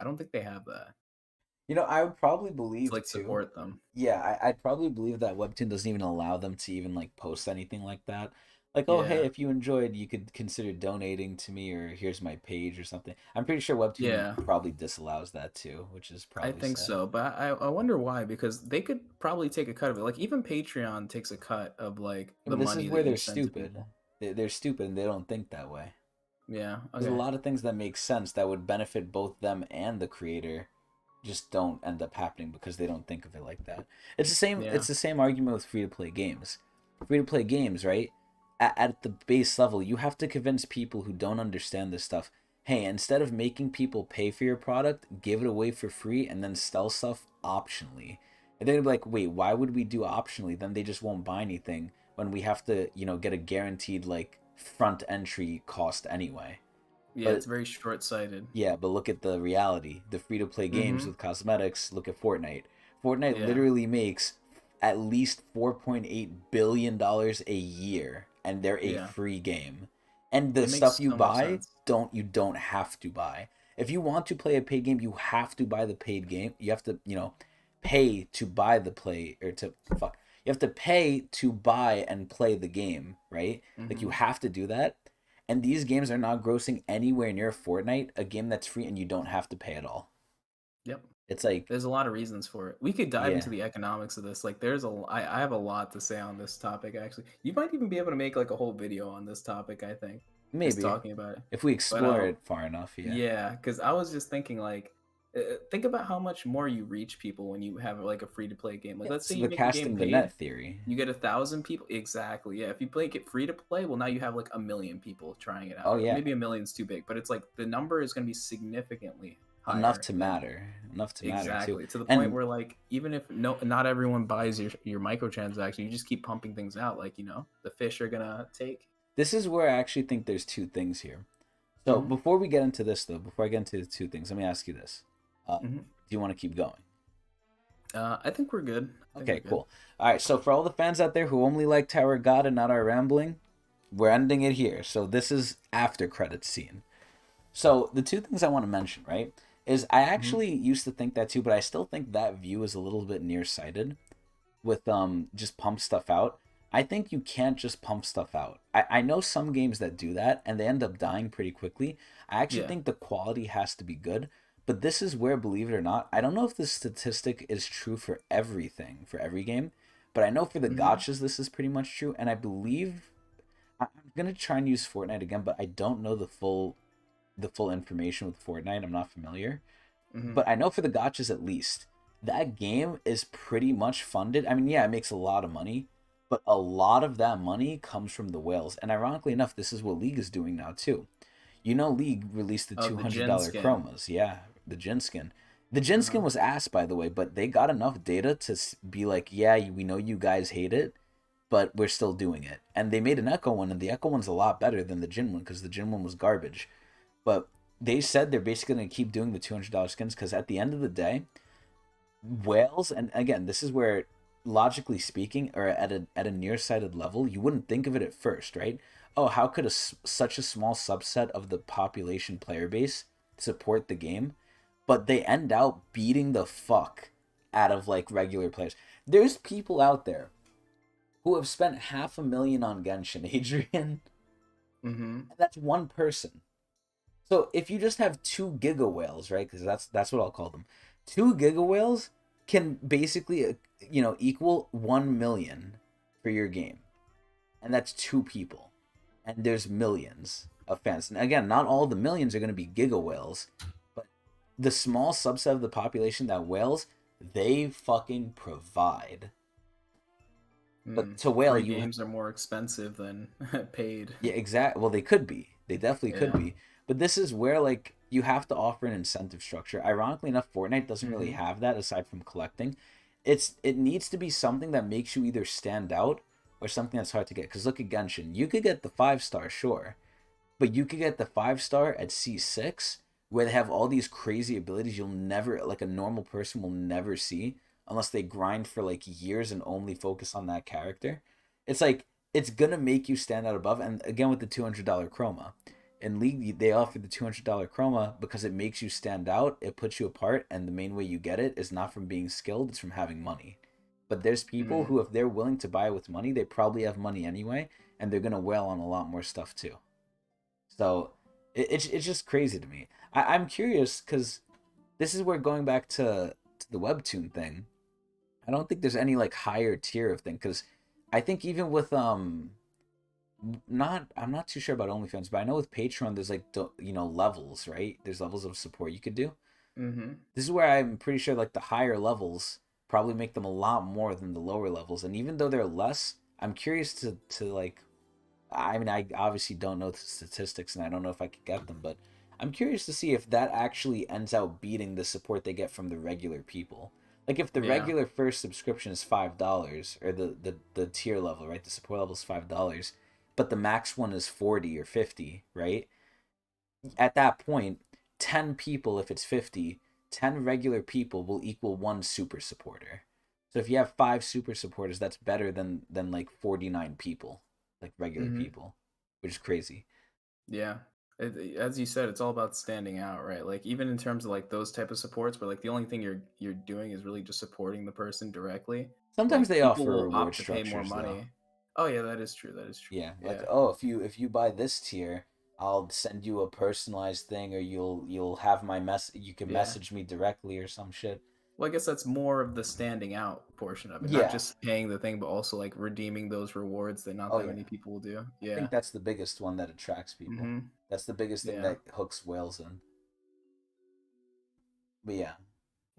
I don't think they have that You know, I would probably to believe like too. support them. Yeah, I'd probably believe that Webtoon doesn't even allow them to even like post anything like that. Like, oh, hey, Yeah, if you enjoyed, you could consider donating to me, or here's my page or something. I'm pretty sure Webtoon yeah. probably disallows that too, which is I probably think sad. so, but I wonder why, because they could probably take a cut of it. Like even Patreon takes a cut of like Yeah, the but this is money where that they're you send to stupid. people. They're stupid and they don't think that way. Yeah. There's a Okay. lot of things that make sense that would benefit both them and the creator, just don't end up happening because they don't think of it like that. It's the same. Yeah. It's the same argument with free to play games. Free to play games, right? At the base level, you have to convince people who don't understand this stuff. Hey, instead of making people pay for your product, give it away for free and then sell stuff optionally. And they're like, wait, why would we do optionally? Then they just won't buy anything when we have to, get a guaranteed like front entry cost anyway. Yeah. But It's very short sighted. yeah, but look at the reality. The free to play games Mm-hmm. with cosmetics, look at Fortnite. Fortnite Yeah. literally makes at least $4.8 billion a year and they're a Yeah. free game. And the It makes stuff you so much buy, sense. don't have to buy. If you want to play a paid game, you have to buy the paid game. You have to, pay to buy the play or to fuck. You have to pay to buy and play the game, right? Like you Mm-hmm. have to do that, and these games are not grossing anywhere near Fortnite, a game that's free and you don't have to pay at all. Yep. It's like, There's a lot of reasons for it. We could dive yeah, into the economics of this. Like, I have a lot to say on this topic. Actually, you might even be able to make like a whole video on this topic. I think just maybe talking about it. if we But explore it far enough, yeah. yeah, because I was just thinking like, think about how much more you reach people when you have like a free to play game. Like, Yeah, let's say so you the make a game casting the net paid, theory. you get 1,000 people. Exactly. Yeah. If you make it free to play, well, now you have like 1 million people trying it out, Oh or yeah, maybe 1 million's too big, but it's like the number is going to be significantly enough higher to than matter, enough to matter too. exactly to the point And where like even if not everyone buys your microtransaction, you just keep pumping things out. Like the fish are gonna take. this is where I actually think there's two things here. So Hmm. before we get into this, though, before I get into the two things, let me ask you this: Hmm. do you want to keep going? I think we're good. I think we're Okay, good. cool. All right, so for all the fans out there who only like Tower God and not our rambling, we're ending it here. So this is after credits scene. So the two things I want to mention, right, is I Hmm. actually used to think that too, but I still think that view is a little bit nearsighted with just pump stuff out. I think you can't just pump stuff out. I know some games that do that and they end up dying pretty quickly. I actually Yeah. think the quality has to be good. But this is where, believe it or not, I don't know if this statistic is true for everything, for every game, but I know for the Hmm. gotchas this is pretty much true. And I believe I'm gonna try and use Fortnite again, but I don't know the full information with Fortnite. I'm not familiar. Hmm. But I know for the gotchas at least, that game is pretty much funded. I mean, yeah, it makes a lot of money, but a lot of that money comes from the whales. And ironically enough, this is what League is doing now too. League released the Oh, the Jin $200 skin. chromas. Yeah, the Jin skin. The Jin Uh-huh. skin was ass, by the way, but they got enough data to be like, yeah, we know you guys hate it, but we're still doing it. And they made an Echo one, and the Echo one's a lot better than the Jin one because the Jin one was garbage. But they said they're basically going to keep doing the $200 skins because at the end of the day, whales, and again, this is where logically speaking, or at a nearsighted level, you wouldn't think of it at first, right? Oh, how could such a small subset of the population player base support the game? But they end out beating the fuck out of like regular players. There's people out there who have spent 500,000 on Genshin, Adrian. Hmm. And that's one person. So if you just have two giga whales, right? Because that's what I'll call them. Two giga whales can basically equal 1 million for your game, and that's two people. And there's millions of fans. And again, not all the millions are going to be giga whales, but the small subset of the population that whales, they fucking provide. But Mm. to whale, Free you games are more expensive than paid. yeah, exactly. Well, they could be. They definitely could Yeah. be. But this is where like you have to offer an incentive structure. Ironically enough, Fortnite doesn't really Hmm. have that aside from collecting. It needs to be something that makes you either stand out or something that's hard to get. Because look at Genshin, you could get the 5-star, sure, but you could get the 5-star at C6, where they have all these crazy abilities you'll never, like a normal person will never see unless they grind for like years and only focus on that character. It's like it's gonna make you stand out above. And again, with the $200 chroma, in League they offer the $200 chroma because it makes you stand out, it puts you apart, and the main way you get it is not from being skilled, it's from having money. But there's people Mm, who, if they're willing to buy with money, they probably have money anyway, and they're gonna wail on a lot more stuff too. So it's just crazy to me. I'm curious because this is where, going back to the webtoon thing, I don't think there's any like higher tier of thing, because I think even with not I'm not too sure about OnlyFans, but I know with Patreon there's like levels, right? There's levels of support you could do. mm-hmm. This is where I'm pretty sure like the higher levels probably make them a lot more than the lower levels, and even though they're less, I'm curious to like, I mean, I obviously don't know the statistics and I don't know if I could get them, but I'm curious to see if that actually ends out beating the support they get from the regular people. Like if the Yeah. regular first subscription is $5, or the tier level, right? The support level is $5, but the max one is 40 or 50, right? At that point, 10 people, if it's 50, 10 regular people will equal one super supporter. So if you have 5 super supporters, that's better than like 49 people, like regular Mm-hmm. people, which is crazy. Yeah. As you said, it's all about standing out, right? Like even in terms of like those type of supports, where like the only thing you're doing is really just supporting the person directly. Sometimes Like they people offer will reward opt to pay more structures though. money. Oh yeah, that is true. That is true. Yeah, like, Yeah. oh, if you buy this tier, I'll send you a personalized thing, or you'll have my you can Yeah. message me directly or some shit. Well, I guess that's more of the standing out portion of it, not Yeah. just paying the thing, but also like redeeming those rewards that not Oh that yeah. many people will do. I think Yeah. that's the biggest one that attracts people. Mm-hmm. That's the biggest thing Yeah. that hooks whales in. But yeah,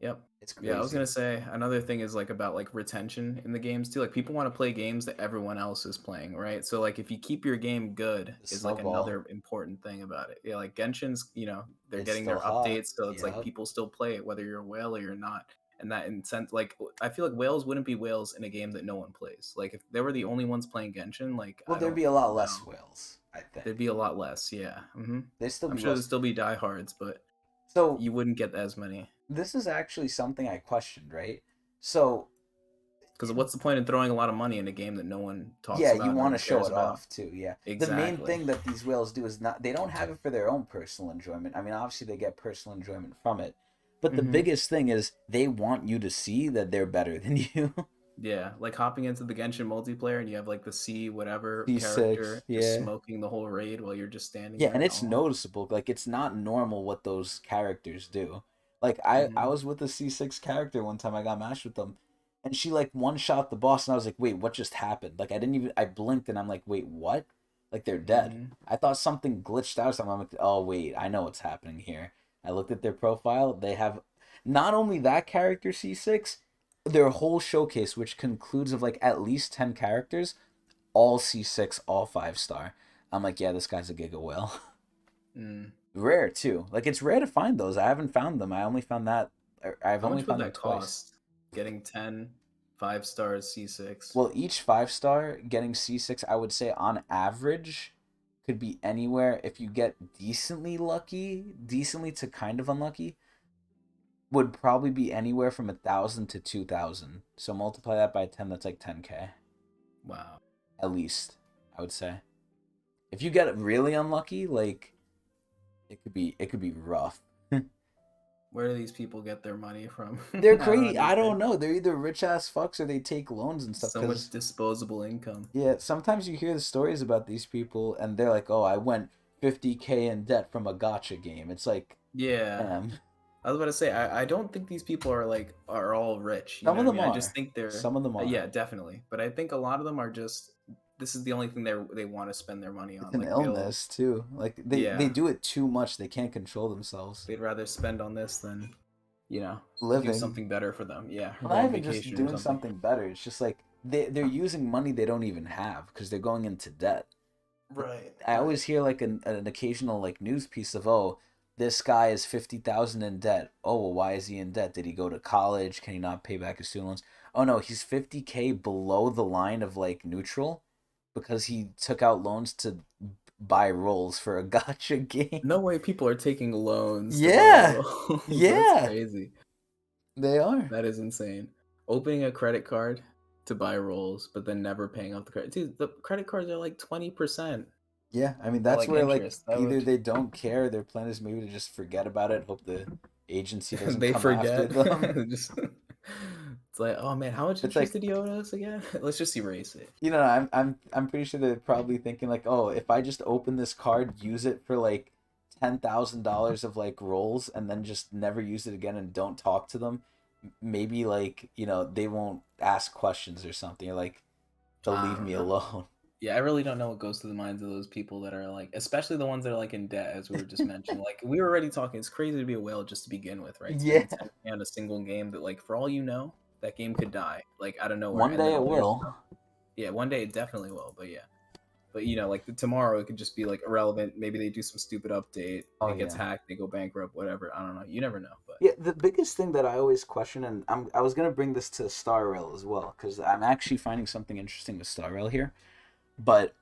Yep. it's Yeah, I was gonna crazy. say another thing is like about like retention in the games too. Like people want to play games that everyone else is playing, right? So like if you keep your game good The is like snowball, another important thing about it. Yeah, like Genshin's, they're it's getting still their hot. updates, so it's like Yep. people still play it whether you're a whale or you're not. And that in sense, like I feel like whales wouldn't be whales in a game that no one plays. Like if they were the only ones playing Genshin, like Well, I there'd don't be a lot know, less whales, I think. there'd be a lot less. Yeah. There'd still I'm be sure there'd whales. still be diehards, but So you wouldn't get as many. this is actually something I questioned, right? So Because what's the point in throwing a lot of money in a game that no one talks yeah, you about want nor to show cares it about? off too. Yeah. The main Exactly. thing that these whales do is not, they don't have it for their own personal enjoyment. I mean, obviously they get personal enjoyment from it. But the Hmm. biggest thing is they want you to see that they're better than you. Yeah, like hopping into the Genshin multiplayer and you have like the C whatever C6, character just yeah. smoking the whole raid while you're just standing Yeah, and there. it's Oh. noticeable. Like it's not normal what those characters do. Like I Hmm. was with a C6 character one time. I got matched with them, and she like one shot the boss, and I was like, "Wait, what just happened?" Like I didn't even. I blinked, and I'm like, "Wait, what?" Like they're dead. Hmm. I thought something glitched out. Or something. I'm like, "Oh wait, I know what's happening here." I looked at their profile. They have not only that character C6, their whole showcase, which concludes of like at least 10 characters, all C6, all 5-star. I'm like, yeah, this guy's a giga whale. Mm. Rare too. Like it's rare to find those. I haven't found them. I only found that. I've How only much would found them that twice. cost? Getting 10 5 stars C6. Well, each 5-star getting C6, I would say on average, could be anywhere. If you get decently lucky, decently to kind of unlucky, would probably be anywhere from 1,000 to 2,000. So multiply that by 10. That's like 10K Wow. at least. I would say. If you get really unlucky, like it could be rough. Where do these people get their money from? I They're don't crazy. I don't understand. know. They're either rich ass fucks or they take loans and stuff. So much Because disposable income. yeah, sometimes you hear the stories about these people and they're like, "Oh, I went 50K in debt from a gotcha game." It's like, Yeah. damn. I was about to say, I don't think these people are like are all rich. You Some know of what I them mean? I just are. think they're Some of them are. yeah, definitely. But I think a lot of them are just this is the only thing they want to spend their money It's on. an Like they'll illness too. Like they yeah, do it too much. They can't control themselves. they'd rather spend on this than you know do Living. something better for them. Yeah, or Well, go not on even just vacation or doing something. something better. It's just like they're using money they don't even have because they're going into debt. Right, I right. always hear like an occasional like news piece of, oh, this guy is 50,000 in debt. Oh, well, why is he in debt? Did he go to college? Can he not pay back his student loans? Oh no, he's 50K below the line of like neutral because he took out loans to buy rolls for a gotcha No game. way people are taking loans to buy Yeah. rolls. That's Yeah. crazy. They are. That is insane. Opening a credit card to buy rolls, but then never paying off the credit. Dude, the credit cards are like 20% Yeah, I mean at that's like where like interest. That either would they don't care, their plan is maybe to just forget about it, hope the agency doesn't they come after forget. them. Just it's like, oh man, how much It's interest like did you owe us again? Let's just erase it. I'm pretty sure they're probably thinking like, oh, if I just open this card, use it for like $10,000 of like rolls, and then just never use it again and don't talk to them, maybe like they won't ask questions or something, or like they'll I leave don't me know. alone. Yeah, I really don't know what goes through the minds of those people that are like, especially the ones that are like in debt, as we were just mentioning. Like we were already talking, it's crazy to be a whale just to begin with, right? Yeah, Spending 10K on a single game that, like, for all you know, that game could die like out of nowhere, one and day then it all your will. stuff. Yeah, one day it definitely will, but yeah. But like tomorrow, it could just be like irrelevant. Maybe they do some stupid update, Oh it gets yeah. hacked, they go bankrupt, whatever. I don't know. You never know. But Yeah, the biggest thing that I always question, and I was gonna bring this to Star Rail as well, because I'm actually finding something interesting with Star Rail here. But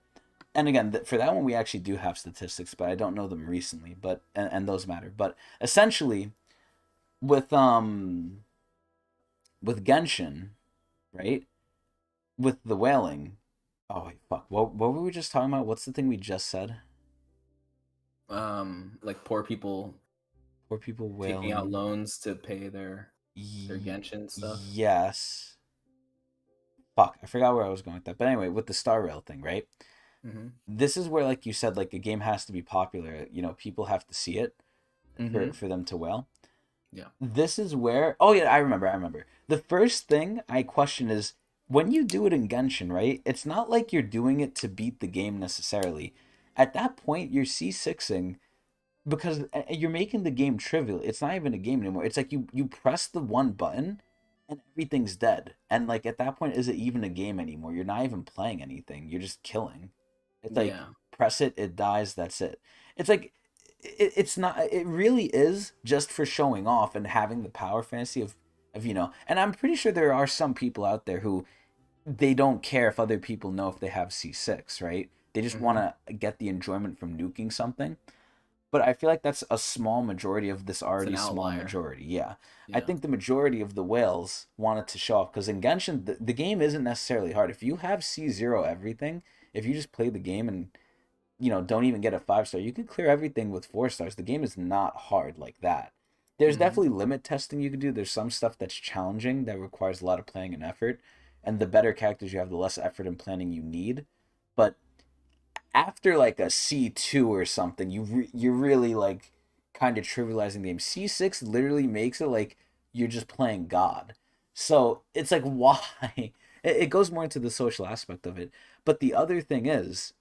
and again, for that one we actually do have statistics, but I don't know them recently. But and those matter. But essentially, with with Genshin, right? With the whaling. Oh wait, fuck. What were we just talking about? What's the thing we just said? like poor people Poor people taking out whaling. loans to pay their Genshin stuff. Yes. Fuck, I forgot where I was going with that. But anyway, with the Star Rail thing, right? Mm-hmm. This is where, like you said, like a game has to be popular. People have to see it Mm-hmm. for them to whale. Yeah. This is where. Oh yeah, I remember. The first thing I question is when you do it in Genshin, right? It's not like you're doing it to beat the game necessarily. At that point, you're C6ing because you're making the game trivial. It's not even a game anymore. It's like you press the one button and everything's dead. And like at that point, is it even a game anymore? You're not even playing anything. You're just killing. It's like Yeah. press it, it dies. That's it. It's like it's not. It really is just for showing off and having the power fantasy of. And I'm pretty sure there are some people out there who they don't care if other people know if they have C6, right? They just want Mm-hmm. to get the enjoyment from nuking something, but I feel like that's a small majority of this It's an already small outlier. majority. Yeah. I Yeah. think the majority of the whales wanted to show off because in Genshin, the game isn't necessarily hard. If you have C0 everything, if you just play the game and, don't even get a 5 star, you can clear everything with 4 stars. The game is not hard like that. There's Mm-hmm. definitely limit testing you can do. There's some stuff that's challenging that requires a lot of planning and effort. And the better characters you have, the less effort and planning you need. But after like a C2 or something, you're really like kind of trivializing the game. C6 literally makes it like you're just playing God. So it's like why? It goes more into the social aspect of it. But the other thing is,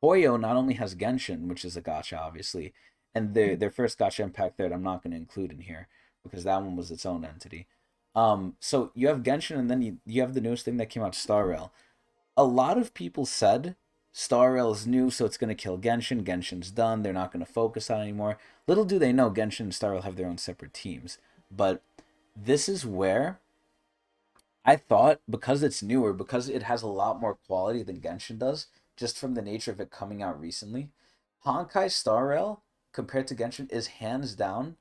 Hoyo not only has Genshin, which is a gacha, obviously, and their first gacha impact third I'm not going to include in here because that one was its own entity. So you have Genshin, and then you have the newest thing that came out, Star Rail. A lot of people said Star Rail is new, so it's going to kill Genshin. Genshin's done. They're not going to focus on it anymore. Little do they know, Genshin and Star Rail have their own separate teams. But this is where I thought, because it's newer, because it has a lot more quality than Genshin does, just from the nature of it coming out recently, Honkai Star Rail, compared to Genshin, is hands down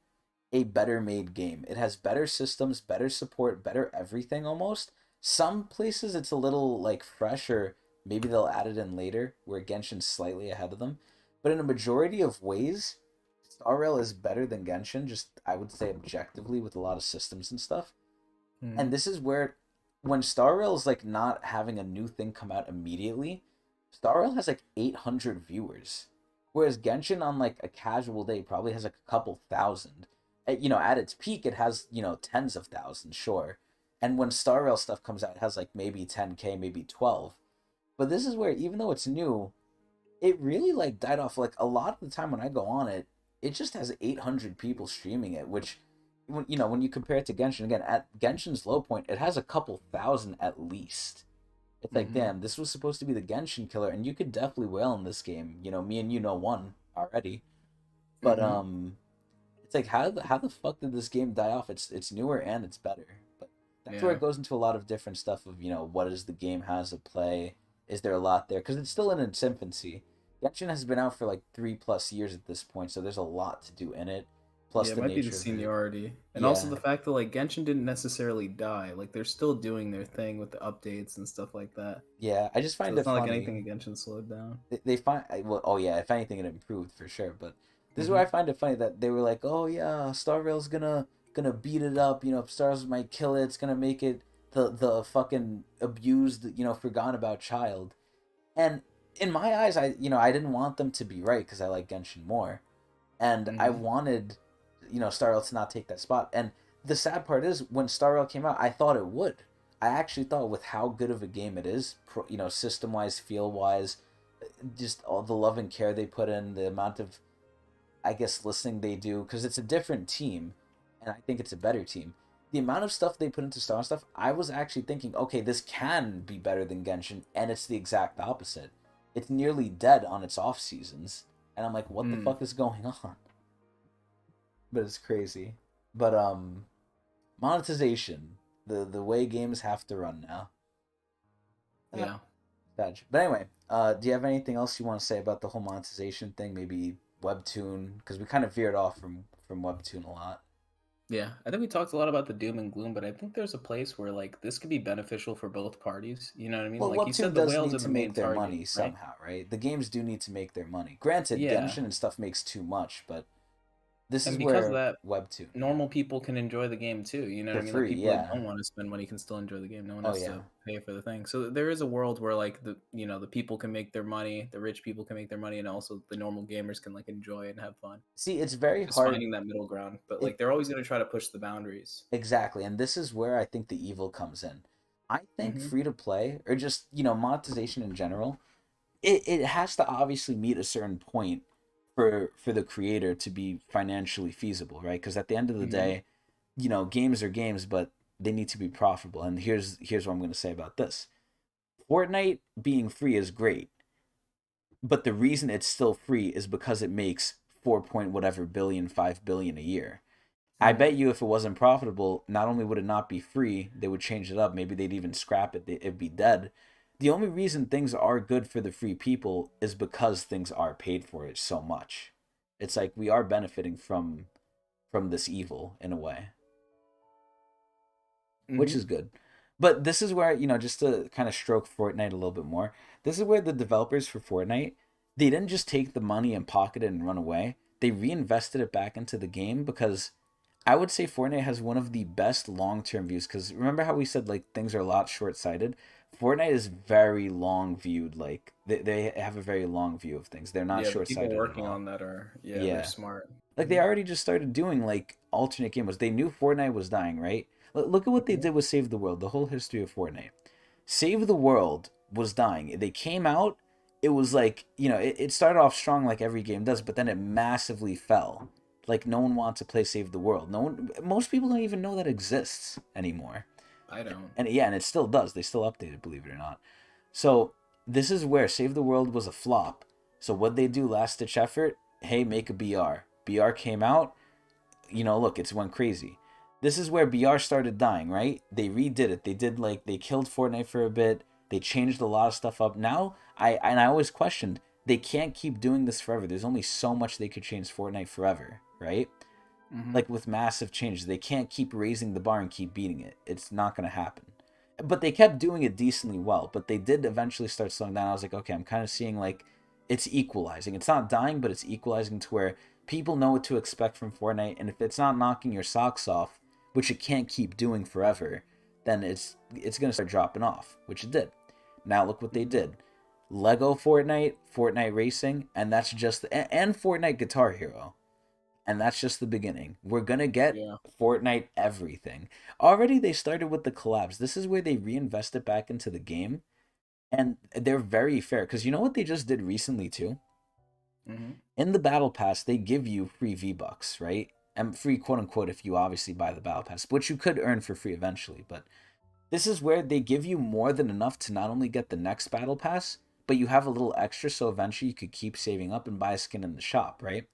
a better made game. It has better systems, better support, better everything almost. Some places it's a little like fresher. Maybe they'll add it in later, where Genshin's slightly ahead of them. But in a majority of ways, Star Rail is better than Genshin, just I would say objectively with a lot of systems and stuff. Mm-hmm. And this is where when Star Rail is like not having a new thing come out immediately, Star Rail has like 800 viewers. Whereas Genshin on like a casual day probably has like a couple thousand. At its peak it has, tens of thousands, sure. And when Star Rail stuff comes out, it has like maybe 10K, maybe 12. But this is where even though it's new, it really like died off. Like a lot of the time when I go on it, it just has 800 people streaming it, which when you compare it to Genshin again, at Genshin's low point, it has a couple thousand at least. It's like, Mm-hmm. damn, this was supposed to be the Genshin killer, and you could definitely whale in this game. Me and you know one already. But Mm-hmm. it's like how the fuck did this game die off? It's newer and it's better. But That's where Yeah. it goes into a lot of different stuff of, what is the game has to play? Is there a lot there? Because it's still in its infancy. Genshin has been out for like 3+ years at this point, so there's a lot to do in it. Plus Yeah, it the might be the nature of it. seniority. And also Yeah, the fact that like Genshin didn't necessarily die. Like they're still doing their thing with the updates and stuff like that. yeah. I just So find it's it not like funny. anything in Genshin slowed down. They find well, oh yeah, if anything, it improved for sure. But this is where I Hmm. find it funny that they were like, oh yeah, Star Rail's gonna beat it up. Stars might kill it. It's gonna make it the fucking abused, forgotten about child. And in my eyes, I didn't want them to be right because I like Genshin more, and I Hmm. wanted, Star Rail to not take that spot. And the sad part is, when Star Rail came out, I thought it would. I actually thought with how good of a game it is, system wise, feel wise, just all the love and care they put in, the amount of, I guess, listening they do, because it's a different team, and I think it's a better team. The amount of stuff they put into Star Wars stuff, I was actually thinking, okay, this can be better than Genshin, and it's the exact opposite. It's nearly dead on its off seasons, and I'm like, what the Mm. fuck is going on? But it's crazy. But monetization, the way games have to run now. Uh, Yeah. But anyway, do you have anything else you want to say about the whole monetization thing? Maybe Webtoon, because we kind of veered off from Webtoon a lot. Yeah. I think we talked a lot about the doom and gloom, but I think there's a place where like this could be beneficial for both parties. You know what I mean? Well, Like you Webtoon said, the does whales need are to the make main their target, money right? somehow, right? The games do need to make their money. Granted, Yeah. Genshin and stuff makes too much, but this is And because of where that, Webtoon, yeah, normal people can enjoy the game too. You know what for I mean? Like free, people that yeah. don't want to spend money can still enjoy the game. No one Oh has yeah. to pay for the thing. So there is a world where like the people can make their money, the rich people can make their money, and also the normal gamers can like enjoy and have fun. See, it's very Just hard. finding that middle ground. But It like they're always gonna try to push the boundaries. Exactly, and this is where I think the evil comes in. I think Hmm. free to play, or just monetization in general, it has to obviously meet a certain point for the creator to be financially feasible, right? Because at the end of the Hmm. day, games are games, but they need to be profitable. And here's what I'm going to say about this: Fortnite being free is great, but the reason it's still free is because it makes 4 point whatever billion, 5 billion a year. I Hmm. bet you if it wasn't profitable, not only would it not be free, they would change it up. Maybe they'd even scrap it. It'd be dead. The only reason things are good for the free people is because things are paid for it so much. It's like we are benefiting from this evil in a way, which Hmm. is good. But this is where, just to kind of stroke Fortnite a little bit more, this is where the developers for Fortnite, they didn't just take the money and pocket it and run away. They reinvested it back into the game because I would say Fortnite has one of the best long term views. Because remember how we said like things are a lot short sighted? Fortnite is very long viewed. Like they have a very long view of things. They're not Yeah, the short people sighted at working all. on that are yeah, they're Yeah, smart. like they Hmm. already just started doing like alternate game modes. They knew Fortnite was dying, right? Look at what they Hmm. did with Save the World. The whole history of Fortnite. Save the World was dying. They came out. It was like it started off strong like every game does, but then it massively fell. Like no one wants to play Save the World. No one. Most people don't even know that exists anymore. I don't. And yeah, and it still does. They still update it, believe it or not. So this is where Save the World was a flop. So what they do last ditch effort? Hey, make a BR. BR came out. Look, it's went crazy. This is where BR started dying, right? They redid it. They did like they killed Fortnite for a bit. They changed a lot of stuff up. Now I always questioned they can't keep doing this forever. There's only so much they could change Fortnite forever, right? Hmm. Like with massive changes, they can't keep raising the bar and keep beating it. It's not going to happen. But they kept doing it decently well. But they did eventually start slowing down. I was like, okay, I'm kind of seeing like it's equalizing. It's not dying, but it's equalizing to where people know what to expect from Fortnite. And if it's not knocking your socks off, which it can't keep doing forever, then it's gonna start dropping off, which it did. Now look what they Hmm. did. Lego Fortnite, Fortnite Racing, and that's just and Fortnite Guitar Hero, and that's just the beginning. We're gonna get Yeah. Fortnite everything. Already they started with the collabs. This is where they reinvest it back into the game, and they're very fair. Because you know what they just did recently too? Hmm. In the battle pass, they give you free V Bucks, right? And free quote unquote if you obviously buy the battle pass, which you could earn for free eventually. But this is where they give you more than enough to not only get the next battle pass, but you have a little extra so eventually you could keep saving up and buy a skin in the shop, right?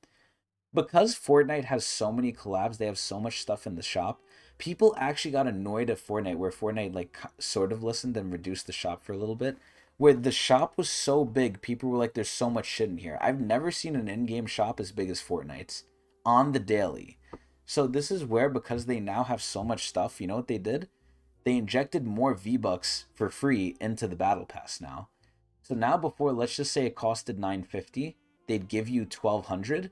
Because Fortnite has so many collabs, they have so much stuff in the shop. People actually got annoyed at Fortnite, where Fortnite like sort of listened and reduced the shop for a little bit. Where the shop was so big, people were like, "There's so much shit in here." I've never seen an in-game shop as big as Fortnite's on the daily. So this is where, because they now have so much stuff, you know what they did? They injected more V-Bucks for free into the battle pass now. So now, before, let's just say it costed 950, they'd give you 1200,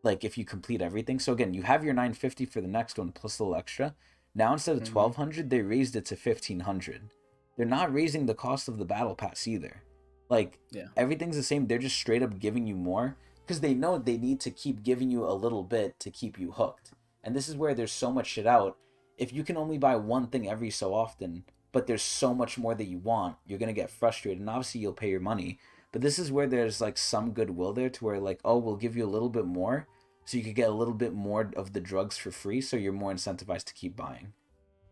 like if you complete everything. So again, you have your 950 for the next one plus a little extra. Now instead of Mm-hmm. 1200, they raised it to 1500. They're not raising the cost of the battle pass either. Like, Yeah. everything's the same. They're just straight up giving you more because they know they need to keep giving you a little bit to keep you hooked. And this is where there's so much shit out. If you can only buy one thing every so often, but there's so much more that you want, you're gonna get frustrated, and obviously you'll pay your money. But this is where there's like some goodwill there, to where like, oh, we'll give you a little bit more, so you could get a little bit more of the drugs for free, so you're more incentivized to keep buying.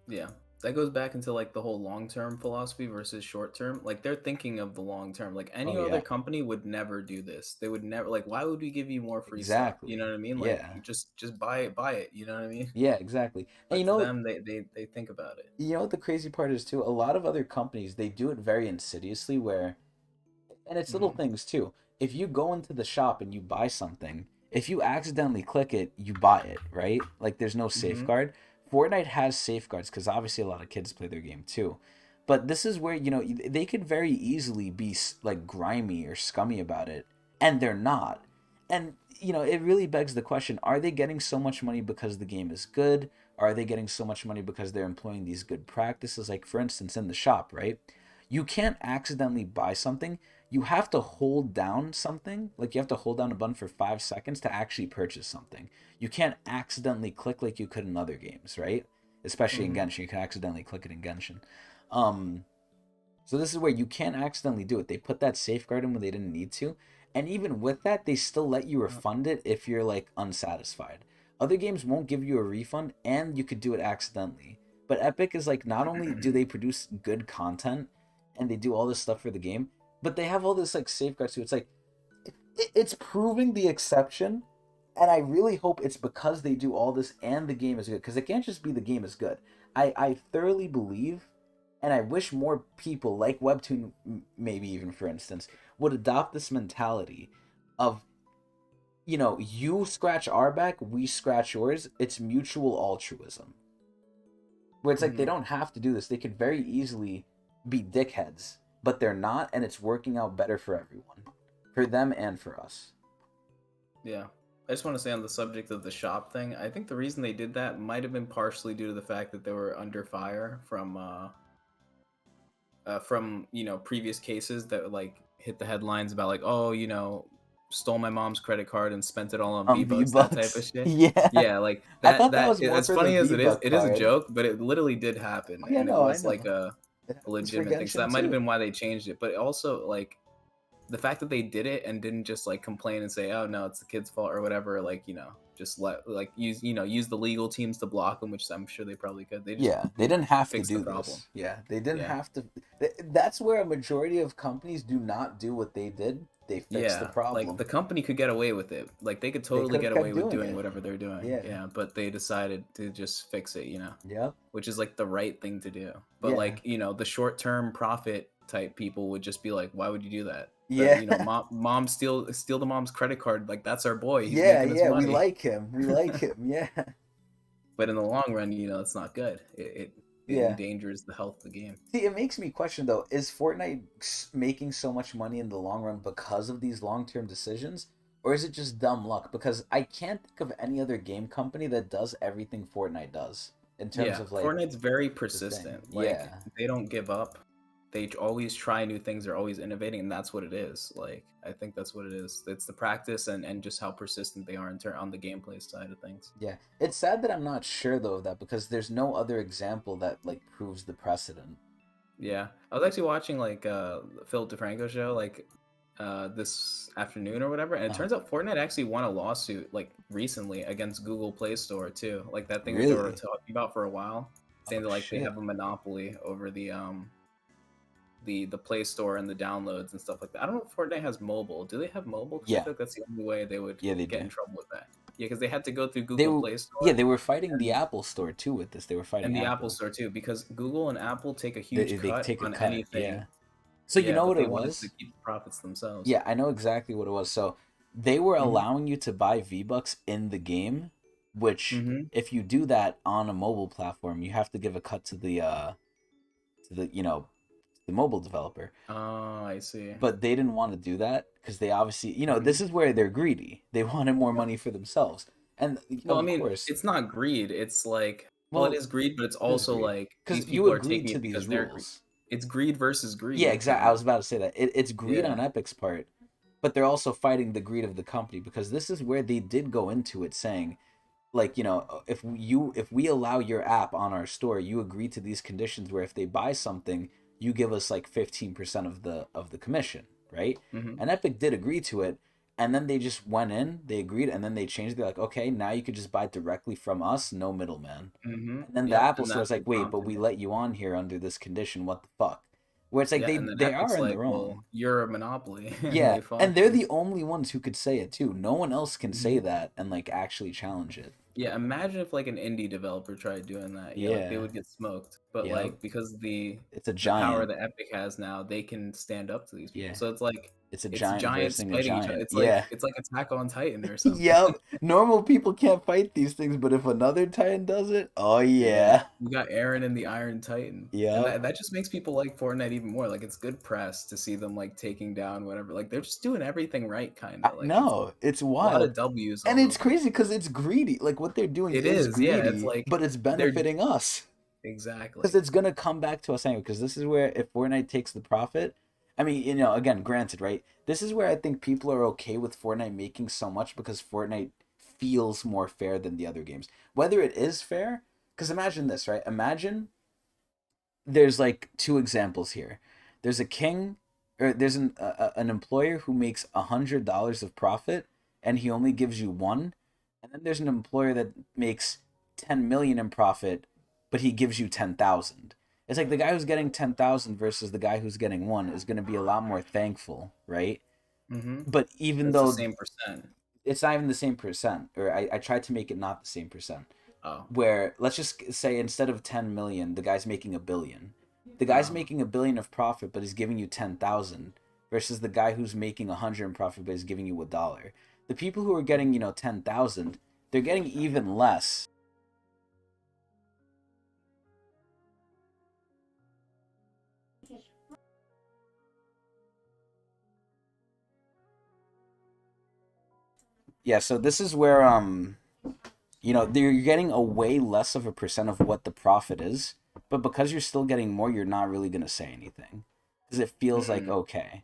Yeah. That goes back into like the whole long term philosophy versus short term. Like they're thinking of the long term. Like Oh any other yeah, company would never do this. They would never like why would we give you more free stuff? You know exactly. what I mean? Like Yeah, just buy it, you know what I mean? yeah, exactly. And But you to know, them they think about it. you know what the crazy part is too? A lot of other companies, they do it very insidiously, where, and it's little Hmm. things too. If you go into the shop and you buy something, if you accidentally click it, you buy it, right? Like, there's no Hmm. safeguard. Fortnite has safeguards because obviously a lot of kids play their game too. But this is where, they could very easily be like grimy or scummy about it, and they're not. And it really begs the question: are they getting so much money because the game is good? Are they getting so much money because they're employing these good practices? Like, for instance, in the shop, right? You can't accidentally buy something. You have to hold down something, like you have to hold down a button for 5 seconds to actually purchase something. You can't accidentally click like you could in other games, right? Especially in Hmm. Genshin, you can accidentally click it in Genshin. Um, so this is where you can't accidentally do it. They put that safeguard in when they didn't need to, and even with that, they still let you refund it if you're like unsatisfied. Other games won't give you a refund, and you could do it accidentally. But Epic is like, not only do they produce good content and they do all this stuff for the game, but they have all this like safeguards too. It's like, it's proving the exception, and I really hope it's because they do all this and the game is good, because it can't just be the game is good. I thoroughly believe, and I wish more people like Webtoon, maybe even for instance, would adopt this mentality of, you scratch our back, we scratch yours. It's mutual altruism, where it's like they Hmm. don't have to do this. They could very easily be dickheads, but they're not, and it's working out better for everyone, for them and for us. Yeah. I just want to say on the subject of the shop thing, I think the reason they did that might have been partially due to the fact that they were under fire from previous cases that like hit the headlines about like oh stole my mom's credit card and spent it all on V V Bucks, that type of Bucks. shit. Yeah. Yeah, like I that thought that that was more as for the funny as V it is, Buck it is a card. joke, but it literally did happen, Oh yeah, and it no, I was like know. a It happens for legitimate thing. So Genshin that might have too. been why they changed it, but also like the fact that they did it and didn't just like complain and say, "Oh no, it's the kid's fault" or whatever, like just let like use the legal teams to block them, which I'm sure they probably could. They just Yeah, they didn't have to fixed the do problem. this. Yeah, they didn't Yeah, have to. That's where a majority of companies do not do what they did. They fix the yeah. Like problem. the company could get away with it. Like they could They totally could have get kept away with doing doing it. whatever they're doing. Yeah. Yeah, but they decided to just fix it. Yep. Which is like the right thing to do. But Yeah. like the short term profit type people would just be like, why would you do that? The Yeah. mom steal the mom's credit card, like that's our boy, he's Yeah. making us Yeah. We money. like him. We like him. Yeah. But in the long run, it's not good. It Yeah. endangers the health of the game. See, it makes me question though: is Fortnite making so much money in the long run because of these long-term decisions, or is it just dumb luck? Because I can't think of any other game company that does everything Fortnite does in terms Yeah, of like Fortnite's very the thing. persistent. Like Yeah, they don't give up. They always try new things. They're always innovating, and that's what it is. Like I think that's what it is. It's the practice and just how persistent they are on the gameplay side of things. yeah. It's sad that I'm not sure though of that, because there's no other example that like proves the precedent. Yeah, I was actually watching like Philip DeFranco show like this afternoon or whatever, and it Uh, turns out Fortnite actually won a lawsuit like recently against Google Play Store too. Like that thing that they were really? talking about for a while, Oh saying that like they shit. have a monopoly over the Play Store and the downloads and stuff like that. I don't know if Fortnite has mobile. Do they have mobile? Because I Yeah, feel like that's the only way they would yeah, they get in do. trouble with that. Yeah, because they had to go through They Google w- Play yeah, Store they were fighting the and Apple Store too with this. They were fighting the Apple Apple. Store too, because Google and Apple take a huge They cut take a on cut. anything. Yeah. So you Yeah, know but what they it wanted to was? keep the profits themselves. Yeah, I know exactly what it was. So they were Mm-hmm. allowing you to buy V-Bucks in the game, which Mm-hmm. if you do that on a mobile platform, you have to give a cut to the the mobile developer. Oh, I see. But they didn't want to do that because they obviously, Mm-hmm. this is where they're greedy. They wanted more money for themselves. And Well, I of mean, course, it's not greed. It's like, well, it well, is greed, but it's it is also greed. like these Because you people are agreed taking to it these because they're greed. rules. It's greed versus Yeah, greed, exactly. I kind was of. about to say that. It's greed on Yeah. Epic's part, but they're also fighting the greed of the company because this is where they did go into it saying, like, if we allow your app on our store, you agree to these conditions where if they buy something, you give us like 15% of the commission, right? Mm-hmm. And Epic did agree to it, and then they just went in, they agreed, and then they changed it. They're like, okay, now you could just buy directly from us, no middleman. Mm-hmm. And then the Yep. Apple And Store is that's like, what wait, but prompted we it. let you on here under this condition. What the fuck? Where it's like Yeah. they And then they are Epic's in like, their well, own. you're a monopoly, and Yeah, they fought and they're them. the only ones who could say it too. No one else can say Mm-hmm. that and like actually challenge it. Yeah, imagine if like an indie developer tried doing that. Yeah, like they Yeah. would get smoked. But Yep. like because It's a the power giant. that Epic has now, they can stand up to these people. Yeah. So it's like It's a it's giant giants versing a fighting each other. giant. Yeah. It's like Attack on Titan or something. Yep. Normal people can't fight these things, but if another Titan does it, oh Yeah. yeah. We got Aaron and the Iron Titan. And Yep. that just makes people like Fortnite even more. Like it's good press to see them like taking down whatever. Like they're just doing everything right, kind I of. Like it's know. It's a lot wild. of W's And all it's over. crazy because it's greedy. Like what they're doing It is is, yeah. It's greedy, like but it's they're benefiting us. Because exactly. it's gonna come back to us anyway. Because this is where if Fortnite takes the profit, I mean, again, granted, right? This is where I think people are okay with Fortnite making so much because Fortnite feels more fair than the other games. Whether it is fair, because imagine this, right? Imagine there's like two examples here. There's a king, or there's an employer who makes $100 of profit, and he only gives you one, and then there's an employer that makes 10 million in profit, but he gives you 10,000. It's like the guy who's getting 10,000 versus the guy who's getting one is going to be a lot more thankful, right? Mm-hmm. But even It's the though same percent. it's not even the same percent, or I tried to make it not the same percent Oh, where let's just say instead of 10 million the guy's making a billion, the guy's oh. making a billion of profit but he's giving you 10,000 versus the guy who's making 100 in profit but is giving you $1. The people who are getting 10,000, they're getting even less. Yeah, so this is where they're getting a way less of a percent of what the profit is, but because you're still getting more, you're not really gonna say anything because it feels like Mm, okay.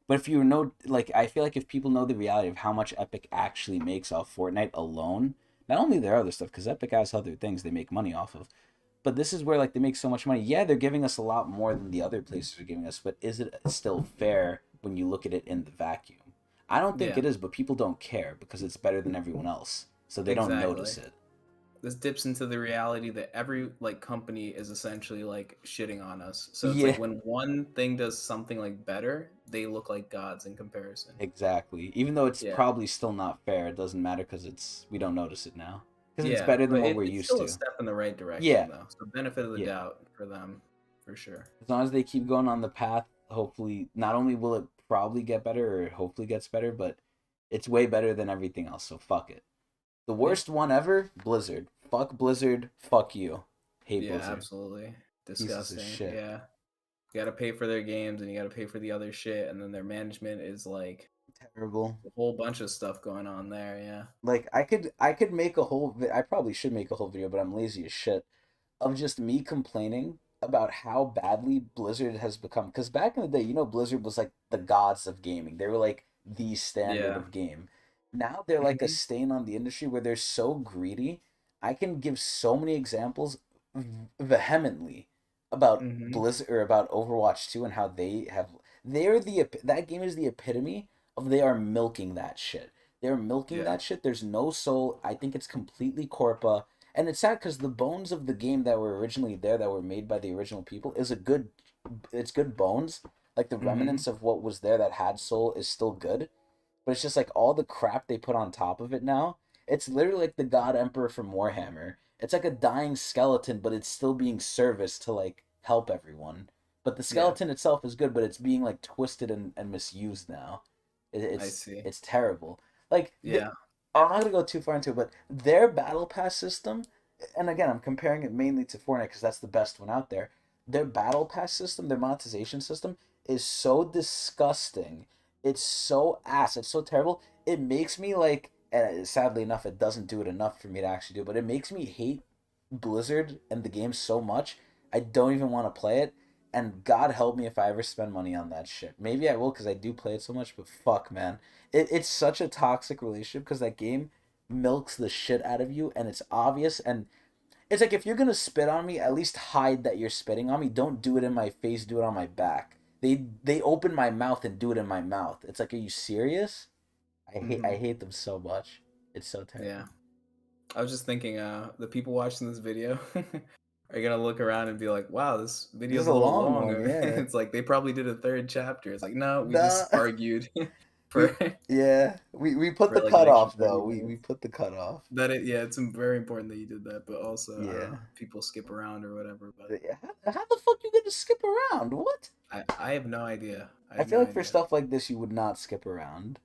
But if you know, like, I feel like if people know the reality of how much Epic actually makes off Fortnite alone, not only their other stuff, because Epic has other things they make money off of, but this is where like they make so much money. Yeah, they're giving us a lot more than the other places are giving us, but is it still fair when you look at it in the vacuum? I don't think yeah, it is, but people don't care because it's better than everyone else, so they don't exactly. notice it. This dips into the reality that every like company is essentially like shitting on us. So it's like Yeah, when one thing does something like better, they look like gods in comparison. exactly. Even though it's Yeah. probably still not fair, it doesn't matter because we don't notice it now because it's Yeah, better than but what we're it's used still a to. step in the right direction Yeah, though. So benefit of the yeah. doubt for them for sure. As long as they keep going on the path, hopefully, not only will it probably get better or hopefully gets better, but it's way better than everything else. So fuck it. The Yeah. worst one ever, Blizzard. Fuck Blizzard. Fuck you. Hate Yeah, Blizzard. absolutely. Pieces of Disgusting. shit. Yeah. You got to pay for their games and you got to pay for the other shit and then their management is like Terrible. a whole bunch of stuff going on there, yeah. Like I could make a whole. I probably should make a whole video, but I'm lazy as shit. Of just me complaining about how badly Blizzard has become. Because back in the day, Blizzard was like the gods of gaming. They were like the standard Yeah. of game. Now they're like a Mhm. stain on the industry where they're so greedy. I can give so many examples vehemently about Mhm. Blizzard or about Overwatch 2 and how that game is the epitome of they are milking that shit. They're milking Yeah. that shit. There's no soul. I think it's completely corpa, and it's sad because the bones of the game that were originally there, that were made by the original people, is a good it's good bones. Like the Mm-hmm. remnants of what was there that had soul is still good, but it's just like all the crap they put on top of it now. It's literally like the God Emperor from Warhammer. It's like a dying skeleton, but it's still being serviced to like help everyone. But the Yeah, skeleton itself is good, but it's being like twisted and misused now. I see. It's terrible. Like Yeah. I'm not gonna go too far into it, but their battle pass system, and again, I'm comparing it mainly to Fortnite because that's the best one out there. Their battle pass system, their monetization system, is so disgusting. It's so ass. It's so terrible. It makes me like, and sadly enough, it doesn't do it enough for me to actually do. But it makes me hate Blizzard and the game so much. I don't even want to play it. And God help me if I ever spend money on that shit. Maybe I will because I do play it so much. But fuck, man, it's such a toxic relationship because that game milks the shit out of you, and it's obvious. And it's like if you're gonna spit on me, at least hide that you're spitting on me. Don't do it in my face. Do it on my back. They open my mouth and do it in my mouth. It's like, are you serious? I Mm-hmm. hate them so much. It's so Yeah. terrible. I was just thinking, the people watching this video are gonna look around and be like, "Wow, this This video's is a a little long long." one, yeah. It's like they probably did a third chapter. It's like, no, we Nah. just argued we for Yeah. We put for the like an extra cutoff though. 30 We minutes. put the cutoff. Yeah, it's very important that you did that, but also Yeah. people skip around or whatever. But Yeah, how the fuck you gonna skip around? What? I have no idea. I I have feel no like for idea. stuff like this, you would not skip around.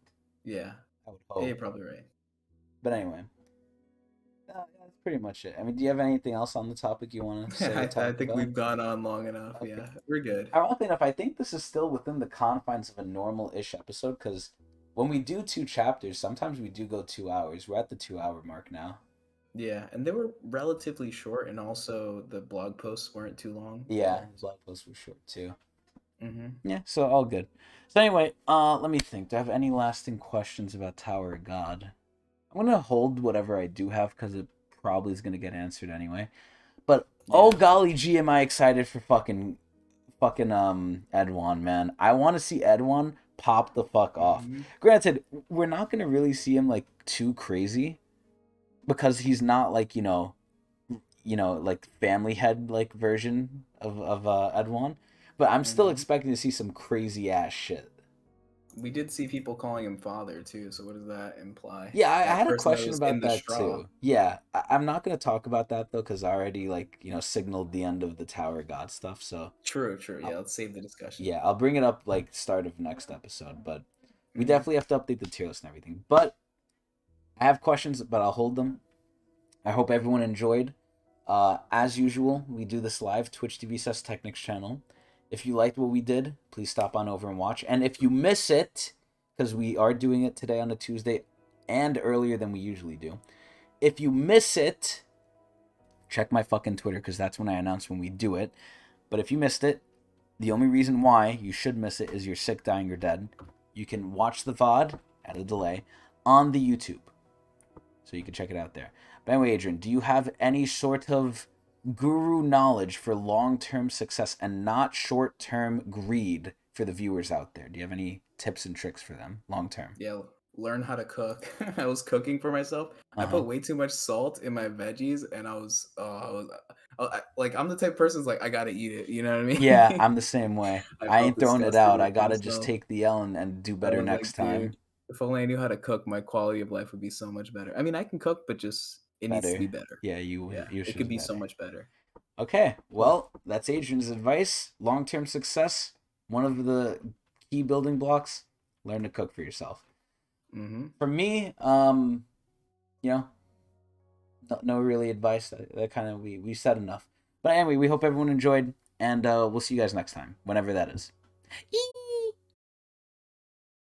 Yeah, I would yeah, you're hope. probably right. But anyway, that's pretty much it. I mean, do you have anything else on the topic you want to say or I talk think about? we've gone on long enough. Okay. Yeah, we're good. Ironically enough, I think this is still within the confines of a normal-ish episode because when we do two chapters, sometimes we do go 2 hours. We're at the 2 hour mark now. Yeah, and they were relatively short, and also the blog posts weren't too long Yeah, either. blog posts were short too. Mm-hmm. Yeah, so all good. So anyway, let me think. Do I have any lasting questions about Tower of God? I'm gonna hold whatever I do have because it probably is gonna get answered anyway. But oh Yeah. golly gee, am I excited for fucking Edwan, man. I want to see Edwan pop the fuck off. Mm-hmm. Granted, we're not gonna really see him like too crazy because he's not like like family head like version of Edwan. But I'm still Mm-hmm. expecting to see some crazy ass shit. We did see people calling him father too. So what does that imply? Yeah, I That had a person that question was in about the that straw. too. Yeah, I'm not gonna talk about that though because I already like signaled the end of the Tower of God stuff. So True. True. I'll, Yeah. Let's save the discussion. yeah, I'll bring it up like start of next episode. But we Mm-hmm. definitely have to update the tier list and everything. But I have questions, but I'll hold them. I hope everyone enjoyed. As usual, we do this live Twitch TV says Technics channel. If you liked what we did, please stop on over and watch. And if you miss it, because we are doing it today on a Tuesday and earlier than we usually do, if you miss it, check my fucking Twitter because that's when I announce when we do it. But if you missed it, the only reason why you should miss it is you're sick, dying, or dead. You can watch the VOD at a delay on the YouTube. So you can check it out there. But anyway, Adrian, do you have any sort of guru knowledge for long term success and not short term greed for the viewers out there? Do you have any tips and tricks for them long term? Yeah. Learn how to cook. I was cooking for myself. Uh I huh. put way too much salt in my veggies, and like I'm the type of person's like I gotta eat it. You know what I Yeah, mean? I'm the same way. I I felt ain't throwing it disgusted out. I with gotta just myself. take the L and do I better was next like, time. dude, if only I knew how to cook, my quality of life would be so much better. I mean, I can cook, but just it needs to be Better. better. Yeah, Yeah, yours it is could be so better. much better. Okay, well, that's Adrian's advice. Long term success, one of the key building blocks, learn to cook for yourself. Mm-hmm. For me, you know, no really advice. That kind of we said enough. But anyway, we hope everyone enjoyed, and we'll see you guys next time, whenever that is.